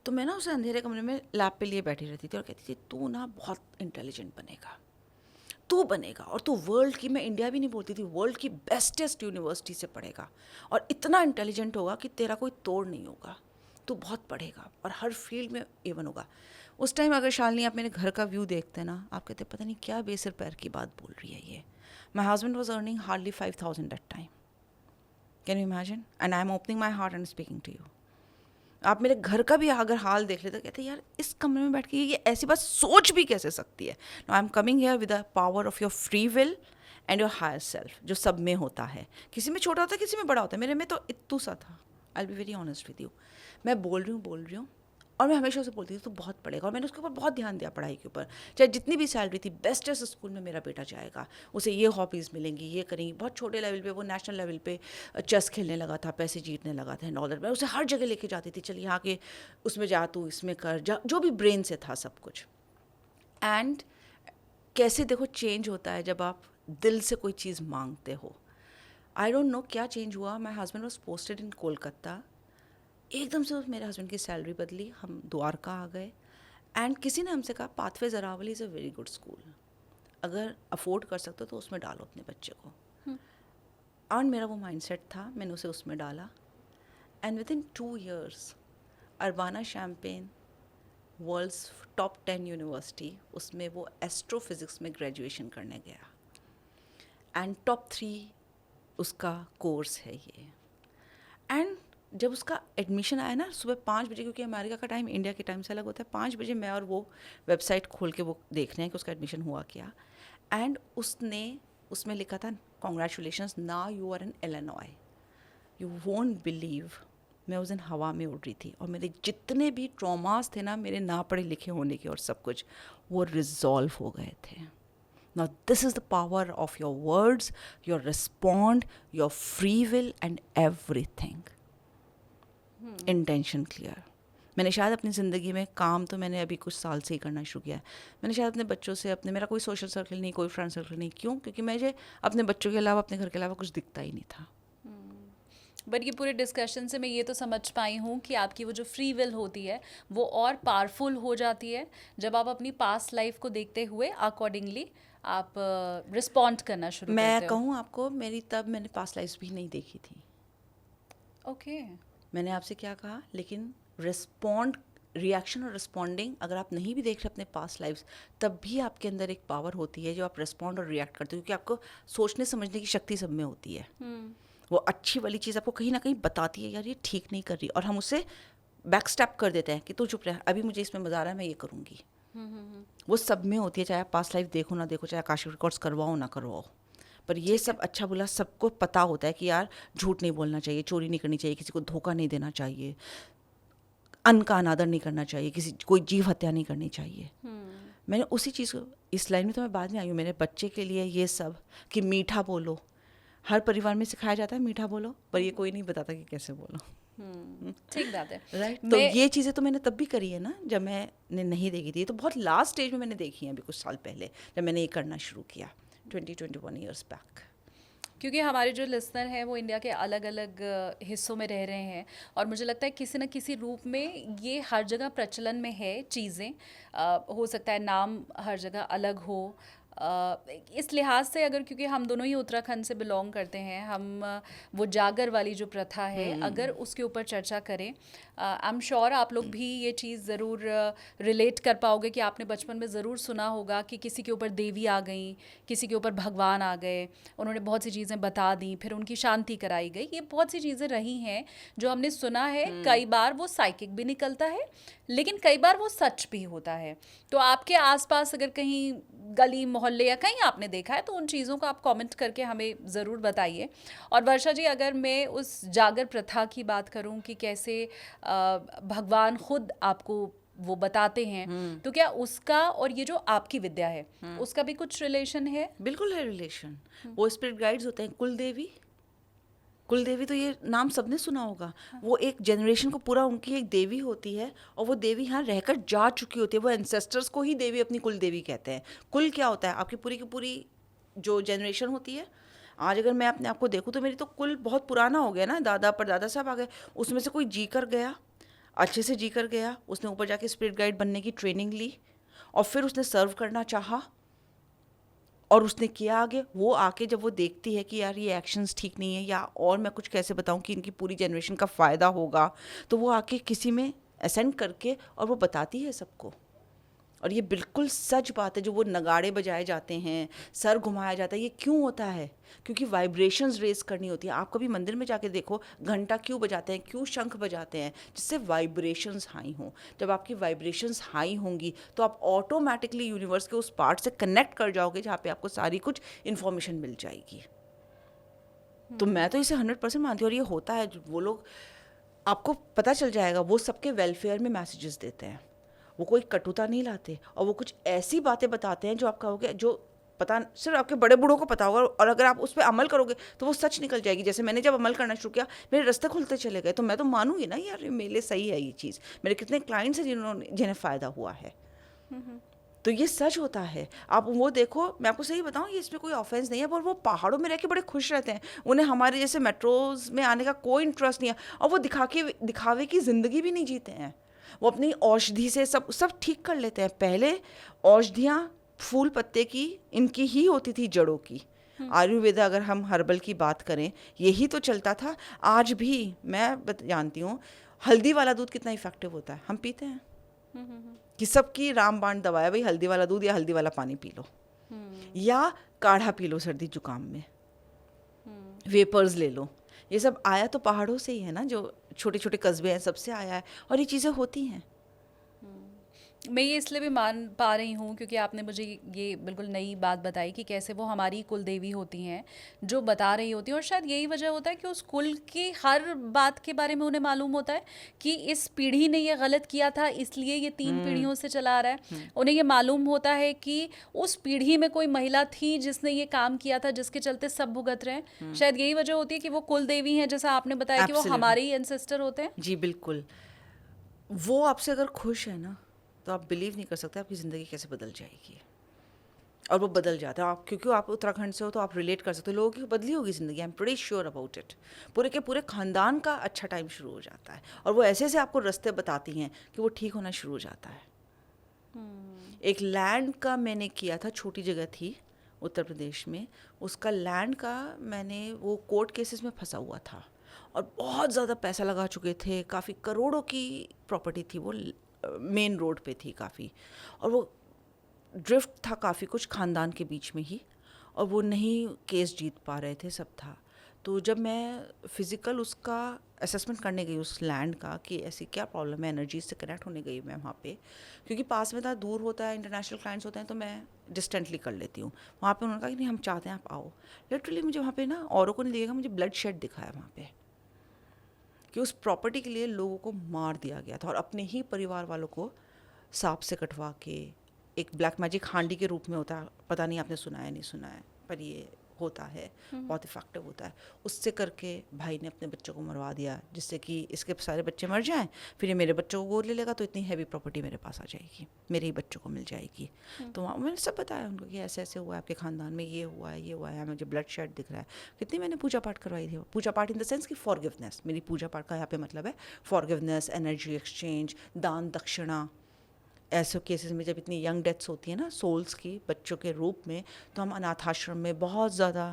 तो मैं ना उसे अंधेरे कमरे में लैब पे लिए बैठी रहती थी और कहती थी तू ना बहुत इंटेलिजेंट बनेगा, तू बनेगा, और तू वर्ल्ड की, मैं इंडिया भी नहीं बोलती थी, वर्ल्ड की बेस्टेस्ट यूनिवर्सिटी से पढ़ेगा और इतना इंटेलिजेंट होगा कि तेरा कोई तोड़ नहीं होगा, तू बहुत पढ़ेगा और हर फील्ड में एवन होगा। उस टाइम अगर शालिनी आप मेरे घर का व्यू देखते हैं ना, आप कहते पता नहीं क्या बेसिर पैर की बात बोल रही है ये। My husband was earning hardly 5,000 that time, can you imagine, and I am opening my heart and speaking to you. आप मेरे घर का भी अगर हाल देख लेते, कहते यार इस कमरे में बैठ के ये ऐसी बात सोच भी कैसे सकती है। Now I am coming here with the power of your free will and your higher self, जो सब में होता है, किसी में छोटा होता है, किसी में बड़ा होता है, मेरे में तो इत्तू सा था। I will be very honest with you, मैं बोल रही हूँ और मैं हमेशा उसे बोलती थी तो बहुत पढ़ेगा, और मैंने उसके ऊपर बहुत ध्यान दिया, पढ़ाई के ऊपर, चाहे जितनी भी सैलरी थी, बेस्टेस्ट स्कूल में मेरा बेटा जाएगा, उसे ये हॉबीज़ मिलेंगी, ये करेंगी। बहुत छोटे लेवल पे वो नेशनल लेवल पे चेस खेलने लगा था, पैसे जीतने लगा था एंड ऑल दैट। मैं उसे हर जगह लेके जाती थी, चल यहाँ के उसमें जा, तू इसमें कर जा, जो भी ब्रेन से था सब कुछ। एंड कैसे देखो चेंज होता है जब आप दिल से कोई चीज़ मांगते हो। आई डोंट नो क्या चेंज हुआ। माई husband was posted in Kolkata, एकदम से मेरे हस्बैंड की सैलरी बदली, हम द्वारका आ गए, एंड किसी ने हमसे कहा pathways Aravali is a very good school, अगर अफोर्ड कर सकते हो तो उसमें डालो अपने बच्चे को। और मेरा वो माइंडसेट था, मैंने उसे उसमें डाला, and within 2 years Urbana Champaign world's top 10 university, उसमें वो एस्ट्रोफिज़िक्स में ग्रेजुएशन करने गया, एंड टॉप 3 उसका कोर्स है ये। एंड जब उसका एडमिशन आया ना सुबह 5 बजे, क्योंकि अमेरिका का टाइम इंडिया के टाइम से अलग होता है, 5 बजे मैं और वो वेबसाइट खोल के वो देख रहे हैं कि उसका एडमिशन हुआ क्या, एंड उसने उसमें लिखा था congratulations, now you are in Illinois. You won't believe, मैं उस दिन हवा में उड़ रही थी और मेरे जितने भी ट्रॉमास थे ना, मेरे ना पढ़े लिखे होने के और सब कुछ, वो रिजॉल्व हो गए थे। Now this is the power of your words, your respond, your free will and everything. Intention clear. मैंने शायद अपनी ज़िंदगी में काम तो मैंने अभी कुछ साल से ही करना शुरू किया है। मैंने शायद अपने बच्चों से, अपने, मेरा कोई सोशल सर्कल नहीं, कोई फ्रेंड सर्कल नहीं। क्यों? क्योंकि मुझे अपने बच्चों के अलावा, अपने घर के अलावा कुछ दिखता ही नहीं था। बट ये पूरे डिस्कशन से मैं ये तो समझ पाई हूँ कि आपकी वो जो फ्री विल होती है वो और पावरफुल हो जाती है जब आप अपनी पास्ट लाइफ को देखते हुए अकॉर्डिंगली आप रिस्पॉन्ड करना शुरू मैं करते हो। कहूँ आपको, मैंने पास्ट लाइफ्स भी नहीं देखी थी। ओके। मैंने आपसे क्या कहा, लेकिन रिएक्शन और रिस्पॉन्डिंग अगर आप नहीं भी देख रहे अपने पास्ट लाइफ्स, तब भी आपके अंदर एक पावर होती है जो आप रिस्पॉन्ड और रिएक्ट करते हो, क्योंकि आपको सोचने समझने की शक्ति सब में होती है। वो अच्छी वाली चीज़ आपको कहीं ना कहीं बताती है, यार ये ठीक नहीं कर रही, और हम उसे बैक स्टेप कर देते हैं कि तू चुप रह, अभी मुझे इसमें मजा आ रहा है, मैं ये करूँगी। वो सब में होती है, चाहे आप पास्ट लाइफ देखो ना देखो, चाहे आकाशिक रिकॉर्ड्स करवाओ ना करवाओ, पर ये सब अच्छा बुरा सबको पता होता है कि यार झूठ नहीं बोलना चाहिए, चोरी नहीं करनी चाहिए, किसी को धोखा नहीं देना चाहिए, अन्न का अनादर नहीं करना चाहिए, कोई जीव हत्या नहीं करनी चाहिए। मैंने उसी चीज़ को, इस लाइन में तो मैं बाद में आई हूँ, मेरे बच्चे के लिए ये सब कि मीठा बोलो, हर परिवार में सिखाया जाता है मीठा बोलो, पर ये कोई नहीं बताता कि कैसे बोलो। ठीक बात है। राइट, तो ये चीज़ें तो मैंने तब भी करी है ना, जब मैंने नहीं देखी थी, तो बहुत लास्ट स्टेज में मैंने देखी है अभी कुछ साल पहले, जब मैंने ये करना शुरू किया 20-21 ईयर्स बैक। क्योंकि हमारे जो लिसनर हैं वो इंडिया के अलग अलग हिस्सों में रह रहे हैं और मुझे लगता है किसी न किसी रूप में ये हर जगह प्रचलन में है चीज़ें। हो सकता है नाम हर जगह अलग हो। इस लिहाज से अगर, क्योंकि हम दोनों ही उत्तराखंड से बिलोंग करते हैं, हम वो जागर वाली जो प्रथा है अगर उसके ऊपर चर्चा करें, आई एम श्योर आप लोग भी ये चीज़ ज़रूर रिलेट कर पाओगे कि आपने बचपन में ज़रूर सुना होगा कि किसी के ऊपर देवी आ गई, किसी के ऊपर भगवान आ गए, उन्होंने बहुत सी चीज़ें बता दी, फिर उनकी शांति कराई गई। ये बहुत सी चीज़ें रही हैं जो हमने सुना है। कई बार वो साइकिक भी निकलता है, लेकिन कई बार वो सच भी होता है। तो आपके आसपास अगर कहीं गली मोहल्ले या कहीं आपने देखा है तो उन चीज़ों को आप कमेंट करके हमें ज़रूर बताइए। और वर्षा जी, अगर मैं उस जागर प्रथा की बात करूं कि कैसे भगवान खुद आपको वो बताते हैं, तो क्या उसका और ये जो आपकी विद्या है उसका भी कुछ रिलेशन है? बिल्कुल है रिलेशन। वो स्पिरिट गाइड्स होते हैं, कुलदेवी तो ये नाम सबने सुना होगा। वो एक जनरेशन को पूरा उनकी एक देवी होती है, और वो देवी यहाँ रहकर जा चुकी होती है। वो एंसेस्टर्स को ही देवी अपनी कुल देवी कहते हैं। कुल क्या होता है, आपकी पूरी की पूरी जो जनरेशन होती है। आज अगर मैं अपने आप को देखूँ तो मेरी तो कुल बहुत पुराना हो गया ना, दादा परदादा सब आ गए, उसमें से कोई जी कर गया, अच्छे से जी कर गया, उसने ऊपर जाके स्पिरिट गाइड बनने की ट्रेनिंग ली, और फिर उसने सर्व करना चाहा और उसने किया आगे। वो आके जब वो देखती है कि यार ये एक्शंस ठीक नहीं है, या और मैं कुछ कैसे बताऊं कि इनकी पूरी जनरेशन का फ़ायदा होगा, तो वो आके किसी में असेंड करके और वो बताती है सबको। और ये बिल्कुल सच बात है, जो वो नगाड़े बजाए जाते हैं, सर घुमाया जाता है, ये क्यों होता है? क्योंकि वाइब्रेशंस रेज करनी होती है। आप कभी मंदिर में जाके देखो, घंटा क्यों बजाते हैं, क्यों शंख बजाते हैं? जिससे वाइब्रेशंस हाई हों। जब आपकी वाइब्रेशंस हाई होंगी तो आप ऑटोमेटिकली यूनिवर्स के उस पार्ट से कनेक्ट कर जाओगे जहाँ पे आपको सारी कुछ इन्फॉर्मेशन मिल जाएगी। तो मैं तो इसे 100% मानती हूँ, और ये होता है। वो लोग, आपको पता चल जाएगा, वो सबके वेलफेयर में मैसेजेस देते हैं। वो कोई कटुता नहीं लाते, और वो कुछ ऐसी बातें बताते हैं जो आप कहोगे, जो पता सिर्फ आपके बड़े बूढ़ों को पता होगा, और अगर आप उस पर अमल करोगे तो वो सच निकल जाएगी। जैसे मैंने जब अमल करना शुरू किया, मेरे रास्ते खुलते चले गए, तो मैं तो मानूंगी ना, यार मेरे लिए सही है ये चीज़। मेरे कितने क्लाइंट्स हैं जिन्हें फ़ायदा हुआ है। तो ये सच होता है। आप वो देखो, मैं आपको सही बताऊं, ये इसमें कोई ऑफेंस नहीं है, पर वो पहाड़ों में रह के बड़े खुश रहते हैं। उन्हें हमारे जैसे मेट्रोज में आने का कोई इंटरेस्ट नहीं है, और वो दिखावे की ज़िंदगी भी नहीं जीते हैं। वो अपनी औषधि से सब ठीक कर लेते हैं। पहले औषधियाँ फूल पत्ते की, इनकी ही होती थी, जड़ों की। आयुर्वेदा, अगर हम हर्बल की बात करें, यही तो चलता था। आज भी मैं जानती हूँ हल्दी वाला दूध कितना इफेक्टिव होता है, हम पीते हैं कि सबकी रामबाण दवा है भाई, हल्दी वाला दूध या हल्दी वाला पानी पी लो, या काढ़ा पी लो सर्दी जुकाम में, वेपर्स ले लो। ये सब आया तो पहाड़ों से ही है ना, जो छोटे छोटे कस्बे हैं, सबसे आया है, और ये चीज़ें होती हैं। मैं ये इसलिए भी मान पा रही हूँ क्योंकि आपने मुझे ये बिल्कुल नई बात बताई कि कैसे वो हमारी कुल देवी होती हैं जो बता रही होती हैं। और शायद यही वजह होता है कि उस कुल की हर बात के बारे में उन्हें मालूम होता है कि इस पीढ़ी ने ये गलत किया था, इसलिए ये 3 पीढ़ियों से चला आ रहा है। उन्हें ये मालूम होता है कि उस पीढ़ी में कोई महिला थी जिसने ये काम किया था, जिसके चलते सब भुगत रहे हैं। शायद यही वजह होती है कि वो कुल देवी हैं, जैसा आपने बताया कि वो हमारे ही एंसेस्टर होते हैं। जी बिल्कुल। वो आपसे अगर खुश है ना, तो आप बिलीव नहीं कर सकते आपकी ज़िंदगी कैसे बदल जाएगी। और वो बदल जाता है। आप क्योंकि आप उत्तराखंड से हो तो आप रिलेट कर सकते हो, लोगों की बदली होगी ज़िंदगी, I am pretty sure about it. पूरे के पूरे ख़ानदान का अच्छा टाइम शुरू हो जाता है, और वो ऐसे ऐसे आपको रास्ते बताती हैं कि वो ठीक होना शुरू हो जाता है। एक लैंड का मैंने किया था, छोटी जगह थी उत्तर प्रदेश में, उसका लैंड का मैंने, वो कोर्ट केसेस में फंसा हुआ था और बहुत ज़्यादा पैसा लगा चुके थे, काफ़ी करोड़ों की प्रॉपर्टी थी, वो मेन रोड पे थी काफ़ी, और वो ड्रिफ्ट था काफ़ी कुछ ख़ानदान के बीच में ही, और वो नहीं केस जीत पा रहे थे, सब था। तो जब मैं फिज़िकल उसका असेसमेंट करने गई उस लैंड का कि ऐसी क्या प्रॉब्लम है, एनर्जी से कनेक्ट होने गई मैं वहाँ पे, क्योंकि पास में था, दूर होता है, इंटरनेशनल क्लाइंट्स होते हैं तो मैं डिस्टेंटली कर लेती हूँ। वहाँ पे उन्होंने कहा कि नहीं हम चाहते हैं आप आओ। लिटरली मुझे वहाँ पे ना औरों को नहीं दिखेगा, मुझे ब्लड शेड दिखाया वहाँ पे कि उस प्रॉपर्टी के लिए लोगों को मार दिया गया था, और अपने ही परिवार वालों को सांप से कटवा के, एक ब्लैक मैजिक हांडी के रूप में होता है, पता नहीं आपने सुना है नहीं सुना है, पर ये होता है, बहुत इफेक्टिव होता है, उससे करके भाई ने अपने बच्चों को मरवा दिया, जिससे कि इसके सारे बच्चे मर जाएं, फिर ये मेरे बच्चों को गोद ले लेगा, तो इतनी हैवी प्रॉपर्टी मेरे पास आ जाएगी, मेरे ही बच्चों को मिल जाएगी। तो वहाँ मैंने सब बताया उनको कि ऐसे ऐसे हुआ है, आपके ख़ानदान में ये हुआ है, ये हुआ है, मुझे ब्लड शेड दिख रहा है। कितनी मैंने पूजा पाठ करवाई थी, पूजा पाठ इन द सेंस कि फॉरगिवनेस, मेरी पूजा पाठ का यहाँ पे मतलब है फॉरगिवनेस, एनर्जी एक्सचेंज, दान दक्षिणा। ऐसे केसेस में जब इतनी यंग डेथ्स होती हैं ना सोल्स की, बच्चों के रूप में, तो हम अनाथ आश्रम में बहुत ज़्यादा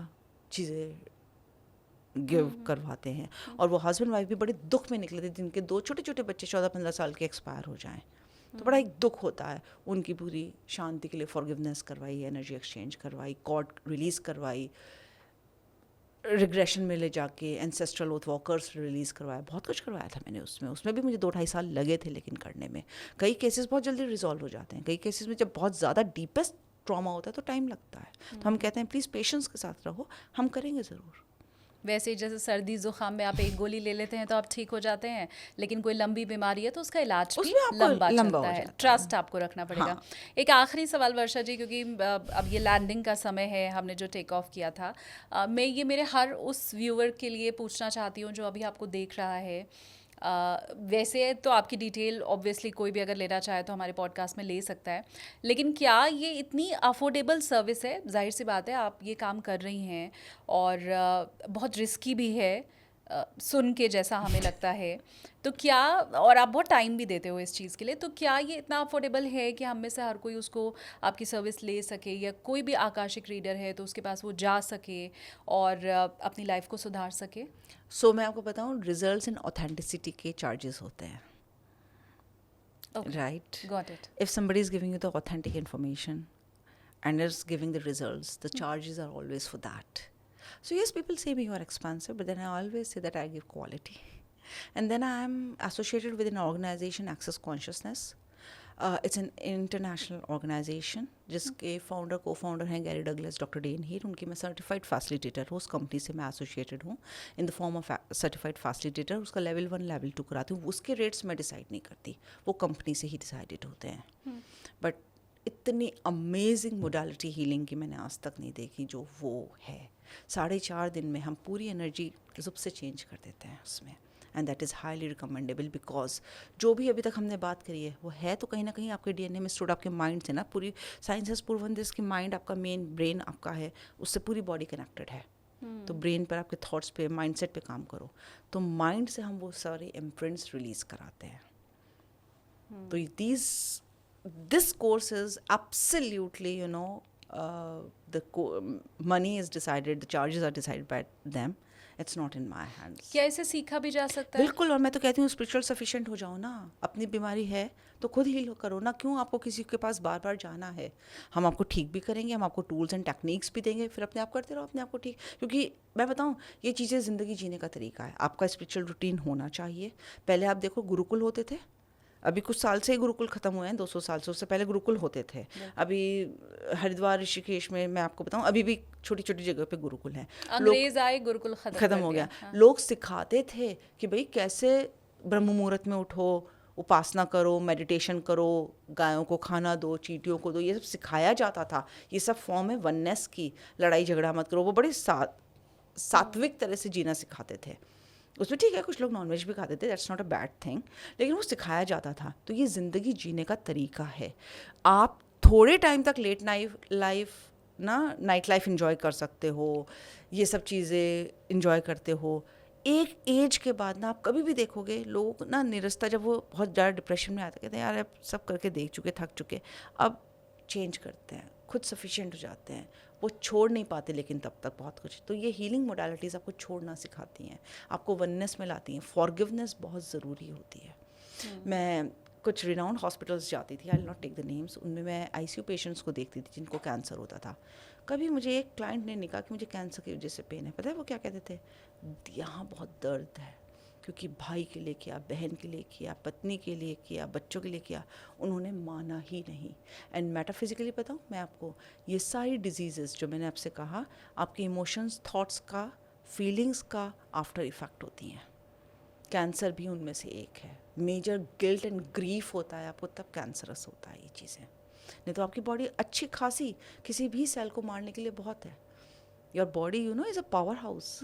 चीज़ें गिव करवाते हैं। और वो हस्बैंड वाइफ भी बड़े दुख में निकले थे, जिनके 2 छोटे छोटे बच्चे 14-15 साल के एक्सपायर हो जाएं, तो बड़ा एक दुख होता है। उनकी पूरी शांति के लिए फॉरगिवनेस करवाई, एनर्जी एक्सचेंज करवाई, कोर्ट रिलीज़ करवाई, रिग्रेशन में ले जाके एंसेस्ट्रल ओथ वॉकर्स रिलीज़ करवाया, बहुत कुछ करवाया था मैंने उसमें भी मुझे 2-2.5 साल लगे थे, लेकिन करने में कई केसेस बहुत जल्दी रिजॉल्व हो जाते हैं, कई केसेस में जब बहुत ज़्यादा डीपेस्ट ट्रॉमा होता है तो टाइम लगता है। तो हम कहते हैं प्लीज़ पेशेंस के साथ रहो, हम करेंगे ज़रूर। वैसे जैसे सर्दी जुकाम में आप एक गोली ले लेते हैं तो आप ठीक हो जाते हैं, लेकिन कोई लंबी बीमारी है तो उसका इलाज भी उसमें आपको लंबा लंबा चलता हो है, जाता है। ट्रस्ट आपको रखना पड़ेगा। हाँ। एक आखिरी सवाल वर्षा जी, क्योंकि अब ये लैंडिंग का समय है, हमने जो टेक ऑफ किया था, मैं ये मेरे हर उस व्यूअर के लिए पूछना चाहती हूँ जो अभी आपको देख रहा है। वैसे तो आपकी डिटेल ऑब्वियसली कोई भी अगर लेना चाहे तो हमारे पॉडकास्ट में ले सकता है, लेकिन क्या ये इतनी अफोर्डेबल सर्विस है? जाहिर सी बात है आप ये काम कर रही हैं, और बहुत रिस्की भी है सुन के जैसा हमें लगता है, तो क्या, और आप बहुत टाइम भी देते हो इस चीज़ के लिए, तो क्या ये इतना अफोर्डेबल है कि हम में से हर कोई उसको आपकी सर्विस ले सके, या कोई भी आकाशिक रीडर है तो उसके पास वो जा सके और अपनी लाइफ को सुधार सके? सो मैं आपको बताऊं, रिजल्ट्स एंड ऑथेंटिसिटी के चार्जेस होते हैं, right? Got it. If somebody is giving you the authentic information and is giving the results, the charges are always for that. So yes, people say me you are expensive, but then I always say that I give quality. And then I am associated with an organization, Access Consciousness. It's an international organization जिसके founder को founder हैं Gary Douglas, doctor Dane हीर। उनकी मैं certified facilitator हूँ, उस company से मैं associated हूँ in the form of certified facilitator. उसका लेवल 1 लेवल 2 कराती हूँ। उसके रेट्स मैं डिसाइड नहीं करती, वो कंपनी से ही डिसाइडेड होते हैं। बट इतनी अमेजिंग मोडालिटी हीलिंग की मैंने आज तक नहीं देखी जो वो है। 4.5 दिन में हम पूरी एनर्जी जुब से चेंज कर देते हैं उसमें, and that is highly recommendable, because जो भी अभी तक हमने बात करी है वो है तो कहीं ना कहीं आपके डीएनए में स्टोर्ड, आपके माइंड से ना। पूरी साइंस हैज़ प्रूवन दिस कि माइंड आपका मेन ब्रेन आपका है, उससे पूरी बॉडी कनेक्टेड है। तो ब्रेन पर आपके थॉट्स पे, माइंडसेट पे काम करो, तो माइंड से हम वो सारे इम्प्रिंट्स रिलीज कराते हैं। तो this course is absolutely, you know, the money is decided, the charges are decided by them. It's not in my hands. क्या इसे सीखा भी जा सकता है? बिल्कुल, और मैं तो कहती हूँ स्पिरिचुअल सफिशिएंट हो जाओ ना। अपनी बीमारी है तो खुद हील करो ना, क्यों आपको किसी के पास बार बार जाना है? हम आपको ठीक भी करेंगे, हम आपको टूल्स एंड टेक्निक्स भी देंगे, फिर अपने आप करते रहो अपने आप को ठीक। क्योंकि मैं बताऊँ, ये चीज़ें ज़िंदगी जीने का तरीका है। आपका स्पिरिचुअल रूटीन होना चाहिए। पहले आप देखो, गुरुकुल होते थे, अभी कुछ साल से ही गुरुकुल ख़त्म हुए हैं, 200 साल से। उससे पहले गुरुकुल होते थे। अभी हरिद्वार, ऋषिकेश में मैं आपको बताऊं, अभी भी छोटी छोटी जगह पे गुरुकुल हैं। अंग्रेज आए, गुरुकुल खत्म हो गया। हाँ। लोग सिखाते थे कि भाई कैसे ब्रह्म मुहूर्त में उठो, उपासना करो, मेडिटेशन करो, गायों को खाना दो, चींटियों को दो, ये सब सिखाया जाता था। ये सब फॉर्म है वननेस की। लड़ाई झगड़ा मत करो, वो बड़े सात्विक तरह से जीना सिखाते थे। उसमें ठीक है, कुछ लोग नॉनवेज भी खाते थे, that's not a bad thing, लेकिन वो सिखाया जाता था। तो ये ज़िंदगी जीने का तरीका है। आप थोड़े टाइम तक लेट नाइट लाइफ इंजॉय कर सकते हो, ये सब चीज़ें इंजॉय करते हो। एक एज के बाद ना आप कभी भी देखोगे लोग ना निरस्ता, जब वो बहुत ज़्यादा डिप्रेशन में आते कहते हैं यार अब सब करके देख चुके, थक चुके, अब चेंज करते हैं, खुद सफिशिएंट हो जाते हैं। वो छोड़ नहीं पाते लेकिन तब तक बहुत कुछ। तो ये हीलिंग मोडालिटीज़ आपको छोड़ना सिखाती हैं, आपको वननेस में लाती हैं। फॉरगिवनेस बहुत ज़रूरी होती है। मैं कुछ रिनाउंड हॉस्पिटल्स जाती थी, I will not take the names, उनमें मैं आईसीयू पेशेंट्स को देखती थी जिनको कैंसर होता था। कभी मुझे एक क्लाइंट ने नहीं कहा कि मुझे कैंसर की वजह से पेन है। पता है वो क्या कहते थे? यहाँ बहुत दर्द है, क्योंकि भाई के लिए किया, बहन के लिए किया, पत्नी के लिए किया, बच्चों के लिए किया, उन्होंने माना ही नहीं। एंड मेटाफिजिकली बताऊँ मैं आपको, ये सारी डिजीज़ेस जो मैंने आपसे कहा, आपके इमोशंस, थॉट्स का, फीलिंग्स का आफ्टर इफ़ेक्ट होती हैं। कैंसर भी उनमें से एक है। मेजर गिल्ट एंड ग्रीफ होता है आपको, तब कैंसरस होता है ये चीज़ें। नहीं तो आपकी बॉडी अच्छी खासी किसी भी सेल को मारने के लिए बहुत है। Your body is a power house.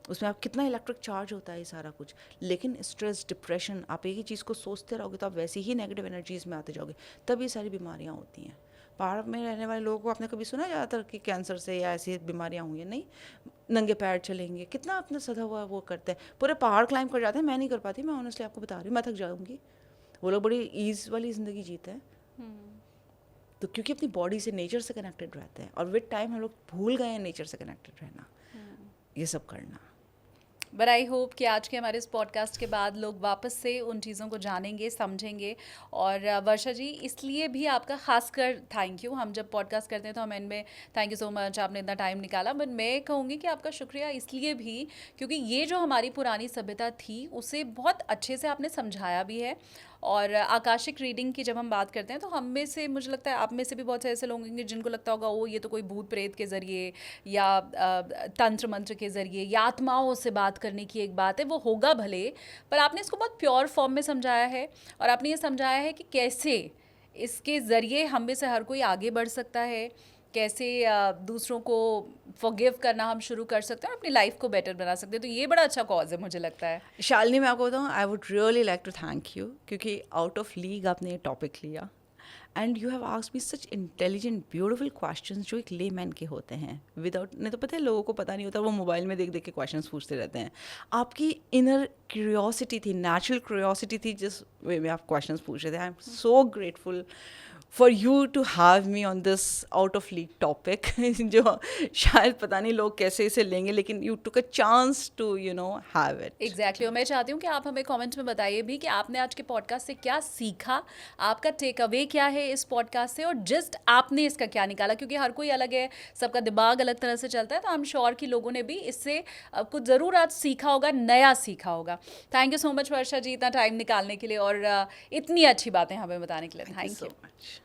उसमें आप कितना इलेक्ट्रिक चार्ज होता है ये सारा कुछ। लेकिन स्ट्रेस, डिप्रेशन, आप एक ही चीज़ को सोचते रहोगे तो आप वैसे ही नेगेटिव एनर्जीज़ में आते जाओगे, तब ये सारी बीमारियाँ होती हैं। पहाड़ में रहने वाले लोगों को आपने कभी सुना ज़्यादातर कि कैंसर से या ऐसी बीमारियाँ हुई हैं? नहीं। नंगे पैर चलेंगे, कितना अपना सदा हुआ वो करते हैं, पूरे पहाड़ क्लाइंब कर जाते हैं। मैं नहीं कर पाती, मैं ऑनेस्टली आपको बता रही हूँ, मैं थक जाऊँगी। वो लोग बड़ी ईज़ वाली ज़िंदगी जीते हैं। तो क्योंकि अपनी बॉडी से, नेचर से कनेक्टेड रहते हैं, और विद टाइम हम लोग भूल गए हैं नेचर से कनेक्टेड रहना, ये सब करना। बट आई होप कि आज के हमारे इस पॉडकास्ट के बाद लोग वापस से उन चीज़ों को जानेंगे, समझेंगे। और वर्षा जी, इसलिए भी आपका खासकर थैंक यू। हम जब पॉडकास्ट करते हैं तो हम इनमें थैंक यू सो मच, आपने इतना टाइम निकाला। बट मैं कहूँगी कि आपका शुक्रिया इसलिए भी क्योंकि ये जो हमारी पुरानी सभ्यता थी उसे बहुत अच्छे से आपने समझाया भी है। और आकाशिक रीडिंग की जब हम बात करते हैं तो हम में से, मुझे लगता है आप में से भी बहुत से ऐसे लोग होंगे जिनको लगता होगा वो ये तो कोई भूत प्रेत के ज़रिए या तंत्र मंत्र के ज़रिए या आत्माओं से बात करने की एक बात है, वो होगा भले, पर आपने इसको बहुत प्योर फॉर्म में समझाया है। और आपने ये समझाया है कि कैसे इसके ज़रिए हम में से हर कोई आगे बढ़ सकता है, कैसे दूसरों को फॉरगिव करना हम शुरू कर सकते हैं और अपनी लाइफ को बेटर बना सकते हैं। तो ये बड़ा अच्छा कॉज है मुझे लगता है। शालिनी, मैं आपको बताऊँ, I would really like to thank you, क्योंकि आउट ऑफ लीग आपने ये टॉपिक लिया and you have asked me such intelligent beautiful questions जो एक लेमैन के होते हैं। विदाउट, नहीं तो पता है लोगों को पता नहीं होता, वो मोबाइल में देख देख के क्वेश्चंस पूछते रहते हैं। आपकी इनर क्यूरियोसिटी थी, नेचुरल क्यूरियोसिटी थी, जिस वे में आप क्वेश्चंस पूछ रहे थे। I am so grateful for you to have me on this out of league topic जो शायद पता नहीं लोग कैसे इसे लेंगे, लेकिन you took a chance to have it. Exactly. और मैं चाहती हूँ कि आप हमें कमेंट्स में बताइए भी कि आपने आज के पॉडकास्ट से क्या सीखा, आपका टेक अवे क्या है इस पॉडकास्ट से, और जस्ट आपने इसका क्या निकाला, क्योंकि हर कोई अलग है, सबका दिमाग अलग तरह से चलता है। तो आई एम श्योर कि लोगों ने भी इससे कुछ ज़रूर आज सीखा होगा, नया सीखा होगा। थैंक यू सो मच वर्षा जी, इतना टाइम निकालने के लिए और इतनी अच्छी बातें हमें बताने के लिए। Thank you. मच।